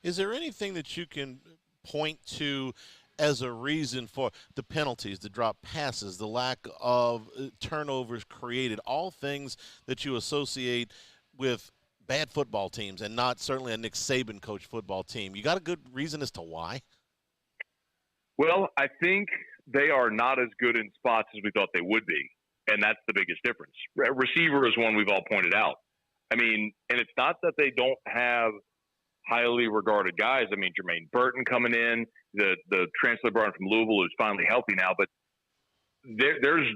Is there anything that you can point to as a reason for the penalties, the drop passes, the lack of turnovers created, all things that you associate with bad football teams and not certainly a Nick Saban coach football team? You got a good reason as to why? Well, I think they are not as good in spots as we thought they would be, and that's the biggest difference. Receiver is one we've all pointed out. I mean, and it's not that they don't have highly regarded guys. I mean, Jermaine Burton coming in, the transfer brought from Louisville who's finally healthy now, but there's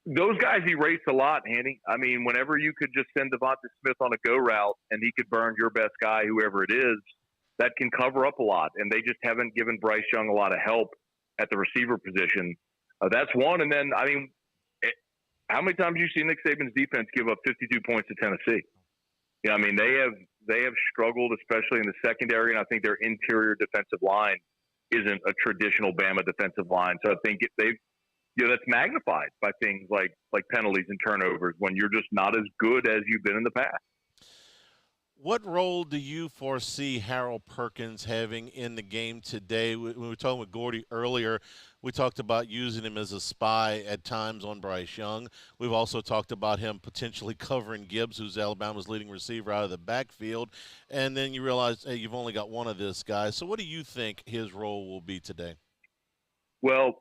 those guys erase a lot, Hanny. I mean, whenever you could just send Devonta Smith on a go route and he could burn your best guy, whoever it is, that can cover up a lot. And they just haven't given Bryce Young a lot of help at the receiver position. That's one. And then, I mean, how many times have you seen Nick Saban's defense give up 52 points to Tennessee? Yeah, I mean, they have struggled, especially in the secondary, and I think their interior defensive line isn't a traditional Bama defensive line. So I think that's magnified by things like penalties and turnovers when you're just not as good as you've been in the past. What role do you foresee Harold Perkins having in the game today? When we were talking with Gordy earlier, we talked about using him as a spy at times on Bryce Young. We've also talked about him potentially covering Gibbs, who's Alabama's leading receiver, out of the backfield. And then you realize, hey, you've only got one of this guy. So what do you think his role will be today? Well,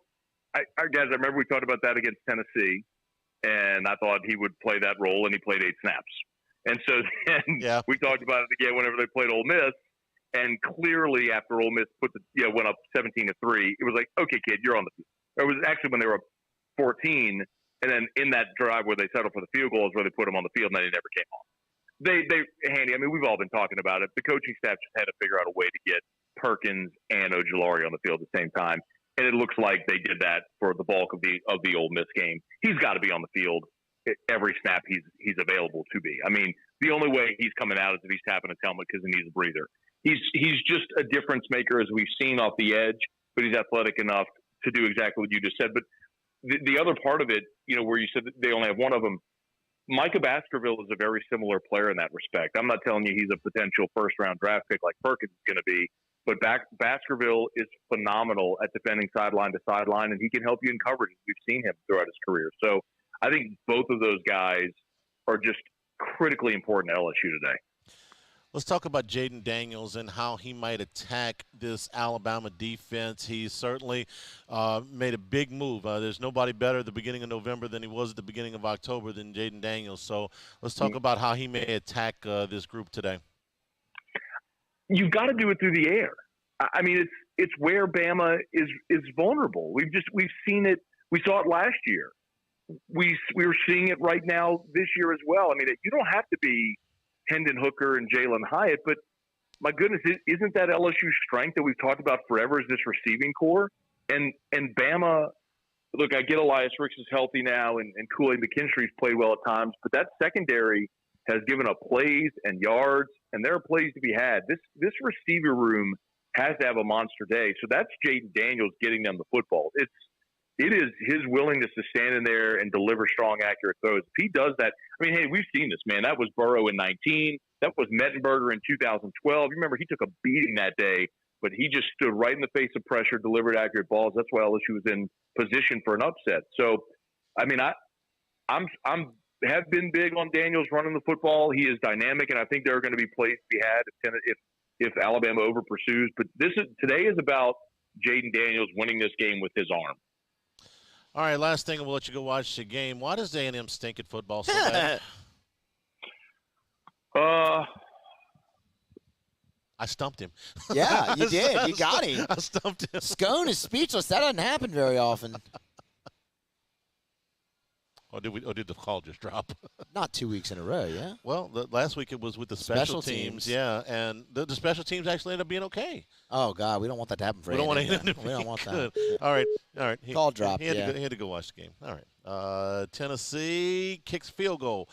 guys, I remember we talked about that against Tennessee, and I thought he would play that role, and he played 8 snaps. And so then we talked about it again whenever they played Ole Miss, and clearly after Ole Miss went up 17-3, it was like, okay, kid, you're on the field. It was actually when they were up 14, and then in that drive where they settled for the field goals where they put him on the field, and then he never came on. Handy, I mean, we've all been talking about it. The coaching staff just had to figure out a way to get Perkins and Ojulari on the field at the same time. and it looks like they did that for the bulk of the Ole Miss game. He's got to be on the field every snap he's available to be. I mean, the only way he's coming out is if he's tapping his helmet because he needs a breather. He's just a difference maker, as we've seen off the edge, but he's athletic enough to do exactly what you just said. But the other part of it, where you said that they only have one of them, Micah Baskerville is a very similar player in that respect. I'm not telling you he's a potential first-round draft pick like Perkins is going to be, but Baskerville is phenomenal at defending sideline to sideline, and he can help you in coverage. We've seen him throughout his career. So I think both of those guys are just critically important at LSU today. Let's talk about Jaden Daniels and how he might attack this Alabama defense. He certainly made a big move. There's nobody better at the beginning of November than he was at the beginning of October than Jaden Daniels. So let's talk about how he may attack this group today. You've got to do it through the air. I mean, it's where Bama is vulnerable. We've seen it. We saw it last year. We're seeing it right now this year as well. I mean, you don't have to be Hendon Hooker and Jalen Hyatt, but my goodness, isn't that LSU strength that we've talked about forever is this receiving core? And Bama, look, I get Elias Ricks is healthy now and Kool-Aid McKinstry's played well at times, but that secondary has given up plays and yards, and there are plays to be had. This receiver room has to have a monster day. So that's Jaden Daniels getting them the football. It is his willingness to stand in there and deliver strong, accurate throws. If he does that, I mean, hey, we've seen this, man. That was Burrow in 19. That was Mettenberger in 2012. You remember he took a beating that day, but he just stood right in the face of pressure, delivered accurate balls. That's why LSU was in position for an upset. So, I mean, I have been big on Daniels running the football. He is dynamic, and I think there are going to be plays to be had if Alabama over pursues. But today is about Jaden Daniels winning this game with his arm. All right, last thing, and we'll let you go watch the game. Why does A&M stink at football so bad? I stumped him. Yeah, you did. You got him. I stumped him. Scone is speechless. That doesn't happen very often. Or did the call just drop? Not 2 weeks in a row, yeah? Well, last week it was with the special teams. Yeah, and the special teams actually ended up being okay. Oh, God, we don't want that to happen for anything. We don't want that. All right. Call dropped, he had to go watch the game. All right. Tennessee kicks field goal.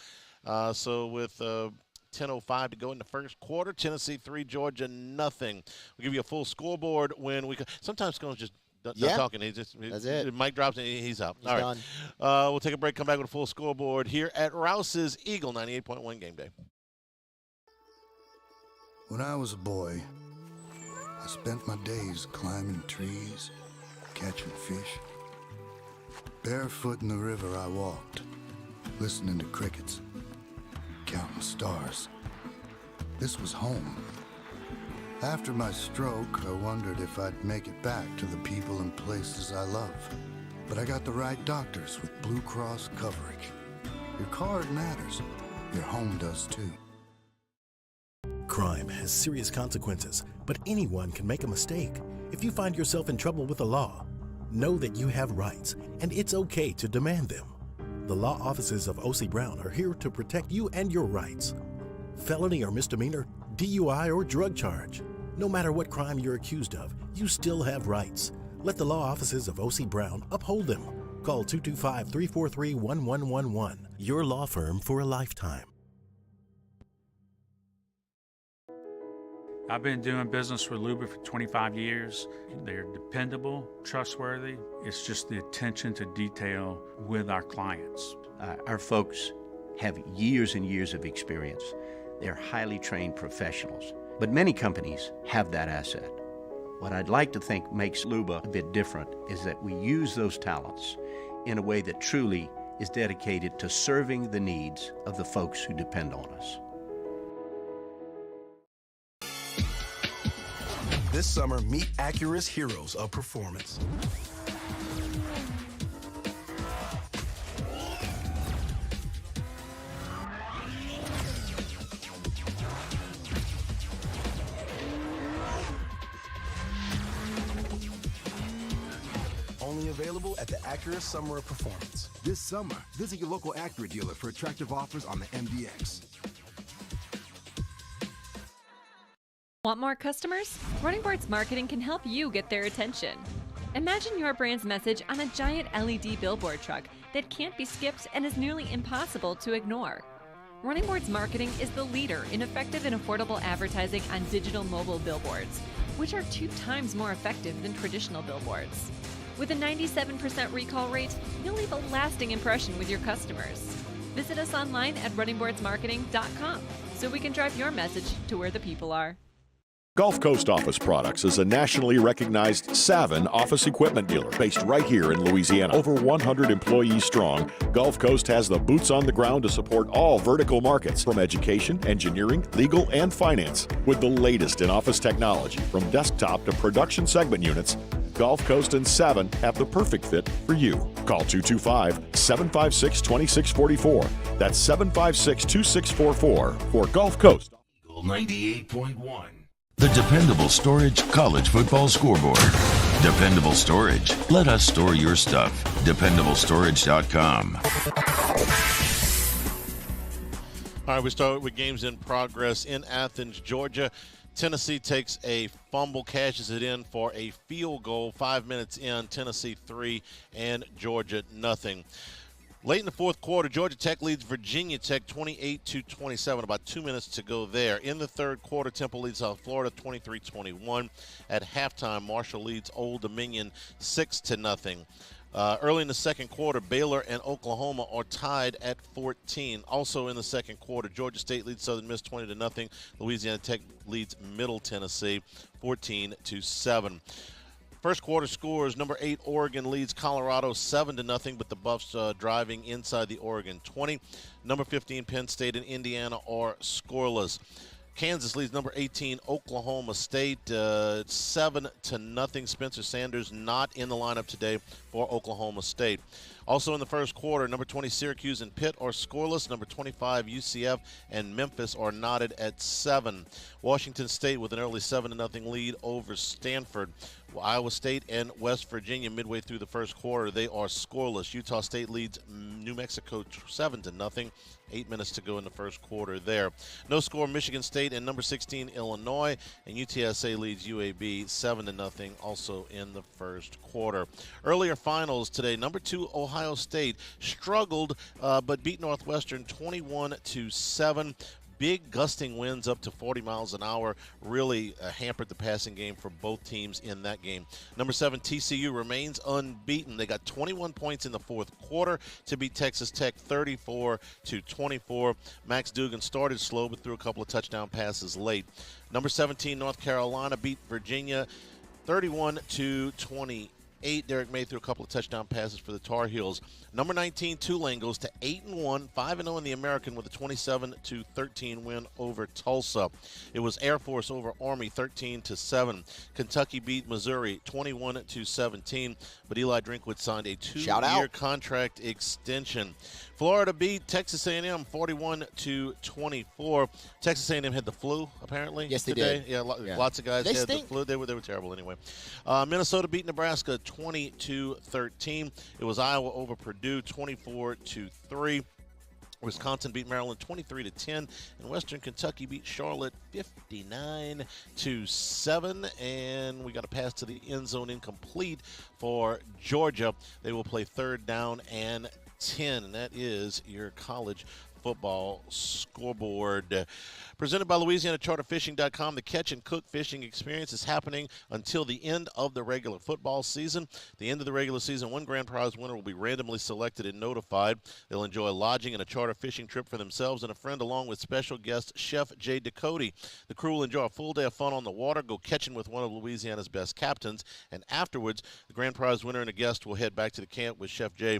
So with 10:05 to go in the first quarter, Tennessee 3, Georgia nothing. We'll give you a full scoreboard when we – sometimes Scone's just – Not talking. That's it. Mike drops and he's out. He's all right. Done. We'll take a break, come back with a full scoreboard here at Rouse's Eagle 98.1 Game Day. When I was a boy, I spent my days climbing trees, catching fish. Barefoot in the river I walked, listening to crickets, counting stars. This was home. After my stroke, I wondered if I'd make it back to the people and places I love. But I got the right doctors with Blue Cross coverage. Your card matters. Your home does too. Crime has serious consequences, but anyone can make a mistake. If you find yourself in trouble with the law, know that you have rights, and it's okay to demand them. The law offices of O.C. Brown are here to protect you and your rights. Felony or misdemeanor, DUI or drug charge. No matter what crime you're accused of, you still have rights. Let the law offices of O.C. Brown uphold them. Call 225-343-1111. Your law firm for a lifetime. I've been doing business with Luba for 25 years. They're dependable, trustworthy. It's just the attention to detail with our clients. Our folks have years and years of experience. They're highly trained professionals. But many companies have that asset. What I'd like to think makes Luba a bit different is that we use those talents in a way that truly is dedicated to serving the needs of the folks who depend on us. This summer, meet Acura's heroes of performance. Only available at the Acura Summer of Performance. This summer, visit your local Acura dealer for attractive offers on the MDX. Want more customers? Running Boards Marketing can help you get their attention. Imagine your brand's message on a giant LED billboard truck that can't be skipped and is nearly impossible to ignore. Running Boards Marketing is the leader in effective and affordable advertising on digital mobile billboards, which are 2 times more effective than traditional billboards. With a 97% recall rate, you'll leave a lasting impression with your customers. Visit us online at runningboardsmarketing.com so we can drive your message to where the people are. Gulf Coast Office Products is a nationally recognized Savin office equipment dealer based right here in Louisiana. Over 100 employees strong, Gulf Coast has the boots on the ground to support all vertical markets from education, engineering, legal, and finance. With the latest in office technology from desktop to production segment units, Gulf Coast and Savin have the perfect fit for you. Call 225-756-2644. That's 756-2644 for Gulf Coast. 98.1. The dependable storage college football scoreboard. Dependable storage. Let us store your stuff. DependableStorage.com. All right, we start with games in progress in Athens, Georgia. Tennessee takes a fumble, cashes it in for a field goal. 5 minutes in, Tennessee 3 and Georgia nothing. Late in the fourth quarter, Georgia Tech leads Virginia Tech 28-27, about 2 minutes to go there. In the third quarter, Temple leads South Florida 23-21. At halftime, Marshall leads Old Dominion 6-0. Early in the second quarter, Baylor and Oklahoma are tied at 14. Also in the second quarter, Georgia State leads Southern Miss 20-0. Louisiana Tech leads Middle Tennessee 14-7. First quarter scores, number 8 Oregon leads Colorado 7-0, but the Buffs driving inside the Oregon 20. Number 15 Penn State and Indiana are scoreless. Kansas leads number 18 Oklahoma State 7-0. Spencer Sanders not in the lineup today for Oklahoma State. Also in the first quarter, number 20 Syracuse and Pitt are scoreless. Number 25 UCF and Memphis are knotted at 7. Washington State with an early 7-0 lead over Stanford. Iowa State and West Virginia midway through the first quarter, they are scoreless. Utah State leads New Mexico 7-0. 8 minutes to go in the first quarter there. No score, Michigan State and number 16 Illinois, and UTSA leads UAB 7-0 also in the first quarter. Earlier finals today, number 2 Ohio State struggled but beat Northwestern 21-7. Big gusting winds up to 40 miles an hour really hampered the passing game for both teams in that game. Number 7 TCU remains unbeaten. They got 21 points in the fourth quarter to beat Texas Tech 34-24. Max Dugan started slow but threw a couple of touchdown passes late. Number 17 North Carolina beat Virginia 31-28. Derek May threw a couple of touchdown passes for the Tar Heels. Number 19, Tulane goes to 8-1, 5-0 in the American with a 27-13 win over Tulsa. It was Air Force over Army 13-7. Kentucky beat Missouri 21-17, but Eli Drinkwood signed a 2-year contract extension. Florida beat Texas A&M 41-24. Texas A&M had the flu apparently. Yes, they today. did. Yeah, lots of guys had the flu. They were terrible anyway. Minnesota beat Nebraska 22-13. It was Iowa over Purdue 24-3. Wisconsin beat Maryland 23-10, and Western Kentucky beat Charlotte 59-7. And we got a pass to the end zone incomplete for Georgia. They will play third down and 10, and that is your college football scoreboard. Presented by LouisianaCharterFishing.com, the catch and cook fishing experience is happening until the end of the regular football season. At the end of the regular season, one grand prize winner will be randomly selected and notified. They'll enjoy lodging and a charter fishing trip for themselves and a friend, along with special guest Chef Jay Ducote. The crew will enjoy a full day of fun on the water, go catching with one of Louisiana's best captains, and afterwards, the grand prize winner and a guest will head back to the camp with Chef Jay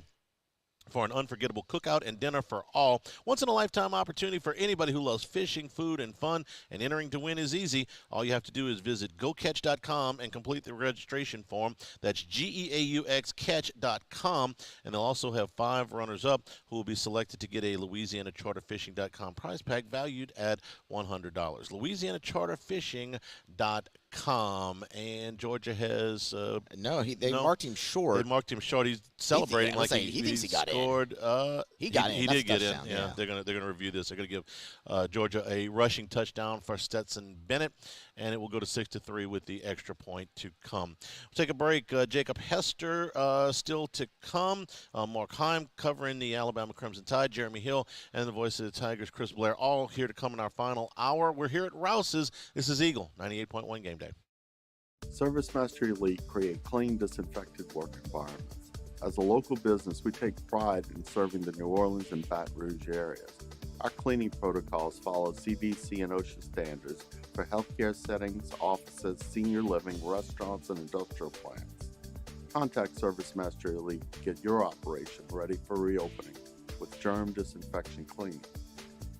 for an unforgettable cookout and dinner for all. Once-in-a-lifetime opportunity for anybody who loves fishing, food, and fun, and entering to win is easy. All you have to do is visit GoCatch.com and complete the registration form. That's GEAUX catch.com, and they'll also have 5 runners-up who will be selected to get a LouisianaCharterFishing.com prize pack valued at $100. LouisianaCharterFishing.com, and Georgia has they marked him short. They marked him short. He's celebrating he thinks he got scored. He got in. He That's did get in. touchdown, Yeah, they're gonna review this. They're gonna give Georgia a rushing touchdown for Stetson Bennett, and it will go to 6-3 with the extra point to come. We'll take a break. Jacob Hester still to come. Mark Heim covering the Alabama Crimson Tide. Jeremy Hill and the voice of the Tigers, Chris Blair, all here to come in our final hour. We're here at Rouse's. This is Eagle 98.1 Game Day. ServiceMaster Elite create clean, disinfected work environments. As a local business, we take pride in serving the New Orleans and Baton Rouge areas. Our cleaning protocols follow CDC and OSHA standards for healthcare settings, offices, senior living, restaurants, and industrial plants. Contact ServiceMaster Elite to get your operation ready for reopening with germ disinfection cleaning.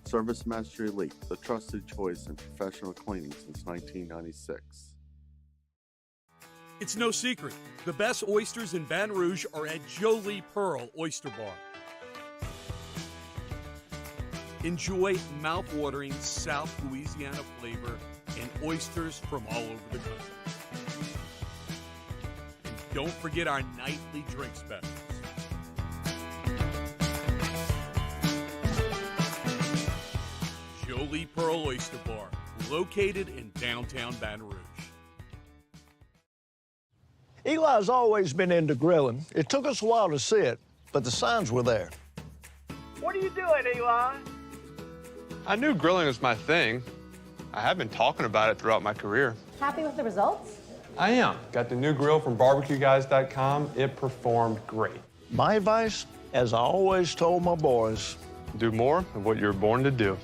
ServiceMaster Elite, the trusted choice in professional cleaning since 1996. It's no secret. The best oysters in Baton Rouge are at Jolie Pearl Oyster Bar. Enjoy mouth-watering South Louisiana flavor and oysters from all over the country. And don't forget our nightly drink specials. Jolie Pearl Oyster Bar, located in downtown Baton Rouge. Eli's always been into grilling. It took us a while to see it, but the signs were there. What are you doing, Eli? I knew grilling was my thing. I have been talking about it throughout my career. Happy with the results? I am. Got the new grill from barbecueguys.com. It performed great. My advice, as I always told my boys, do more of what you were born to do.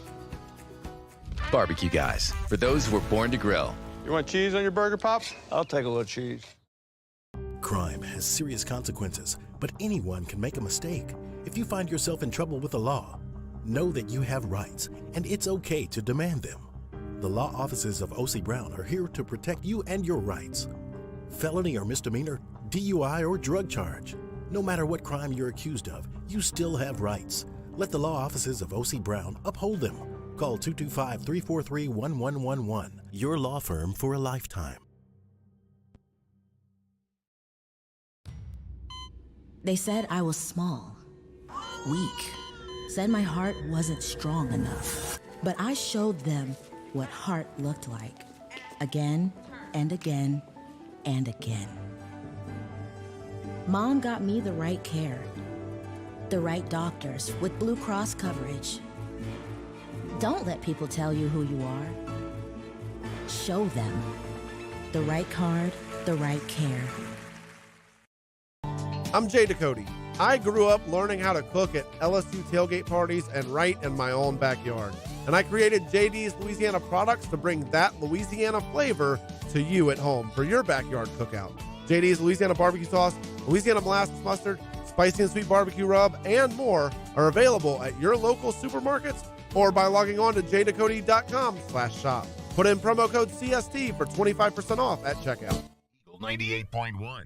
Barbecue Guys, for those who were born to grill. You want cheese on your burger, Pops? I'll take a little cheese. Crime has serious consequences, but anyone can make a mistake. If you find yourself in trouble with the law, know that you have rights, and it's okay to demand them. The law offices of O.C. Brown are here to protect you and your rights. Felony or misdemeanor, DUI or drug charge. No matter what crime you're accused of, you still have rights. Let the law offices of O.C. Brown uphold them. Call 225-343-1111. Your law firm for a lifetime. They said I was small, weak, said my heart wasn't strong enough. But I showed them what heart looked like, again and again and again. Mom got me the right care, the right doctors with Blue Cross coverage. Don't let people tell you who you are. Show them the right card, the right care. I'm Jay Ducote. I grew up learning how to cook at LSU tailgate parties and right in my own backyard. And I created JD's Louisiana products to bring that Louisiana flavor to you at home for your backyard cookout. JD's Louisiana barbecue sauce, Louisiana molasses mustard, spicy and sweet barbecue rub, and more are available at your local supermarkets or by logging on to jducote.com/shop. Put in promo code CST for 25% off at checkout. 98.1.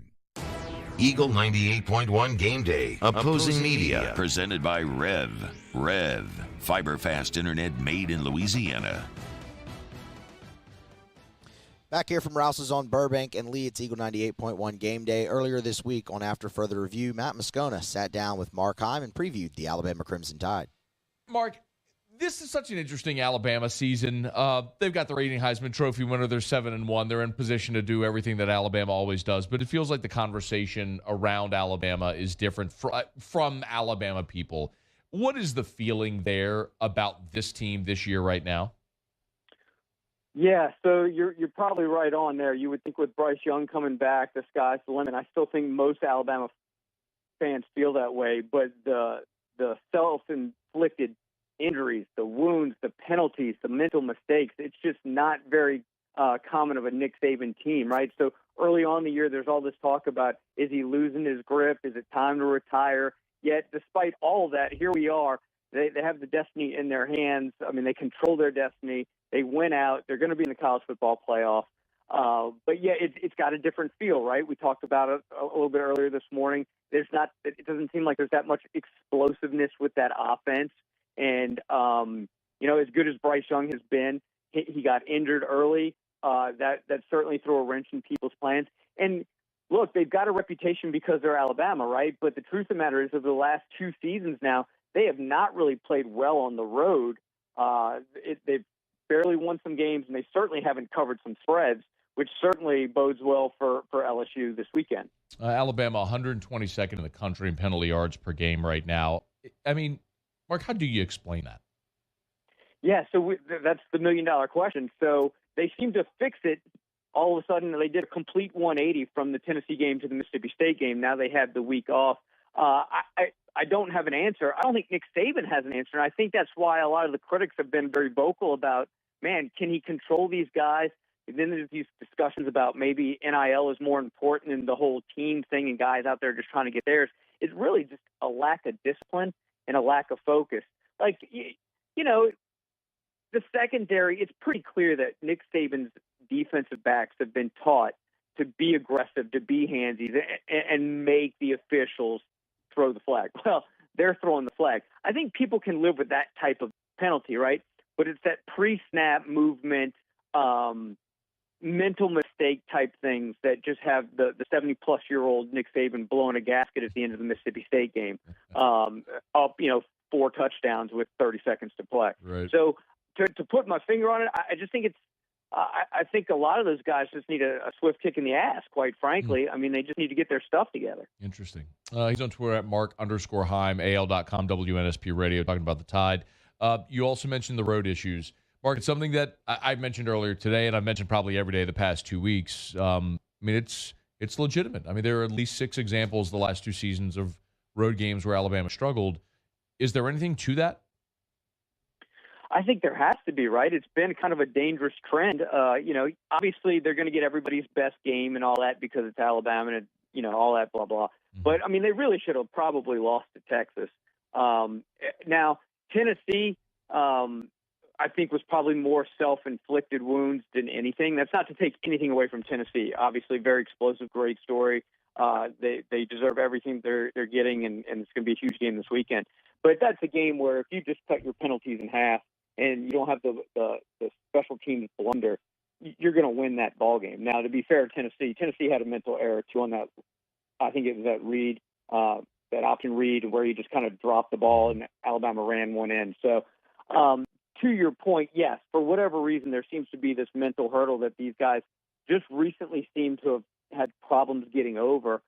Eagle 98.1 Game Day. Opposing Media. Presented by Rev, fiber fast internet made in Louisiana. Back here from Rouse's on Burbank and Lee, it's Eagle 98.1 Game Day. Earlier this week on After Further Review, Matt Musso sat down with Mark Heim and previewed the Alabama Crimson Tide. Mark, this is such an interesting Alabama season. They've got the reigning Heisman Trophy winner. They're 7-1. They're in position to do everything that Alabama always does. But it feels like the conversation around Alabama is different from Alabama people. What is the feeling there about this team this year right now? Yeah, so you're probably right on there. You would think with Bryce Young coming back, the sky's the limit. I still think most Alabama fans feel that way. But the self-inflicted injuries, the wounds, the penalties, the mental mistakes, it's just not very common of a Nick Saban team, right? So early on in the year, there's all this talk about, is he losing his grip? Is it time to retire? Yet, despite all of that, here we are. They have the destiny in their hands. I mean, they control their destiny. They went out. They're going to be in the college football playoff. But, yeah, it's got a different feel, right? We talked about it a little bit earlier this morning. It doesn't seem like there's that much explosiveness with that offense. And, as good as Bryce Young has been, he got injured early. That certainly threw a wrench in people's plans. And, look, they've got a reputation because they're Alabama, right? But the truth of the matter is, over the last 2 seasons now, they have not really played well on the road. They've barely won some games, and they certainly haven't covered some spreads, which certainly bodes well for LSU this weekend. Alabama, 122nd in the country in penalty yards per game right now. I mean, Mark, how do you explain that? Yeah, so that's the million-dollar question. So they seem to fix it. All of a sudden, they did a complete 180 from the Tennessee game to the Mississippi State game. Now they have the week off. I don't have an answer. I don't think Nick Saban has an answer, and I think that's why a lot of the critics have been very vocal about, man, can he control these guys? And then there's these discussions about maybe NIL is more important than the whole team thing and guys out there just trying to get theirs. It's really just a lack of discipline and a lack of focus. Like, you know, the secondary, it's pretty clear that Nick Saban's defensive backs have been taught to be aggressive, to be handsy, and make the officials throw the flag. Well, they're throwing the flag. I think people can live with that type of penalty, right? But it's that pre-snap movement, mental mistake type things that just have the 70-plus-year-old Nick Saban blowing a gasket at the end of the Mississippi State game, up 4 touchdowns with 30 seconds to play. Right. So to put my finger on it, I just think it's I think a lot of those guys just need a swift kick in the ass, quite frankly. I mean, they just need to get their stuff together. Interesting. He's on Twitter at Mark_Heim, AL.com, WNSP Radio, talking about the Tide. You also mentioned the road issues. Mark, it's something that I mentioned earlier today, and I've mentioned probably every day the past 2 weeks. I mean, it's legitimate. I mean, there are at least 6 examples the last 2 seasons of road games where Alabama struggled. Is there anything to that? I think there has to be, right? It's been kind of a dangerous trend. Obviously they're going to get everybody's best game and all that because it's Alabama and, all that blah, blah. But, I mean, they really should have probably lost to Texas. Now, Tennessee, I think was probably more self-inflicted wounds than anything. That's not to take anything away from Tennessee. Obviously, very explosive, great story. They deserve everything they're getting, and it's going to be a huge game this weekend. But that's a game where if you just cut your penalties in half and you don't have the special teams blunder, you're going to win that ball game. Now, to be fair, Tennessee had a mental error too on that. I think it was that read, that option read, where he just kind of dropped the ball and Alabama ran one in. So, to your point, yes, for whatever reason, there seems to be this mental hurdle that these guys just recently seem to have had problems getting over.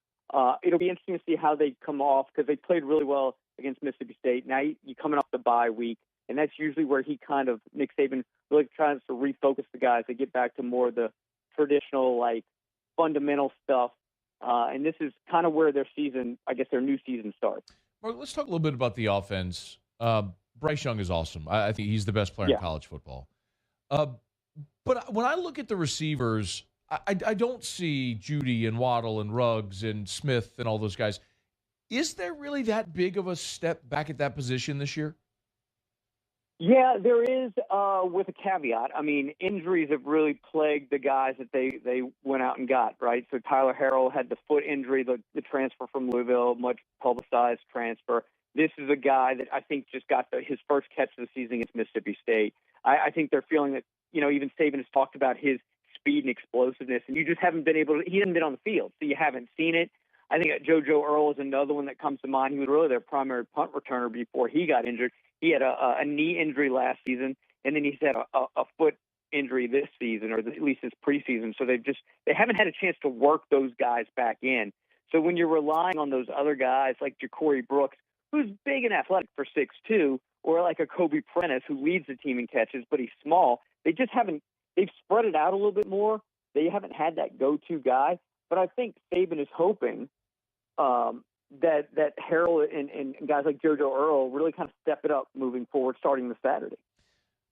It'll be interesting to see how they come off because they played really well against Mississippi State. Now you're coming off the bye week, and that's usually where Nick Saban really tries to refocus the guys. They get back to more of the traditional, fundamental stuff. And this is kind of where their new season starts. Mark, let's talk a little bit about the offense. Bryce Young is awesome. I think he's the best player in college football. But when I look at the receivers, I don't see Judy and Waddle and Ruggs and Smith and all those guys. Is there really that big of a step back at that position this year? Yeah, there is, with a caveat. I mean, injuries have really plagued the guys that they went out and got, right? So Tyler Harrell had the foot injury, the transfer from Louisville, much publicized transfer. This is a guy that I think just got his first catch of the season against Mississippi State. I think they're feeling that, even Saban has talked about his speed and explosiveness, and you just haven't been he hasn't been on the field, so you haven't seen it. I think JoJo Earle is another one that comes to mind. He was really their primary punt returner before he got injured. He had a knee injury last season, and then he's had a foot injury this season, or at least his preseason. So they haven't had a chance to work those guys back in. So when you're relying on those other guys like Ja'Cory Brooks, who's big and athletic for 6'2", or like a Kobe Prentice who leads the team in catches, but he's small, they've spread it out a little bit more. They haven't had that go-to guy. But I think Saban is hoping that Harrell and guys like JoJo Earle really kind of step it up moving forward starting this Saturday.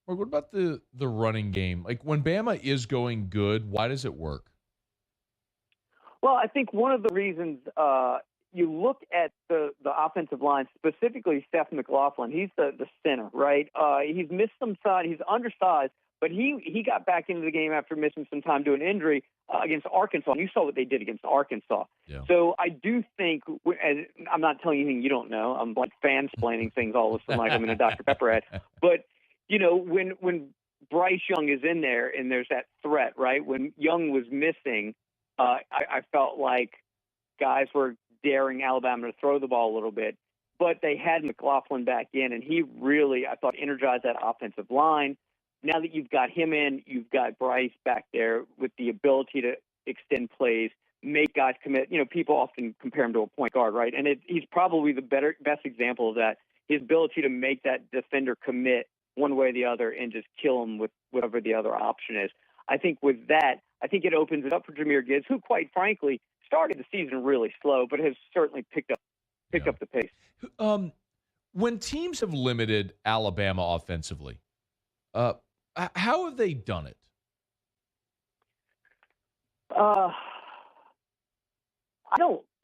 Or what about the running game? Like when Bama is going good, why does it work? Well, I think one of the reasons you look at the offensive line, specifically Seth McLaughlin, he's the center, right? He's missed some side. He's undersized, but he got back into the game after missing some time due to an injury against Arkansas. And you saw what they did against Arkansas. Yeah. So I do think, and I'm not telling you anything you don't know. I'm like fansplaining things all of a sudden like I'm in a Dr. Pepper ad. But, when Bryce Young is in there and there's that threat, right? When Young was missing, I felt like guys were daring Alabama to throw the ball a little bit. But they had McLaughlin back in, and he really, I thought, energized that offensive line. now that you've got him in, you've got Bryce back there with the ability to extend plays, make guys commit. People often compare him to a point guard, right? And he's probably the best example of that. His ability to make that defender commit one way or the other and just kill him with whatever the other option is. I think with that, it opens it up for Jahmyr Gibbs, who, quite frankly, started the season really slow, but has certainly picked up the pace. When teams have limited Alabama offensively, how have they done it?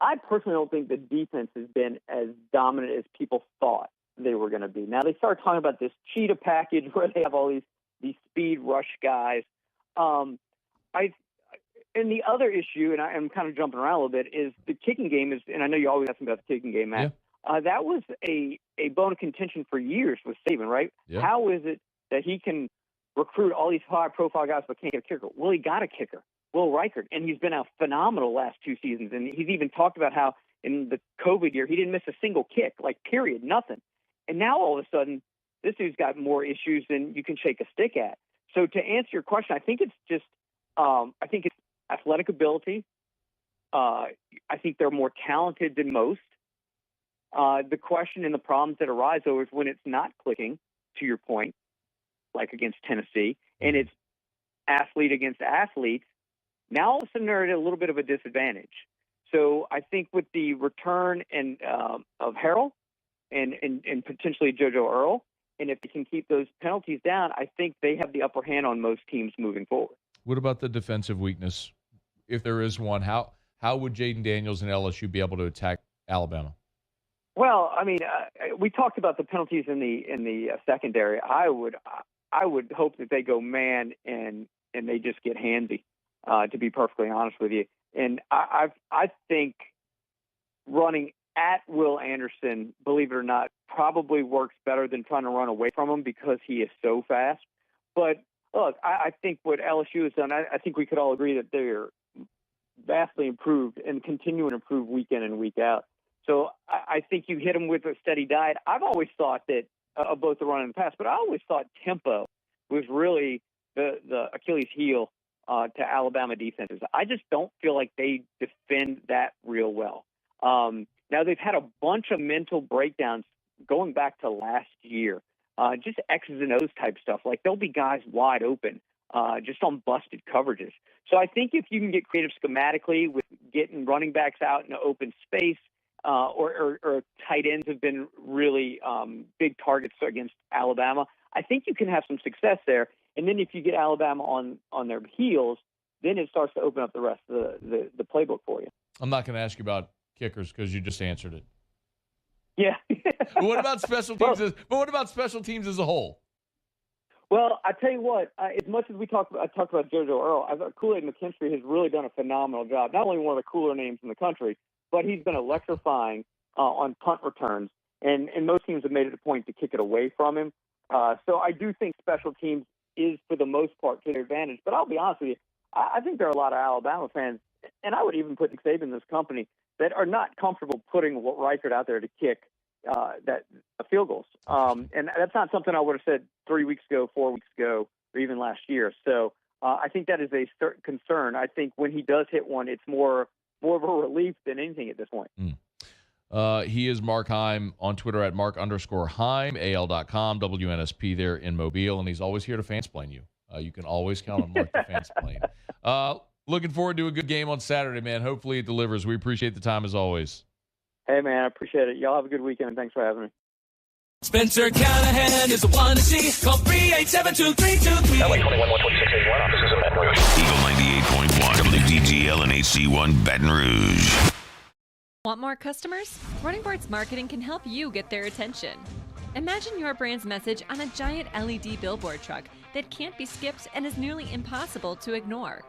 I personally don't think the defense has been as dominant as people thought they were going to be. Now they start talking about this cheetah package where they have all these speed rush guys. And the other issue, and I'm kind of jumping around a little bit, is the kicking game is, and I know you always ask me about the kicking game, Matt. Yeah. That was a bone of contention for years with Saban, right? Yeah. How is it that he can recruit all these high-profile guys but can't get a kicker? Well, he got a kicker, Will Reichert, and he's been a phenomenal last 2 seasons. And he's even talked about how in the COVID year he didn't miss a single kick, period, nothing. And now all of a sudden, this dude's got more issues than you can shake a stick at. So to answer your question, I think it's just it's athletic ability. I think they're more talented than most. The question and the problems that arise, though, is when it's not clicking, to your point, like against Tennessee, and it's athlete against athlete, now all of a sudden they're at a little bit of a disadvantage. So I think with the return of Harrell and potentially JoJo Earl, and if they can keep those penalties down, I think they have the upper hand on most teams moving forward. What about the defensive weakness, if there is one? How would Jaden Daniels and LSU be able to attack Alabama? Well, I mean, we talked about the penalties in the secondary. I would hope that they go man and they just get handsy. To be perfectly honest with you, and I think running at Will Anderson, believe it or not, probably works better than trying to run away from him because he is so fast. But look, I think what LSU has done, I think we could all agree that they're vastly improved and continue to improve week in and week out. So I think you hit them with a steady diet. I've always thought that both the run and the pass, but I always thought tempo was really the Achilles heel to Alabama defenses. I just don't feel like they defend that real well. Now they've had a bunch of mental breakdowns going back to last year, just X's and O's type stuff. Like there'll be guys wide open just on busted coverages. So I think if you can get creative schematically with getting running backs out in open space, or tight ends have been really big targets against Alabama, I think you can have some success there. And then if you get Alabama on their heels, then it starts to open up the rest of the playbook for you. I'm not going to ask you about kickers because you just answered it. Yeah. But what about special teams? What about special teams as a whole? Well, I tell you what. As much as I talked about JoJo Earl, I thought Kool-Aid McKinstry has really done a phenomenal job. Not only one of the cooler names in the country, but he's been electrifying on punt returns, and most teams have made it a point to kick it away from him. So I do think special teams is, for the most part, to their advantage. But I'll be honest with you, I think there are a lot of Alabama fans, and I would even put Nick Saban in this company, that are not comfortable putting Reichert out there to kick field goals. And that's not something I would have said 3 weeks ago, 4 weeks ago, or even last year. So I think that is a certain concern. I think when he does hit one, it's more of a relief than anything at this point. He is Mark Heim on Twitter at Mark_Heim, AL.com, WNSP there in Mobile, and he's always here to fansplain you. You can always count on Mark to fansplain. Looking forward to a good game on Saturday, man. Hopefully it delivers. We appreciate the time as always. Hey, man, I appreciate it. Y'all have a good weekend, and thanks for having me. Spencer Callahan is the one to see. Call 387-2323. LA 21-12681, offices in Baton Rouge. Eagle 98.1, WDGL and AC1 Baton Rouge. Want more customers? Running Boards Marketing can help you get their attention. Imagine your brand's message on a giant LED billboard truck that can't be skipped and is nearly impossible to ignore.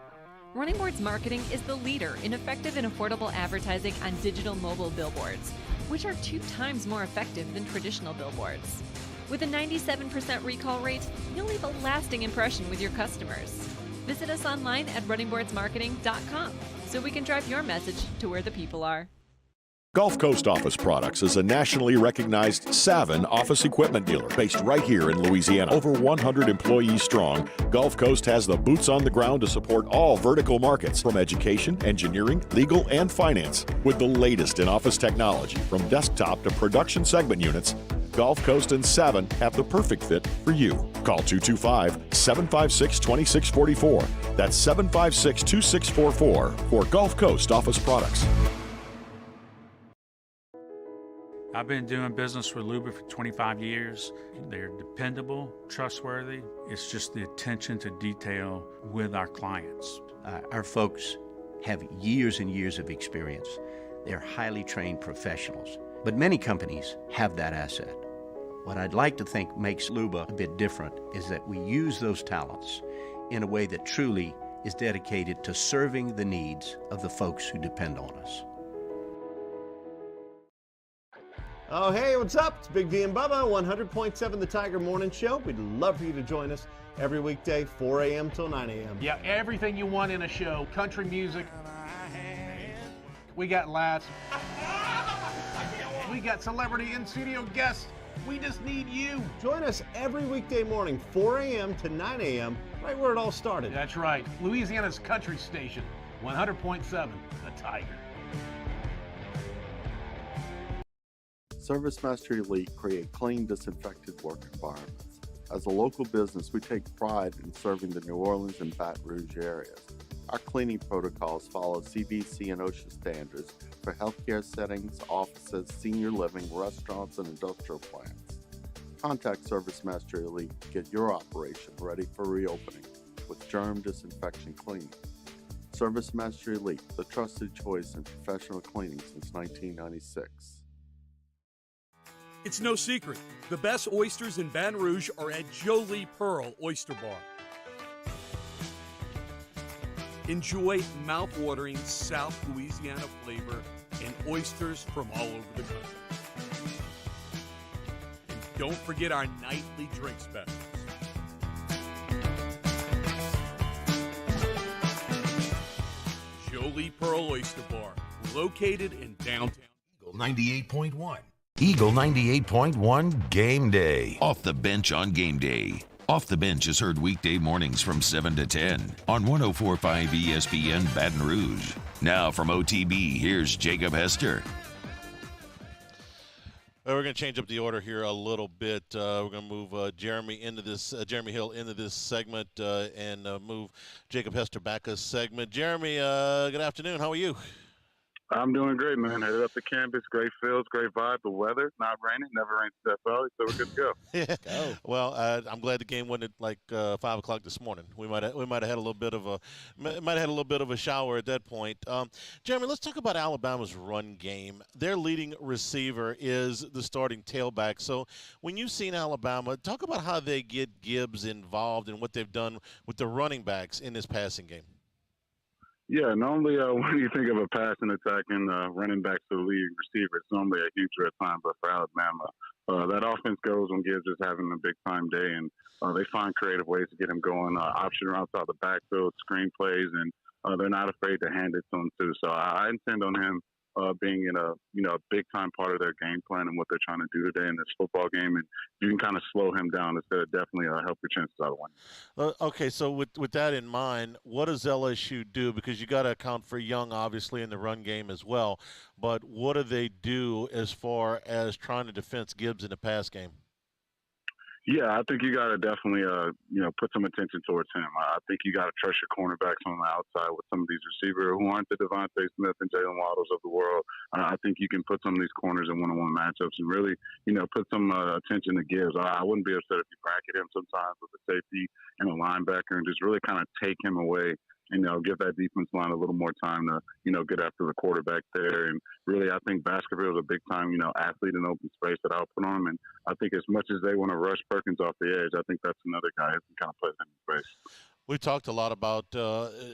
Running Boards Marketing is the leader in effective and affordable advertising on digital mobile billboards, which are 2 times more effective than traditional billboards. With a 97% recall rate, you'll leave a lasting impression with your customers. Visit us online at runningboardsmarketing.com so we can drive your message to where the people are. Gulf Coast Office Products is a nationally recognized Savin office equipment dealer based right here in Louisiana. Over 100 employees strong, Gulf Coast has the boots on the ground to support all vertical markets, from education, engineering, legal, and finance. With the latest in office technology, from desktop to production segment units, Gulf Coast and Savin have the perfect fit for you. Call 225-756-2644. That's 756-2644 for Gulf Coast Office Products. I've been doing business with Luba for 25 years. They're dependable, trustworthy. It's just the attention to detail with our clients. Our folks have years and years of experience. They're highly trained professionals. But many companies have that asset. What I'd like to think makes Luba a bit different is that we use those talents in a way that truly is dedicated to serving the needs of the folks who depend on us. Oh, hey, what's up? It's Big D and Bubba, 100.7 The Tiger Morning Show. We'd love for you to join us every weekday, 4 a.m. till 9 a.m. Yeah, everything you want in a show. Country music. We got laughs. We got celebrity in-studio guests. We just need you. Join us every weekday morning, 4 a.m. to 9 a.m., right where it all started. That's right. Louisiana's country station, 100.7 The Tiger. ServiceMaster Elite create clean, disinfected work environments. As a local business, we take pride in serving the New Orleans and Baton Rouge areas. Our cleaning protocols follow CDC and OSHA standards for healthcare settings, offices, senior living, restaurants, and industrial plants. Contact ServiceMaster Elite to get your operation ready for reopening with germ disinfection cleaning. ServiceMaster Elite, the trusted choice in professional cleaning since 1996. It's no secret. The best oysters in Baton Rouge are at Jolie Pearl Oyster Bar. Enjoy mouth-watering South Louisiana flavor and oysters from all over the country. And don't forget our nightly drink specials. Jolie Pearl Oyster Bar, located in downtown. Eagle 98.1. Eagle 98.1 Game Day. Off the bench on Game Day. Off the Bench is heard weekday mornings from 7 to 10 on 104.5 ESPN Baton Rouge. Now from OTB, here's Jacob Hester. We're going to change up the order here a little bit. We're going to move Jeremy Hill into this segment and move Jacob Hester back a segment. Jeremy, good afternoon. How are you? I'm doing great, man. Headed up to campus. Great fields, great vibe. The weather, not raining. Never rains that early, so we're good to go. Yeah. Well, I'm glad the game went at like 5 o'clock this morning. We might have had a little bit of a shower at that point. Jeremy, let's talk about Alabama's run game. Their leading receiver is the starting tailback. So when you've seen Alabama, talk about how they get Gibbs involved and what they've done with the running backs in this passing game. Yeah, normally when you think of a passing attack and running back to the leading receiver, it's normally a huge red time. But for Alabama, that offense goes when Gibbs is having a big-time day, and they find creative ways to get him going. Option routes out the backfield, screen plays, and they're not afraid to hand it to him, too. So I intend on him being in a big-time part of their game plan and what they're trying to do today in this football game. And you can kind of slow him down. It's definitely help your chances out of winning. Okay, so with that in mind, what does LSU do? Because you got to account for Young, obviously, in the run game as well. But what do they do as far as trying to defense Gibbs in the pass game? Yeah, I think you got to definitely, put some attention towards him. I think you got to trust your cornerbacks on the outside with some of these receivers who aren't the Devontae Smith and Jalen Waddles of the world. I think you can put some of these corners in one-on-one matchups and really, put some attention to Gibbs. I wouldn't be upset if you bracket him sometimes with a safety and a linebacker and just really kind of take him away and, give that defense line a little more time to, get after the quarterback there. And really, I think Baskerville is a big-time, athlete in open space that I'll put on him. And I think as much as they want to rush Perkins off the edge, I think that's another guy who can kind of play in space. We talked a lot about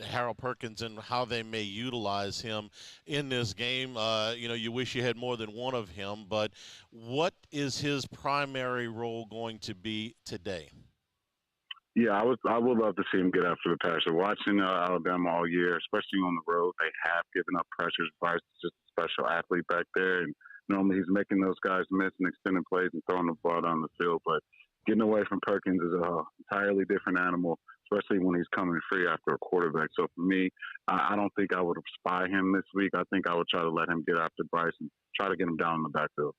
Harold Perkins and how they may utilize him in this game. You wish you had more than one of him, but what is his primary role going to be today? Yeah, I would love to see him get after the passer. Watching Alabama all year, especially on the road, they have given up pressures. Bryce just special athlete back there, and normally he's making those guys miss and extending plays and throwing the ball down the field. But getting away from Perkins is an entirely different animal, especially when he's coming free after a quarterback. So for me, I don't think I would spy him this week. I think I would try to let him get after Bryce and try to get him down in the backfield.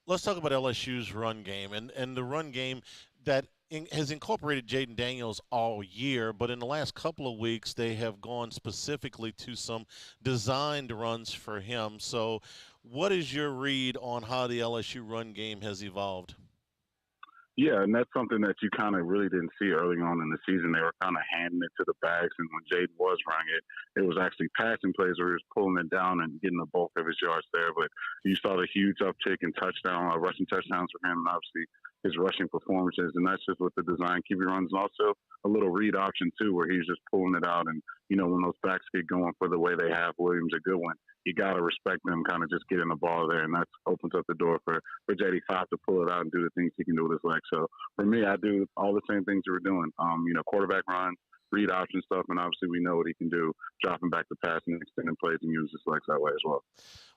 Let's talk about LSU's run game and the run game that has incorporated Jaden Daniels all year, but in the last couple of weeks they have gone specifically to some designed runs for him. So what is your read on how the LSU run game has evolved? Yeah, and that's something that you kind of really didn't see early on in the season. They were kind of handing it to the backs, and when Jaden was running it, it was actually passing plays where he was pulling it down and getting the bulk of his yards there. But you saw the huge uptick in rushing touchdowns for him, and obviously his rushing performances, and that's just with the design QB runs, and also a little read option too, where he's just pulling it out. And when those backs get going for the way they have, Williams a good one. You got to respect them kind of just getting the ball there, and that opens up the door for JD5 to pull it out and do the things he can do with his legs. So for me, I do all the same things we were doing. Quarterback run, read option stuff, and obviously we know what he can do, dropping back to pass and extending plays and use his legs that way as well.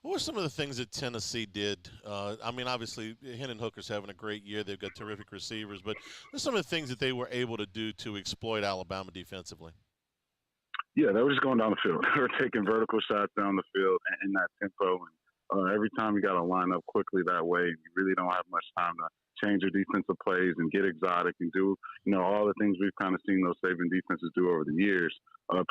What were some of the things that Tennessee did? Obviously, Hendon Hooker's having a great year. They've got terrific receivers, but what's some of the things that they were able to do to exploit Alabama defensively? Yeah, they were just going down the field. They were taking vertical shots down the field in that tempo. And every time you got to line up quickly that way, you really don't have much time to change your defensive plays and get exotic and do, all the things we've kind of seen those Saban defenses do over the years.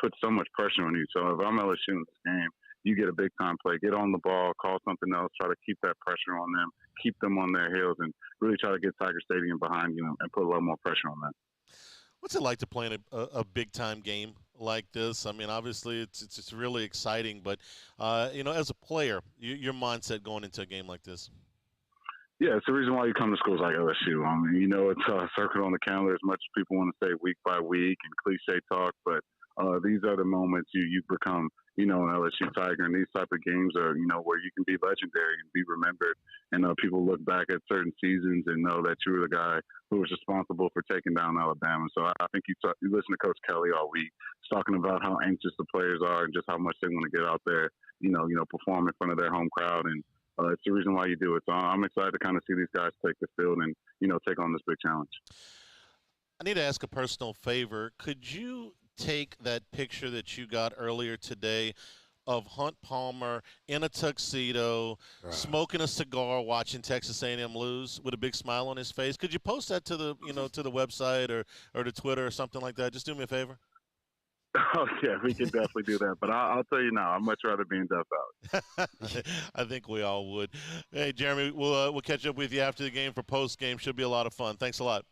Put so much pressure on you. So if I'm LSU in this game, you get a big-time play, get on the ball, call something else, try to keep that pressure on them, keep them on their heels, and really try to get Tiger Stadium behind you and put a little more pressure on them. What's it like to play in a big-time game like this? Obviously it's really exciting, but, as a player, your mindset going into a game like this? Yeah, it's the reason why you come to schools like LSU. It's circled on the calendar as much as people want to say week by week and cliche talk, but these are the moments you become, an LSU Tiger, and these type of games are, where you can be legendary and be remembered, and people look back at certain seasons and know that you were the guy who was responsible for taking down Alabama. So I think you listen to Coach Kelly all week, talking about how anxious the players are and just how much they want to get out there, perform in front of their home crowd, and it's the reason why you do it. So I'm excited to kind of see these guys take the field and, take on this big challenge. I need to ask a personal favor. Could you take that picture that you got earlier today of Hunt Palmer in a tuxedo, smoking a cigar, watching Texas A&M lose with a big smile on his face? Could you post that to the to the website or to Twitter or something like that? Just do me a favor. Oh, yeah, we can definitely do that. But I'll tell you now, I'd much rather be in Death Valley. I think we all would. Hey, Jeremy, we'll catch up with you after the game for post-game. Should be a lot of fun. Thanks a lot.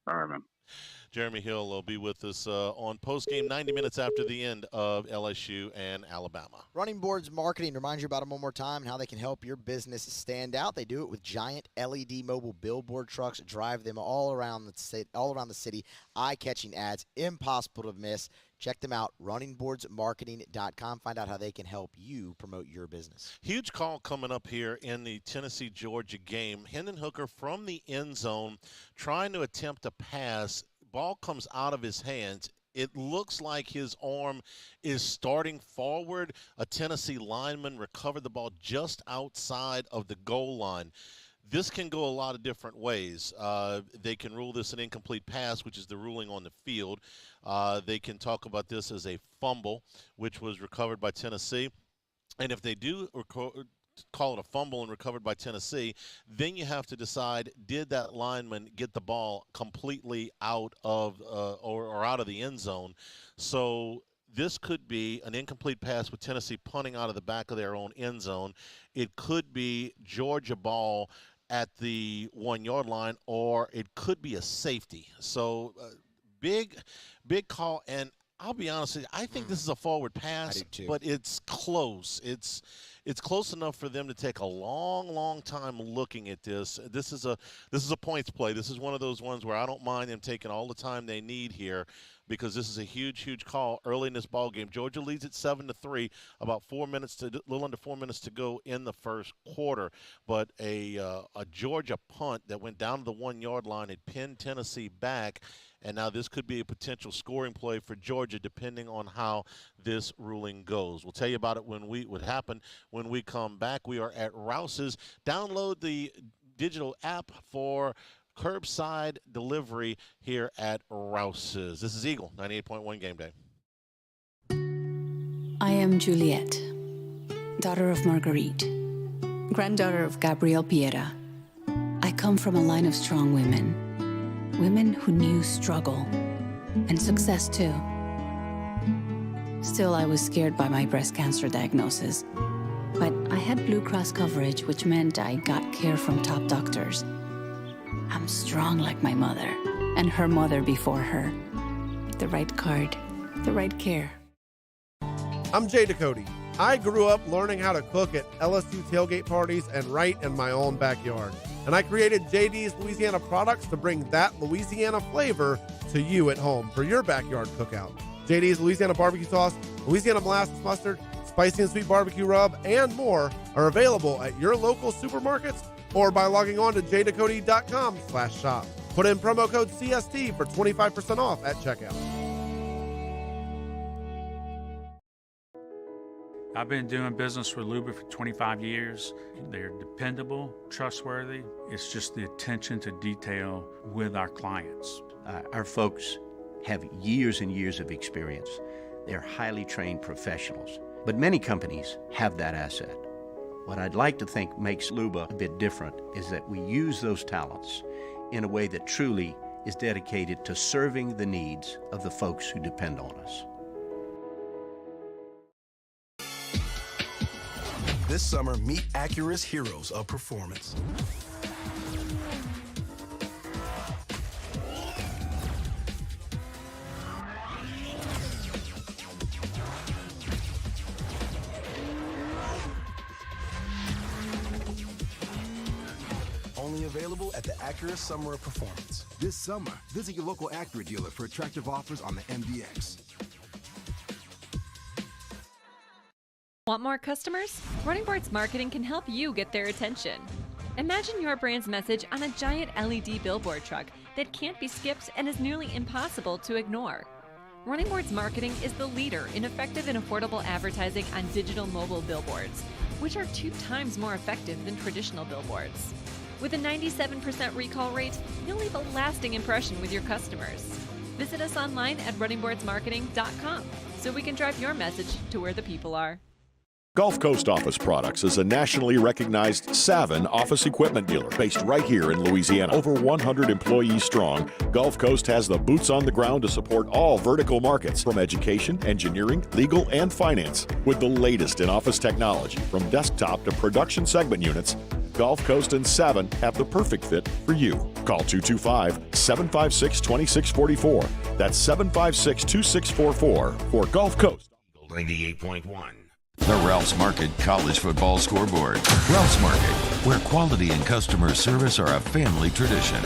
All right, man. Jeremy Hill will be with us on postgame 90 minutes after the end of LSU and Alabama. Running Boards Marketing reminds you about them one more time and how they can help your business stand out. They do it with giant LED mobile billboard trucks. Drive them all around the city. Eye-catching ads, impossible to miss. Check them out, runningboardsmarketing.com. Find out how they can help you promote your business. Huge call coming up here in the Tennessee-Georgia game. Hendon Hooker from the end zone trying to attempt a pass. Ball comes out of his hands. It looks like his arm is starting forward. A Tennessee lineman recovered the ball just outside of the goal line. This can go a lot of different ways. They can rule this an incomplete pass, which is the ruling on the field. They can talk about this as a fumble, which was recovered by Tennessee. And if they do call it a fumble and recovered by Tennessee, then you have to decide, did that lineman get the ball completely out of or out of the end zone? So this could be an incomplete pass with Tennessee punting out of the back of their own end zone. It could be Georgia ball at the 1 yard line, or it could be a safety. So big call. And I'll be honest with you, I think this is a forward pass, but it's close. It's close enough for them to take a long time looking at this. This is a points play. This is one of those ones where I don't mind them taking all the time they need here, because this is a huge call early in this ball game. Georgia leads at 7-3, about a little under 4 minutes to go in the first quarter. But a Georgia punt that went down to the 1 yard line had pinned Tennessee back, and now this could be a potential scoring play for Georgia depending on how this ruling goes. We'll tell you about it what happened when we come back. We are at Rouse's. Download the digital app for curbside delivery here at Rouse's. This is Eagle 98.1 Game Day. I am Juliet, daughter of Marguerite, granddaughter of Gabriel Piera. I come from a line of strong women who knew struggle and success too. Still, I was scared by my breast cancer diagnosis, but I had Blue Cross coverage, which meant I got care from top doctors. I'm strong like my mother and her mother before her. The right card, the right care. I'm Jay Ducote. I grew up learning how to cook at LSU tailgate parties and right in my own backyard. And I created JD's Louisiana products to bring that Louisiana flavor to you at home for your backyard cookout. JD's Louisiana barbecue sauce, Louisiana molasses mustard, spicy and sweet barbecue rub, and more are available at your local supermarkets or by logging on to jducote.com/shop. Put in promo code CST for 25% off at checkout. I've been doing business with Luba for 25 years. They're dependable, trustworthy. It's just the attention to detail with our clients. Our folks have years and years of experience. They're highly trained professionals, but many companies have that asset. What I'd like to think makes Luba a bit different is that we use those talents in a way that truly is dedicated to serving the needs of the folks who depend on us. This summer, meet Acura's heroes of performance. Only available at the Acura Summer of Performance. This summer, visit your local Acura dealer for attractive offers on the MDX. Want more customers? Running Boards Marketing can help you get their attention. Imagine your brand's message on a giant LED billboard truck that can't be skipped and is nearly impossible to ignore. Running Boards Marketing is the leader in effective and affordable advertising on digital mobile billboards, which are 2 times more effective than traditional billboards. With a 97% recall rate, you'll leave a lasting impression with your customers. Visit us online at runningboardsmarketing.com so we can drive your message to where the people are. Gulf Coast Office Products is a nationally recognized Savin office equipment dealer based right here in Louisiana. Over 100 employees strong, Gulf Coast has the boots on the ground to support all vertical markets from education, engineering, legal, and finance. With the latest in office technology, from desktop to production segment units, Gulf Coast and Savin have the perfect fit for you. Call 225-756-2644. That's 756-2644 for Gulf Coast. 98.1. The Ralph's Market College Football Scoreboard. Ralph's Market, where quality and customer service are a family tradition.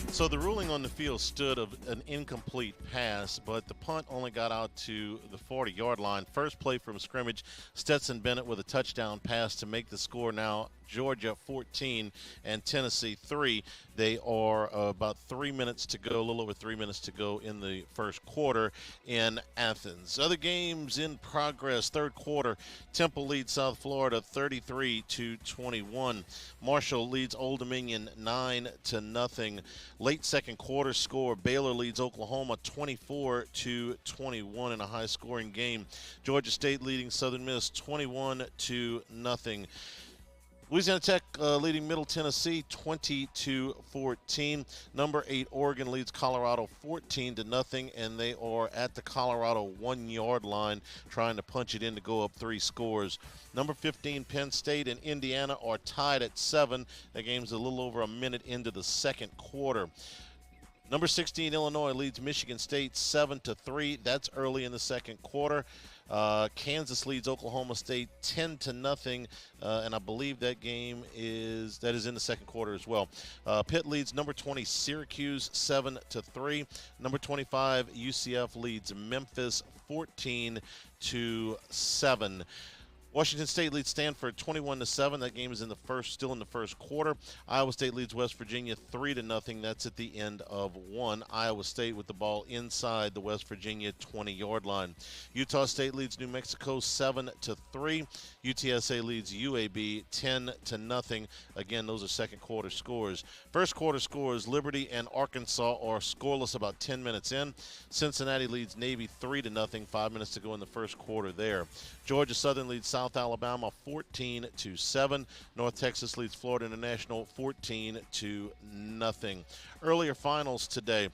So the ruling on the field stood of an incomplete pass, but the punt only got out to the 40-yard line. First play from scrimmage, Stetson Bennett with a touchdown pass to make the score now Georgia 14 and Tennessee 3. They are about 3 minutes to go, a little over 3 minutes to go in the first quarter in Athens. Other games in progress. Third quarter, Temple leads South Florida 33-21. Marshall leads Old Dominion 9-0. Late second quarter score, Baylor leads Oklahoma 24-21 in a high-scoring game. Georgia State leading Southern Miss 21-0. Louisiana Tech leading Middle Tennessee 20-14. Number 8 Oregon leads Colorado 14-0, and they are at the Colorado 1-yard line trying to punch it in to go up 3 scores. Number 15 Penn State and Indiana are tied at 7. That game's a little over a minute into the second quarter. Number 16 Illinois leads Michigan State 7-3. That's early in the second quarter. Kansas leads Oklahoma State 10-0, and I believe that game is in the second quarter as well. Pitt leads number 20 Syracuse 7-3. Number 25 UCF leads Memphis 14-7. Washington State leads Stanford 21-7. That game is still in the first quarter. Iowa State leads West Virginia 3-0. That's at the end of one. Iowa State with the ball inside the West Virginia 20-yard line. Utah State leads New Mexico 7-3. UTSA leads UAB 10-0. Again, those are second quarter scores. First quarter scores: Liberty and Arkansas are scoreless about 10 minutes in. Cincinnati leads Navy 3-0. 5 minutes to go in the first quarter there. Georgia Southern leads South Alabama 14-7. North Texas leads Florida International 14-0. Earlier finals today.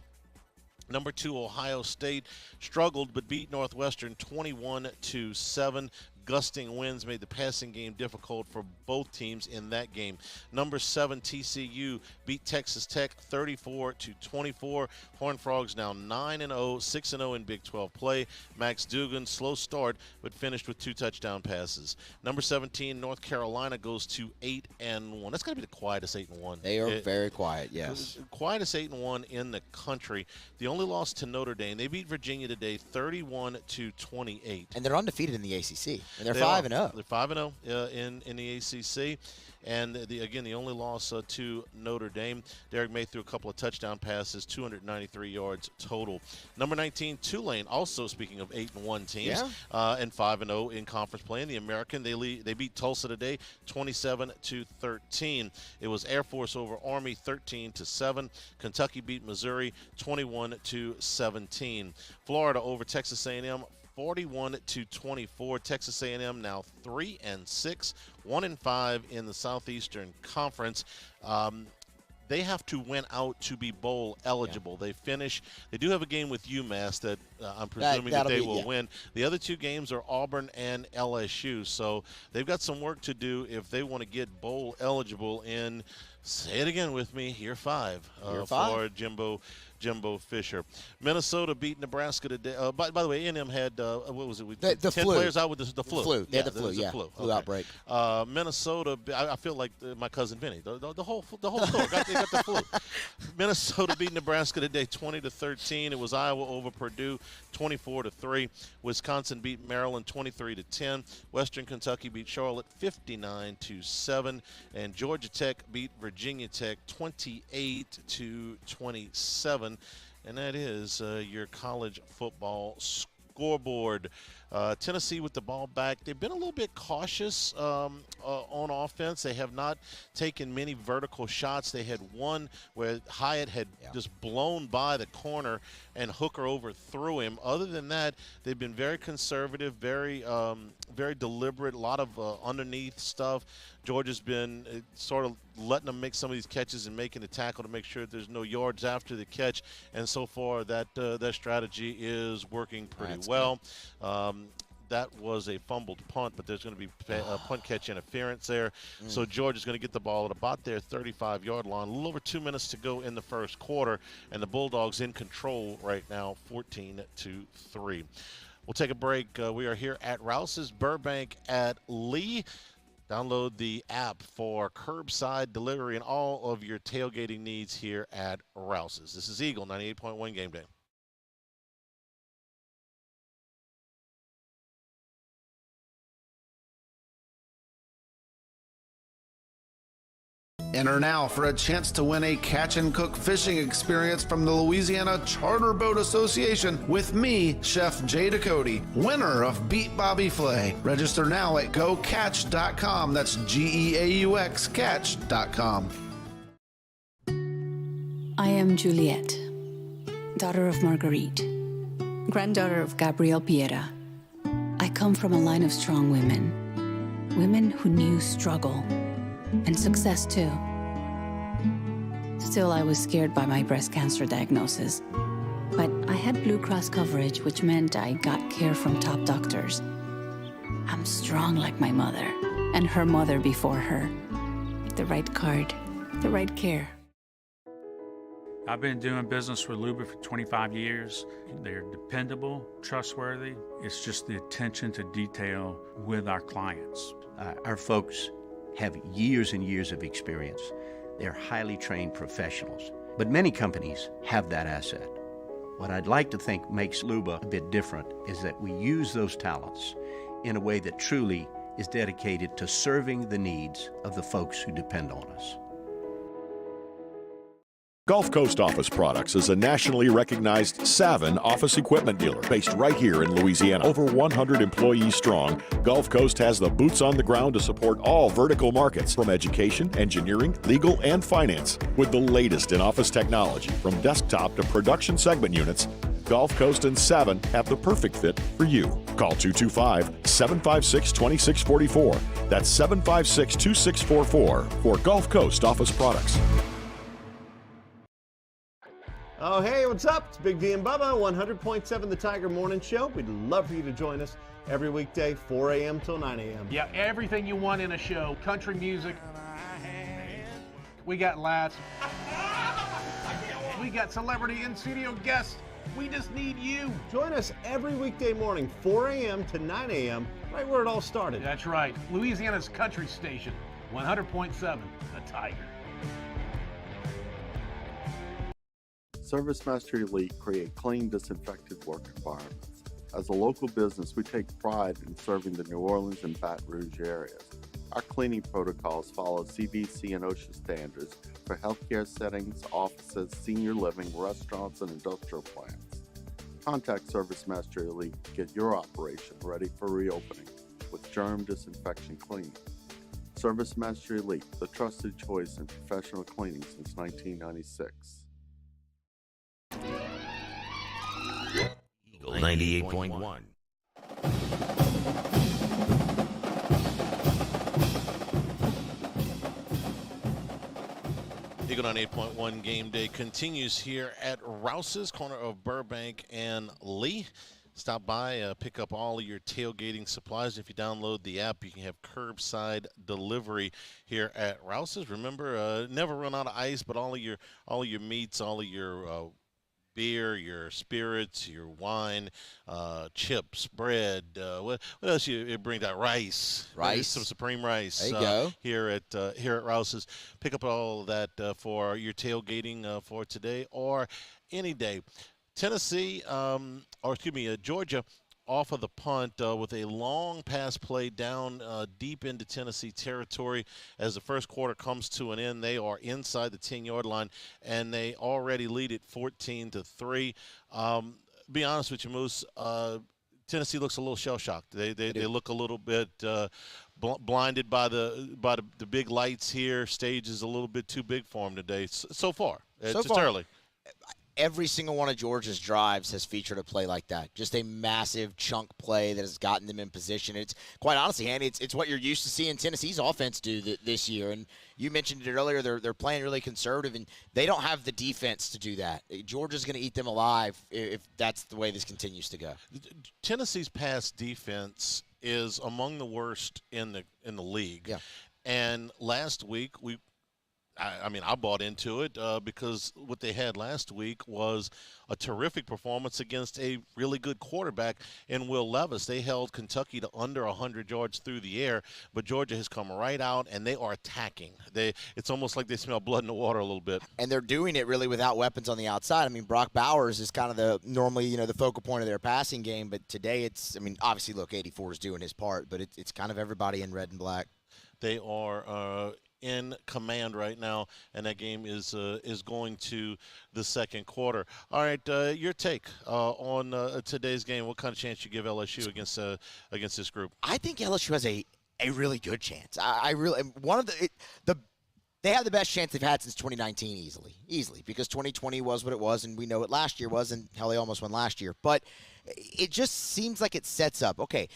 Number 2, Ohio State struggled but beat Northwestern 21-7. Gusting winds made the passing game difficult for both teams in that game. Number 7, TCU beat Texas Tech 34-24. Horned Frogs now 9-0, 6-0 in Big 12 play. Max Duggan, slow start, but finished with 2 touchdown passes. Number 17, North Carolina goes to 8-1. That's got to be the quietest 8-1. They are very quiet, yes. Quietest 8-1 in the country. The only loss to Notre Dame. They beat Virginia today 31-28. And they're undefeated in the ACC. And they're 5-0. They're 5-0 in the ACC. And the only loss to Notre Dame. Derek May threw a couple of touchdown passes, 293 yards total. Number 19, Tulane, also speaking of 8-1 teams, and 5-0 in conference play. In the American, they beat Tulsa today, 27-13. It was Air Force over Army, 13-7. Kentucky beat Missouri, 21-17. Florida over Texas A&M, 41-24. Texas A&M now 3-6, 1-5 in the Southeastern Conference. They have to win out to be bowl eligible. They do have a game with UMass that I'm presuming that they will win. The other 2 games are Auburn and LSU. So they've got some work to do if they want to get bowl eligible in, say it again with me, year 5 for Jimbo Fisher. Minnesota beat Nebraska today. By the way, A&M had, what was it? The 10 flu. players out with the flu. They had the flu, flu okay. Outbreak. Minnesota, I feel like my cousin Vinny. The whole store they got the flu. Minnesota beat Nebraska today 20-13. It was Iowa over Purdue 24-3. Wisconsin beat Maryland 23-10. Western Kentucky beat Charlotte 59-7. And Georgia Tech beat Virginia Tech 28-27. And that is your college football scoreboard. Tennessee with the ball back. They've been a little bit cautious on offense. They have not taken many vertical shots. They had one where Hyatt had just blown by the corner and Hooker overthrew him. Other than that, they've been very conservative, very deliberate, a lot of underneath stuff. Georgia's been sort of letting them make some of these catches and making the tackle to make sure there's no yards after the catch. And so far, that strategy is working pretty well. That was a fumbled punt, but there's going to be a punt catch interference there. So Georgia's going to get the ball at about their 35-yard line. A little over 2 minutes to go in the first quarter, and the Bulldogs in control right now, 14-3. We'll take a break. We are here at Rouse's Burbank at Lee. Download the app for curbside delivery and all of your tailgating needs here at Rouse's. This is Eagle 98.1 Game Day. Enter now for a chance to win a catch and cook fishing experience from the Louisiana Charter Boat Association with me, Chef Jay Ducote, winner of Beat Bobby Flay. Register now at gocatch.com. That's GEAUX catch.com. I am Juliet, daughter of Marguerite, granddaughter of Gabriel Piera. I come from a line of strong women who knew struggle and success too. Still, I was scared by my breast cancer diagnosis, but I had Blue Cross coverage, which meant I got care from top doctors. I'm strong like my mother, and her mother before her. The right card, the right care. I've been doing business with Luba for 25 years. They're dependable, trustworthy. It's just the attention to detail with our clients. Our folks have years and years of experience. They're highly trained professionals. But many companies have that asset. What I'd like to think makes Luba a bit different is that we use those talents in a way that truly is dedicated to serving the needs of the folks who depend on us. Gulf Coast Office Products is a nationally recognized Savin office equipment dealer based right here in Louisiana. Over 100 employees strong, Gulf Coast has the boots on the ground to support all vertical markets, from education, engineering, legal, and finance. With the latest in office technology, from desktop to production segment units, Gulf Coast and Savin have the perfect fit for you. Call 225-756-2644. That's 756-2644 for Gulf Coast Office Products. Oh, hey, what's up? It's Big V and Bubba, 100.7 The Tiger Morning Show. We'd love for you to join us every weekday, 4 a.m. till 9 a.m. Yeah, everything you want in a show. Country music. We got laughs. We got celebrity in-studio guests. We just need you. Join us every weekday morning, 4 a.m. to 9 a.m., right where it all started. That's right. Louisiana's country station, 100.7 The Tiger. Service Master Elite create clean, disinfected work environments. As a local business, we take pride in serving the New Orleans and Baton Rouge areas. Our cleaning protocols follow CDC and OSHA standards for healthcare settings, offices, senior living, restaurants, and industrial plants. Contact Service Master Elite to get your operation ready for reopening with germ disinfection cleaning. Service Master Elite, the trusted choice in professional cleaning since 1996. Eagle 98.1. Eagle 98.1 Game Day continues here at Rouse's, corner of Burbank and Lee. Stop by, pick up all of your tailgating supplies. If you download the app, you can have curbside delivery here at Rouse's. Remember, never run out of ice, but all of your meats, all of your beer, your spirits, your wine, chips, bread. What else you bring? That rice, some supreme rice. There you go. Here at Rouse's. Pick up all of that for your tailgating for today or any day. Tennessee, Georgia, off of the punt with a long pass play down deep into Tennessee territory. As the first quarter comes to an end, they are inside the 10-yard line, and they already lead it 14-3. Be honest with you, Moose, Tennessee looks a little shell-shocked. They look a little bit blinded by the big lights here. Stage is a little bit too big for them today. So far. It's early. Every single one of Georgia's drives has featured a play like that. Just a massive chunk play that has gotten them in position. It's quite honestly, Andy, it's what you're used to seeing Tennessee's offense do this year. And you mentioned it earlier, they're playing really conservative, and they don't have the defense to do that. Georgia's going to eat them alive if that's the way this continues to go. Tennessee's pass defense is among the worst in the league. Yeah. And last week I bought into it because what they had last week was a terrific performance against a really good quarterback in Will Levis. They held Kentucky to under 100 yards through the air, but Georgia has come right out, and they are attacking. It's almost like they smell blood in the water a little bit. And they're doing it really without weapons on the outside. I mean, Brock Bowers is kind of normally the focal point of their passing game, but today obviously, look, 84 is doing his part, but it's kind of everybody in red and black. They are in command right now, and that game is going to the second quarter. All right, your take on today's game. What kind of chance you give LSU against this group? I think LSU has a really good chance. I really one of they have the best chance they've had since 2019 easily, because 2020 was what it was, and we know what last year was, and hell, they almost won last year. But it just seems like it sets up. Okay,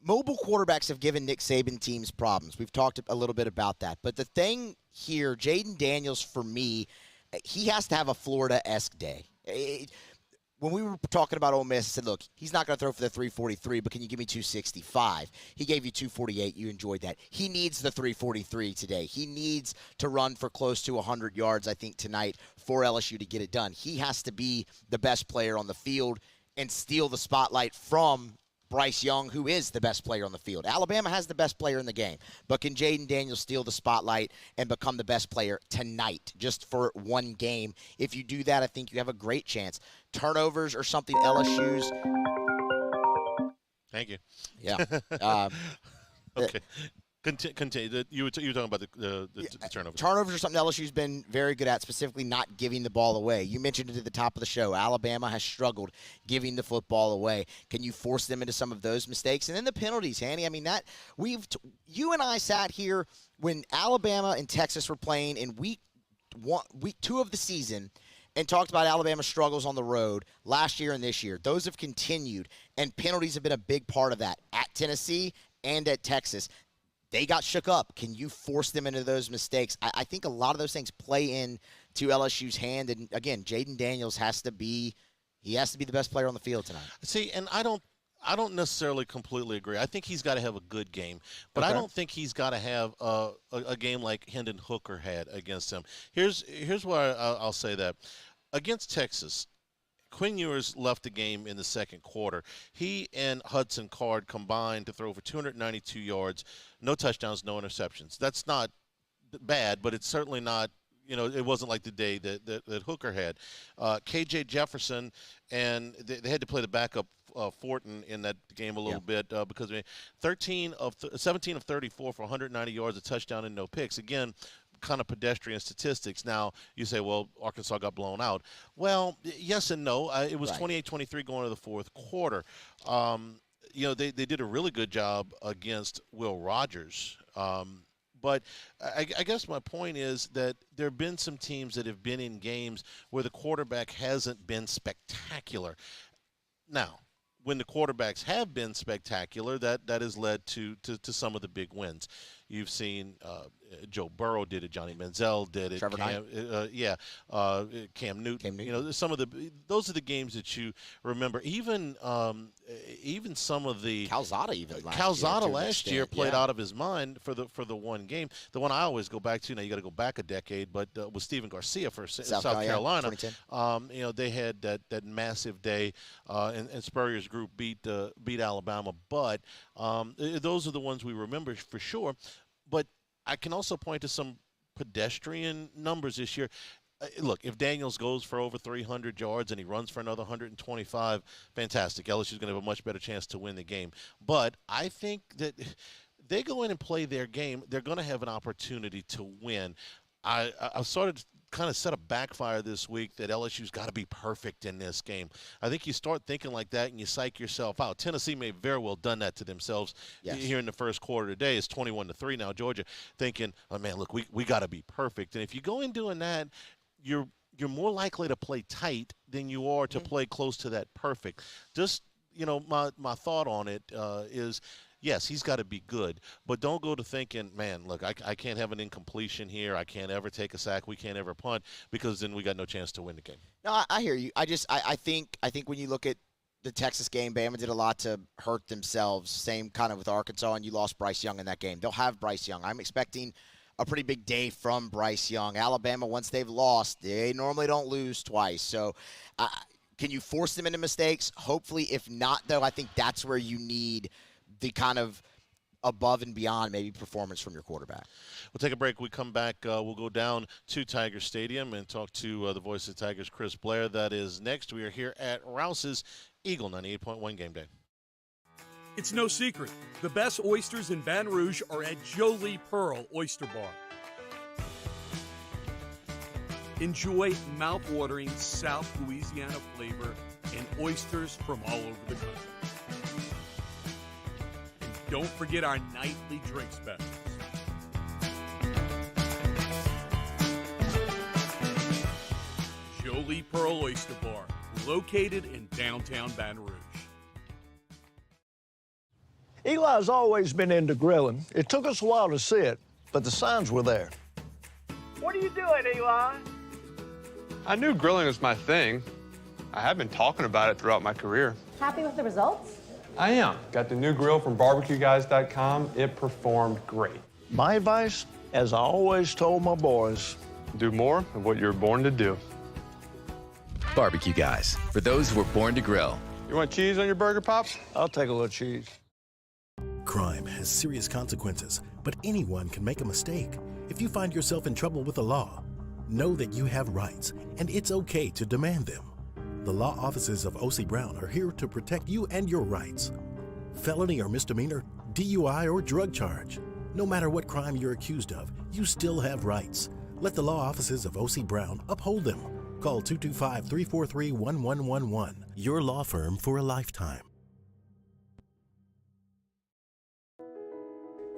mobile quarterbacks have given Nick Saban teams problems. We've talked a little bit about that. But the thing here, Jaden Daniels, for me, he has to have a Florida-esque day. When we were talking about Ole Miss, I said, look, he's not going to throw for the 343, but can you give me 265? He gave you 248. You enjoyed that. He needs the 343 today. He needs to run for close to 100 yards, I think, tonight for LSU to get it done. He has to be the best player on the field and steal the spotlight from Bryce Young, who is the best player on the field. Alabama has the best player in the game. But can Jaden Daniels steal the spotlight and become the best player tonight, just for one game? If you do that, I think you have a great chance. Turnovers are something LSU's Thank you. Yeah. Okay. Continue. You were talking about the turnovers. Turnovers are something LSU's been very good at, specifically not giving the ball away. You mentioned it at the top of the show. Alabama has struggled giving the football away. Can you force them into some of those mistakes? And then the penalties, Hanny. I mean, you and I sat here when Alabama and Texas were playing in week 2 of the season and talked about Alabama's struggles on the road last year and this year. Those have continued, and penalties have been a big part of that at Tennessee and at Texas. They got shook up. Can you force them into those mistakes? I think a lot of those things play into LSU's hand. And, again, Jaden Daniels has to be the best player on the field tonight. See, and I don't necessarily completely agree. I think he's got to have a good game, but Okay. I don't think he's got to have a game like Hendon Hooker had against him. Here's why I'll say that. Against Texas, Quinn Ewers left the game in the second quarter. He and Hudson Card combined to throw for 292 yards, no touchdowns, no interceptions. That's not bad, but it's certainly not, it wasn't like the day that Hooker had. KJ Jefferson, and they had to play the backup Fortin in that game a little bit because 17 of 34 for 190 yards, a touchdown, and no picks. Again, kind of pedestrian statistics. Now, you say, well, Arkansas got blown out. Well, yes and no. It was 28-23 going to the fourth quarter. They did a really good job against Will Rogers. But I guess my point is that there have been some teams that have been in games where the quarterback hasn't been spectacular. Now, when the quarterbacks have been spectacular, that has led to some of the big wins. You've seen Joe Burrow did it, Johnny Manziel did it, Cam Newton. Those are the games that you remember. Even some of the Calzada last year played out of his mind for the one game. The one I always go back to. Now you got to go back a decade, but was Stephen Garcia for South Carolina. 2010. They had that massive day, and Spurrier's group beat Alabama. But those are the ones we remember for sure. But I can also point to some pedestrian numbers this year. Look, if Daniels goes for over 300 yards and he runs for another 125, fantastic. LSU's going to have a much better chance to win the game. But I think that they go in and play their game, they're going to have an opportunity to win. I've started to kind of set a backfire this week that LSU's got to be perfect in this game. I think you start thinking like that and you psych yourself out. Tennessee may very well done that to themselves here in the first quarter today. It's 21-3 now. Georgia thinking, oh, man, look, we got to be perfect. And if you go in doing that, you're more likely to play tight than you are to play close to that perfect. Just, my thought on it is, yes, he's got to be good, but don't go to thinking, man, look, I can't have an incompletion here. I can't ever take a sack. We can't ever punt because then we got no chance to win the game. No, I hear you. I think when you look at the Texas game, Bama did a lot to hurt themselves. Same kind of with Arkansas, and you lost Bryce Young in that game. They'll have Bryce Young. I'm expecting a pretty big day from Bryce Young. Alabama, once they've lost, they normally don't lose twice. So can you force them into mistakes? Hopefully. If not, though, I think that's where you need the kind of above and beyond maybe performance from your quarterback. We'll take a break. We come back. We'll go down to Tiger Stadium and talk to the voice of the Tigers, Chris Blair. That is next. We are here at Rouse's Eagle 98.1 Game Day. It's no secret. The best oysters in Baton Rouge are at Jolie Pearl Oyster Bar. Enjoy mouth-watering South Louisiana flavor and oysters from all over the country. And don't forget our nightly drink specials. Jolie Pearl Oyster Bar, located in downtown Baton Rouge. Eli's always been into grilling. It took us a while to see it, but the signs were there. What are you doing, Eli? I knew grilling was my thing. I have been talking about it throughout my career. Happy with the results? I am. Got the new grill from barbecueguys.com. It performed great. My advice, as I always told my boys, do more of what you're born to do. Barbecue Guys, for those who were born to grill. You want cheese on your burger, Pops? I'll take a little cheese. Crime has serious consequences, but anyone can make a mistake. If you find yourself in trouble with the law, know that you have rights, and it's okay to demand them. The law offices of O.C. Brown are here to protect you and your rights. felony or misdemeanor, DUI or drug charge. No matter what crime you're accused of, you still have rights. Let the law offices of O.C. Brown uphold them. Call 225-343-1111. Your law firm for a lifetime.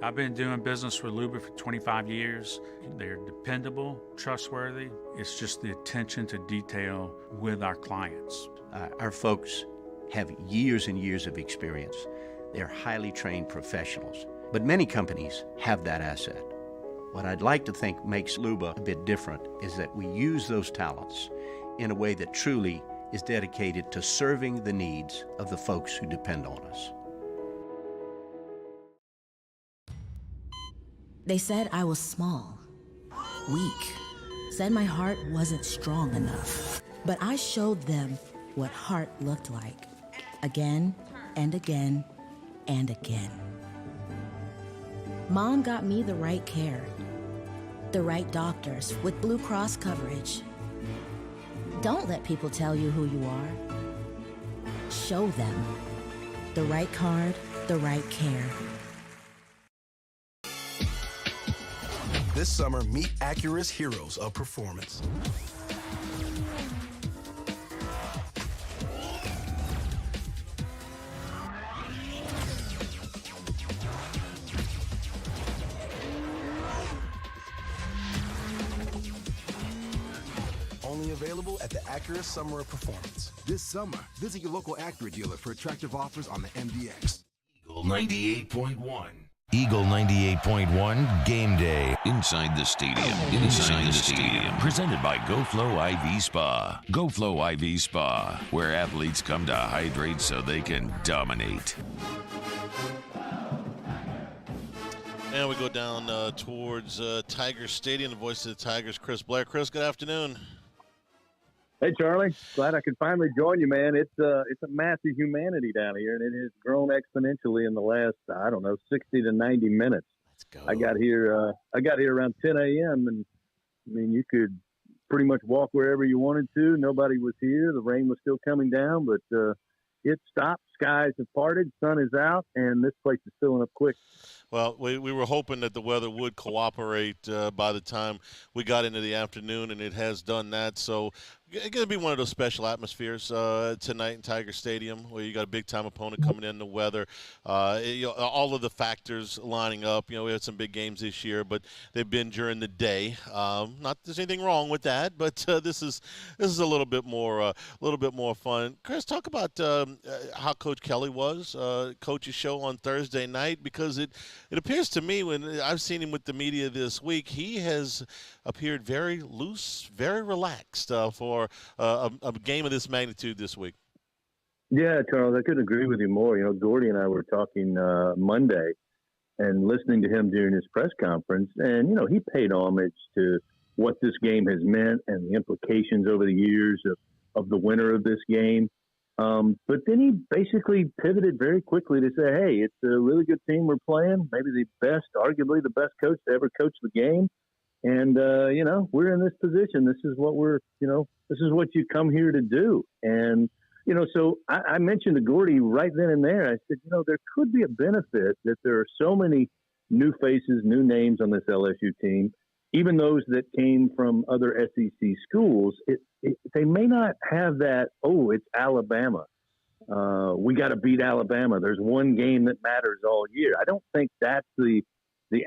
I've been doing business with Luba for 25 years. They're dependable, trustworthy. It's just the attention to detail with our clients. Our folks have years and years of experience. They're highly trained professionals. But many companies have that asset. What I'd like to think makes Luba a bit different is that we use those talents in a way that truly is dedicated to serving the needs of the folks who depend on us. They said I was small, weak, said my heart wasn't strong enough. But I showed them what heart looked like, again and again and again. Mom got me the right care, the right doctors with Blue Cross coverage. Don't let people tell you who you are. Show them the right card, the right care. This summer, meet Acura's heroes of performance. Only available at the Acura Summer of Performance. This summer, visit your local Acura dealer for attractive offers on the MDX. Eagle 98.1. Eagle 98.1 Game Day. Inside the stadium. Inside the stadium. Presented by GoFlow IV Spa. GoFlow IV Spa, where athletes come to hydrate so they can dominate. And we go down towards Tiger Stadium. The voice of the Tigers, Chris Blair. Chris, good afternoon. Hey, Charlie. Glad I could finally join you, man. It's a massive humanity down here, and it has grown exponentially in the last, 60 to 90 minutes. Let's go. I got here around 10 a.m., and, I mean, you could pretty much walk wherever you wanted to. Nobody was here. The rain was still coming down, but it stopped. Skies have parted. Sun is out, and this place is filling up quick. Well, we were hoping that the weather would cooperate by the time we got into the afternoon, and it has done that. So it's going to be one of those special atmospheres tonight in Tiger Stadium, where you got a big-time opponent coming in, the weather, all of the factors lining up. We had some big games this year, but they've been during the day. Not that there's anything wrong with that, but this is a little bit more fun. Chris, talk about how Coach Kelly was, Coach's show on Thursday night, because it appears to me, when I've seen him with the media this week, he has appeared very loose, very relaxed for a game of this magnitude this week. Yeah, Charles, I couldn't agree with you more. Gordy and I were talking Monday and listening to him during his press conference, and, he paid homage to what this game has meant and the implications over the years of the winner of this game. But then he basically pivoted very quickly to say, hey, it's a really good team we're playing, maybe arguably the best coach to ever coach the game. And, we're in this position. This is what this is what you come here to do. And, so I mentioned to Gordy right then and there, I said, there could be a benefit that there are so many new faces, new names on this LSU team, even those that came from other SEC schools. They may not have that, it's Alabama. We got to beat Alabama. There's one game that matters all year. I don't think that's the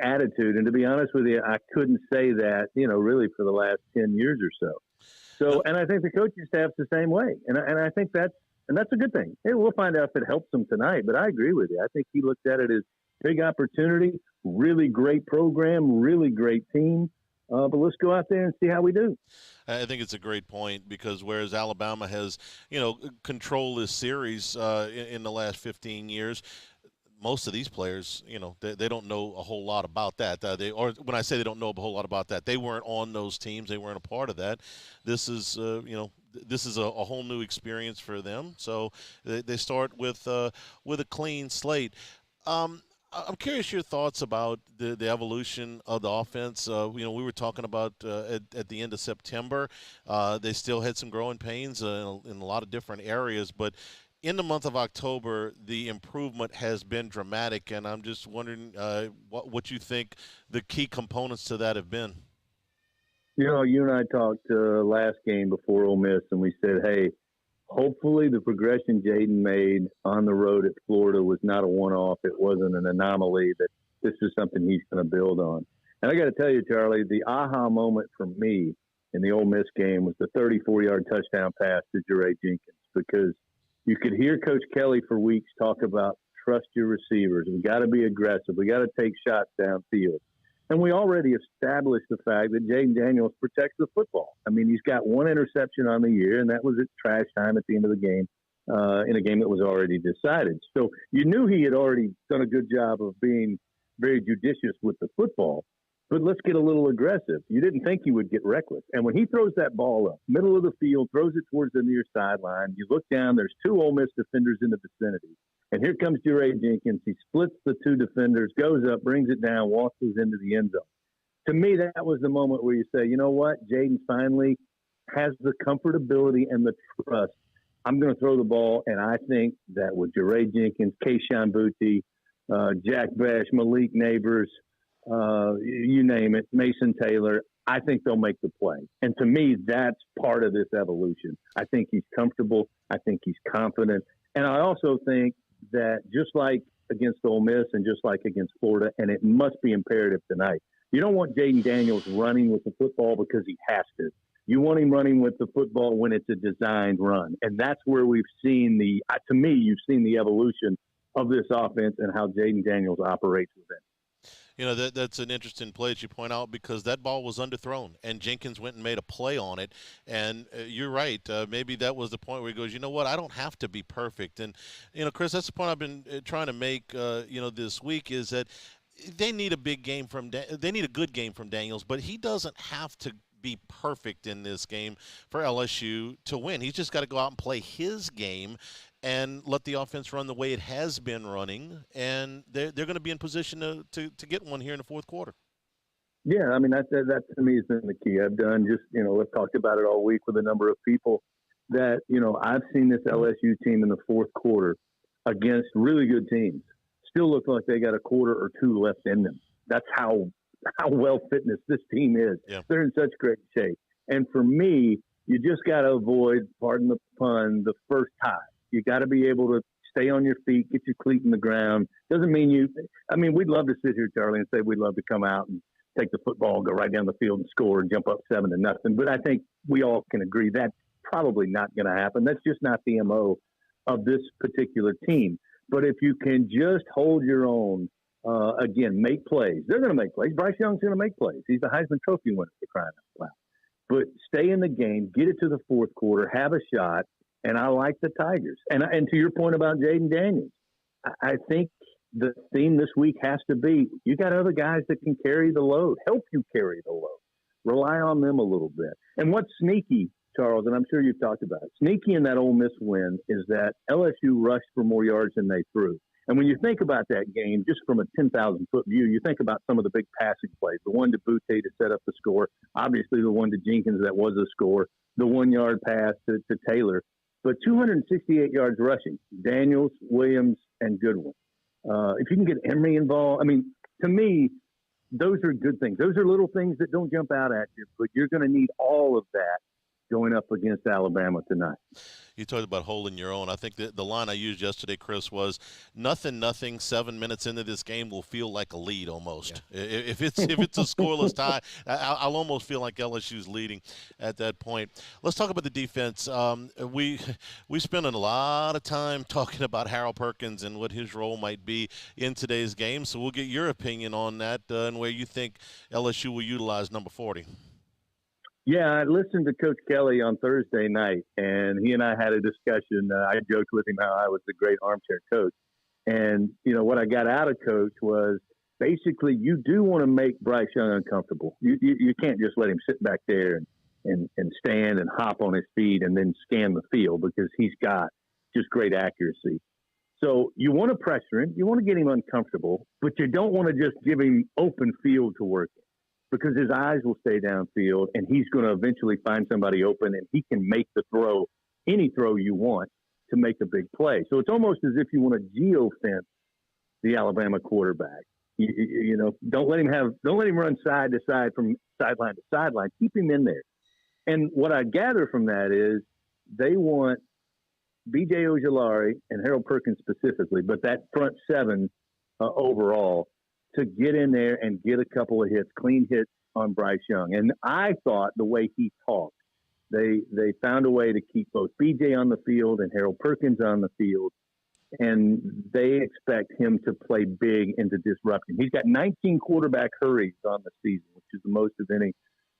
attitude. And to be honest with you, I couldn't say that, really for the last 10 years or so. And I think the coaching staff's the same way. And I think that's a good thing. Hey, we'll find out if it helps them tonight, but I agree with you. I think he looked at it as big opportunity, really great program, really great team. But let's go out there and see how we do. I think it's a great point, because whereas Alabama has, controlled this series in the last 15 years, most of these players, they don't know a whole lot about that. Or when I say they don't know a whole lot about that, they weren't on those teams. They weren't a part of that. This is, this is a whole new experience for them. So they start with a clean slate. I'm curious your thoughts about the evolution of the offense. We were talking about at the end of September. They still had some growing pains in a lot of different areas, but in the month of October, the improvement has been dramatic, and I'm just wondering what you think the key components to that have been. You know, you and I talked last game before Ole Miss, and we said, hey, hopefully the progression Jaden made on the road at Florida was not a one-off. It wasn't an anomaly, that this is something he's going to build on. And I got to tell you, Charlie, the aha moment for me in the Ole Miss game was the 34-yard touchdown pass to Jure Jenkins, because you could hear Coach Kelly for weeks talk about trust your receivers. We got to be aggressive. We got to take shots downfield. And we already established the fact that Jaden Daniels protects the football. I mean, he's got one interception on the year, and that was at trash time at the end of the game in a game that was already decided. So you knew he had already done a good job of being very judicious with the football. But let's get a little aggressive. You didn't think he would get reckless. And when he throws that ball up, middle of the field, throws it towards the near sideline, you look down, there's two Ole Miss defenders in the vicinity. And here comes Jure Jenkins. He splits the two defenders, goes up, brings it down, walks into the end zone. To me, that was the moment where you say, you know what? Jaden finally has the comfortability and the trust. I'm going to throw the ball, and I think that with Jure Jenkins, Kayshon Boutte, Jack Bash, Malik Neighbors, you name it, Mason Taylor, I think they'll make the play. And to me, that's part of this evolution. I think he's comfortable. I think he's confident. And I also think that just like against Ole Miss and just like against Florida, and it must be imperative tonight, you don't want Jaden Daniels running with the football because he has to. You want him running with the football when it's a designed run. And that's where we've seen to me, you've seen the evolution of this offense and how Jaden Daniels operates with it. You know, that's an interesting play that you point out, because that ball was underthrown, and Jenkins went and made a play on it. And you're right. Maybe that was the point where he goes, you know what, I don't have to be perfect. And, you know, Chris, that's the point I've been trying to make, this week, is that they need a big game they need a good game from Daniels, but he doesn't have to be perfect in this game for LSU to win. He's just got to go out and play his game and let the offense run the way it has been running, and they're going to be in position to get one here in the fourth quarter. Yeah, I mean, that to me has been the key. I've done I've talked about it all week with a number of people that, I've seen this LSU team in the fourth quarter against really good teams still look like they got a quarter or two left in them. That's how well fitness this team is. Yeah. They're in such great shape. And for me, you just got to avoid, pardon the pun, the first tie. You got to be able to stay on your feet, get your cleat in the ground. Doesn't mean we'd love to sit here, Charlie, and say we'd love to come out and take the football, go right down the field and score and jump up 7-0. But I think we all can agree that's probably not going to happen. That's just not the MO of this particular team. But if you can just hold your own, again, make plays. They're going to make plays. Bryce Young's going to make plays. He's the Heisman Trophy winner, for crying out loud. But stay in the game, get it to the fourth quarter, have a shot. And I like the Tigers. And to your point about Jaden Daniels, I think the theme this week has to be, you got other guys that can carry the load, help you carry the load. Rely on them a little bit. And what's sneaky, Charles, and I'm sure you've talked about it, sneaky in that Ole Miss win is that LSU rushed for more yards than they threw. And when you think about that game, just from a 10,000-foot view, you think about some of the big passing plays, the one to Boutte to set up the score, obviously the one to Jenkins that was a score, the 1-yard pass to Taylor. But 268 yards rushing, Daniels, Williams, and Goodwin. If you can get Emory involved, I mean, to me, those are good things. Those are little things that don't jump out at you, but you're going to need all of that going up against Alabama tonight. You talked about holding your own. I think the line I used yesterday, Chris, was nothing, 7 minutes into this game will feel like a lead almost. Yeah. If it's a scoreless tie, I'll almost feel like LSU's leading at that point. Let's talk about the defense. We spent a lot of time talking about Harold Perkins and what his role might be in today's game, so we'll get your opinion on that and where you think LSU will utilize number 40. Yeah, I listened to Coach Kelly on Thursday night, and he and I had a discussion. I joked with him how I was the great armchair coach. And, what I got out of Coach was basically you do want to make Bryce Young uncomfortable. You can't just let him sit back there and stand and hop on his feet and then scan the field, because he's got just great accuracy. So you want to pressure him. You want to get him uncomfortable, but you don't want to just give him open field to work in, because his eyes will stay downfield and he's going to eventually find somebody open and he can make the throw, any throw you want, to make a big play. So it's almost as if you want to geo-fence the Alabama quarterback. You know, don't let him run side to side from sideline to sideline. Keep him in there. And what I gather from that is they want B.J. Ojulari and Harold Perkins specifically, but that front seven overall, to get in there and get a couple of hits, clean hits on Bryce Young. And I thought the way he talked, they found a way to keep both B.J. on the field and Harold Perkins on the field, and they expect him to play big and to disrupt him. He's got 19 quarterback hurries on the season, which is the most of any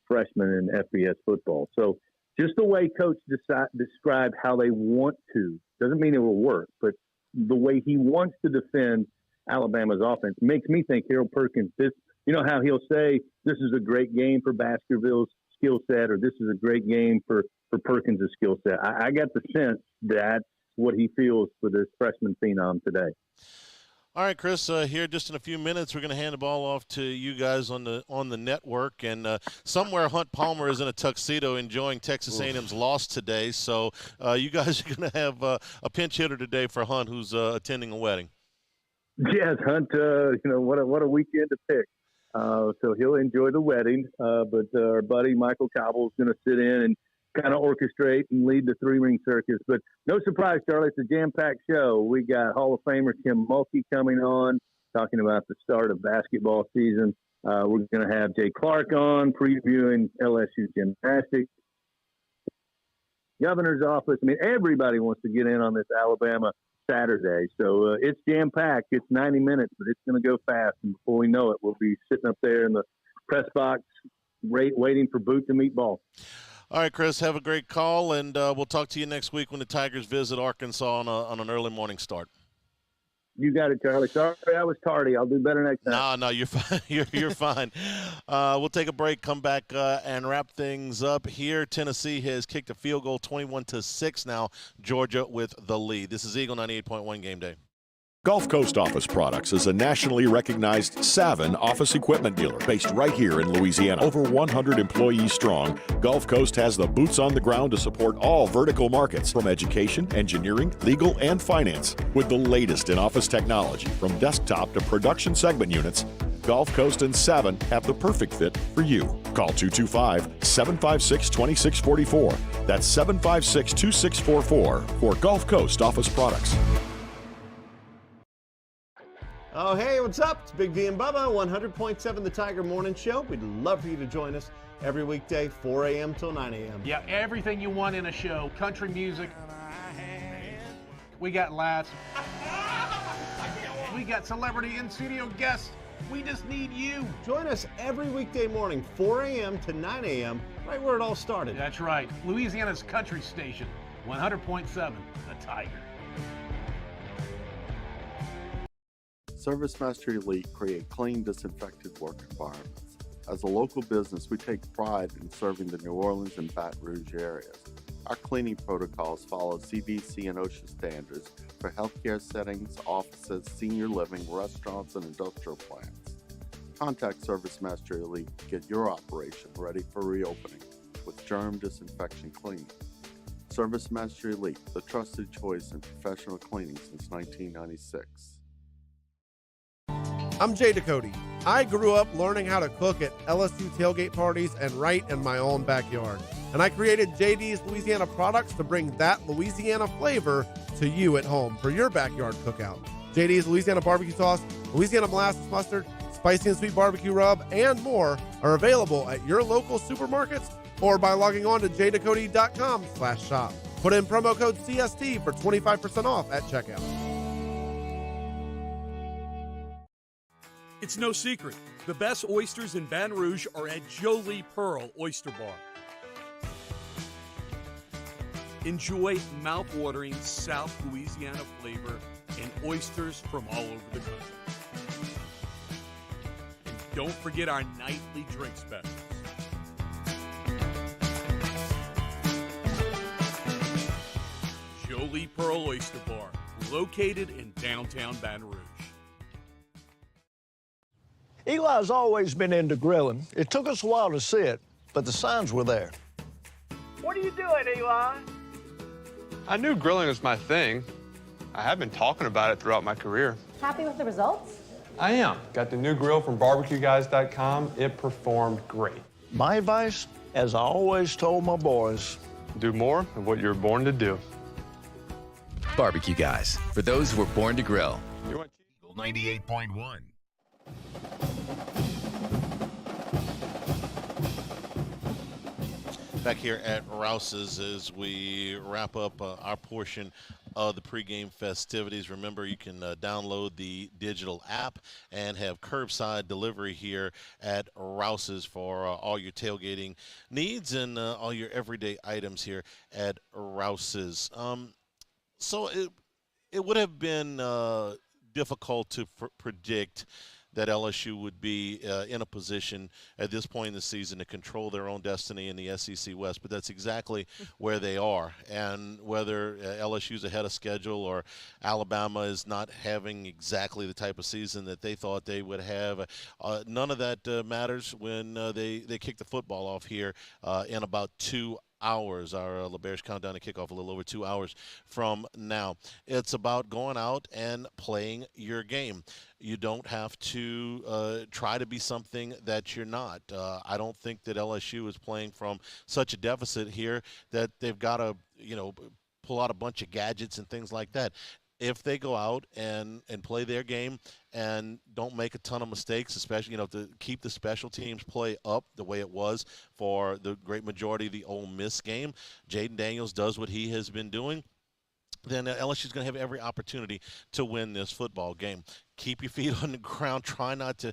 freshman in FBS football. So just the way Coach described how they want to, doesn't mean it will work, but the way he wants to defend Alabama's offense makes me think Harold Perkins, you know how he'll say, this is a great game for Baskerville's skill set, or this is a great game for Perkins' skill set. I got the sense that's what he feels for this freshman phenom today. All right, Chris, here just in a few minutes, we're going to hand the ball off to you guys on the network. And somewhere Hunt Palmer is in a tuxedo enjoying Texas A&M's loss today. So you guys are going to have a pinch hitter today for Hunt, who's attending a wedding. Yes, Hunt, you know, what a weekend to pick. So he'll enjoy the wedding. But our buddy Michael Cobble is going to sit in and kind of orchestrate and lead the three-ring circus. But no surprise, Charlie, it's a jam-packed show. We got Hall of Famer Tim Mulkey coming on, talking about the start of basketball season. We're going to have Jay Clark on, previewing LSU gymnastics. Governor's office. I mean, everybody wants to get in on this Alabama Saturday. So it's jam-packed. It's 90 minutes, but it's going to go fast. And before we know it, we'll be sitting up there in the press box waiting for boot to meet ball. All right, Chris, have a great call, and we'll talk to you next week when the Tigers visit Arkansas on an early morning start. You got it, Charlie. Sorry I was tardy. I'll do better next time. No, you're fine. You're fine. We'll take a break, come back, and wrap things up here. Tennessee has kicked a field goal 21-6 now. Georgia with the lead. This is Eagle 98.1 Game Day. Gulf Coast Office Products is a nationally recognized Savin office equipment dealer based right here in Louisiana. Over 100 employees strong, Gulf Coast has the boots on the ground to support all vertical markets, from education, engineering, legal, and finance. With the latest in office technology, from desktop to production segment units, Gulf Coast and Savin have the perfect fit for you. Call 225-756-2644. That's 756-2644 for Gulf Coast Office Products. Oh, hey, what's up? It's Big V and Bubba, 100.7 The Tiger Morning Show. We'd love for you to join us every weekday, 4 a.m. till 9 a.m. Yeah, everything you want in a show. Country music. We got laughs. We got celebrity in-studio guests. We just need you. Join us every weekday morning, 4 a.m. to 9 a.m., right where it all started. That's right. Louisiana's country station, 100.7 The Tiger. ServiceMaster Elite create clean, disinfected work environments. As a local business, we take pride in serving the New Orleans and Baton Rouge areas. Our cleaning protocols follow CDC and OSHA standards for healthcare settings, offices, senior living, restaurants, and industrial plants. Contact ServiceMaster Elite to get your operation ready for reopening with germ disinfection cleaning. ServiceMaster Elite, the trusted choice in professional cleaning since 1996. I'm Jay Ducote. I grew up learning how to cook at LSU tailgate parties and right in my own backyard. And I created JD's Louisiana products to bring that Louisiana flavor to you at home for your backyard cookout. JD's Louisiana barbecue sauce, Louisiana molasses mustard, spicy and sweet barbecue rub, and more are available at your local supermarkets or by logging on to jducote.com/shop. Put in promo code CST for 25% off at checkout. It's no secret. The best oysters in Baton Rouge are at Jolie Pearl Oyster Bar. Enjoy mouth-watering South Louisiana flavor and oysters from all over the country. And don't forget our nightly drink specials. Jolie Pearl Oyster Bar, located in downtown Baton Rouge. Eli's always been into grilling. It took us a while to see it, but the signs were there. What are you doing, Eli? I knew grilling was my thing. I have been talking about it throughout my career. Happy with the results? I am. Got the new grill from barbecueguys.com. It performed great. My advice, as I always told my boys, do more of what you were born to do. Barbecue Guys, for those who were born to grill. 98.1. Back here at Rouse's as we wrap up our portion of the pregame festivities. Remember, you can download the digital app and have curbside delivery here at Rouse's for all your tailgating needs and all your everyday items here at Rouse's. So it would have been difficult to predict that LSU would be in a position at this point in the season to control their own destiny in the SEC West, but that's exactly where they are. And whether LSU's ahead of schedule or Alabama is not having exactly the type of season that they thought they would have, none of that matters when they kick the football off here in about 2 hours. Our LeBear's countdown to kickoff a little over 2 hours from now. It's about going out and playing your game. You don't have to try to be something that you're not. I don't think that LSU is playing from such a deficit here that they've got to, pull out a bunch of gadgets and things like that. If they go out and play their game and don't make a ton of mistakes, especially, to keep the special teams play up the way it was for the great majority of the Ole Miss game, Jaden Daniels does what he has been doing, then LSU is going to have every opportunity to win this football game. Keep your feet on the ground. Try not to,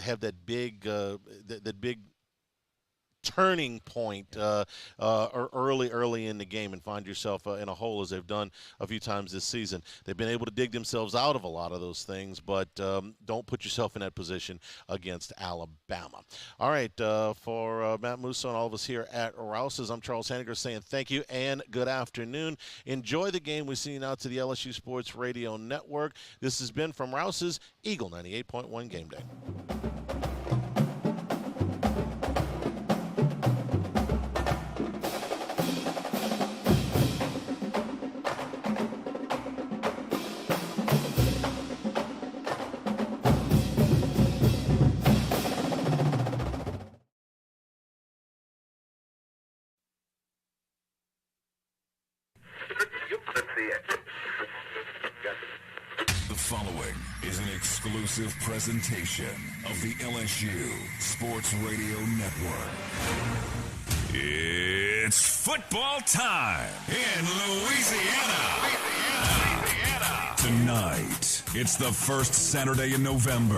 have that big turning point early in the game and find yourself in a hole as they've done a few times this season. They've been able to dig themselves out of a lot of those things, but don't put yourself in that position against Alabama. All right, for Matt Musso and all of us here at Rouse's, I'm Charles Hanagriff saying thank you and good afternoon. Enjoy the game. We see you now to the LSU Sports Radio Network. This has been from Rouse's Eagle 98.1 Game Day. The following is an exclusive presentation of the LSU Sports Radio Network. It's football time in Louisiana. Tonight, it's the first Saturday in November.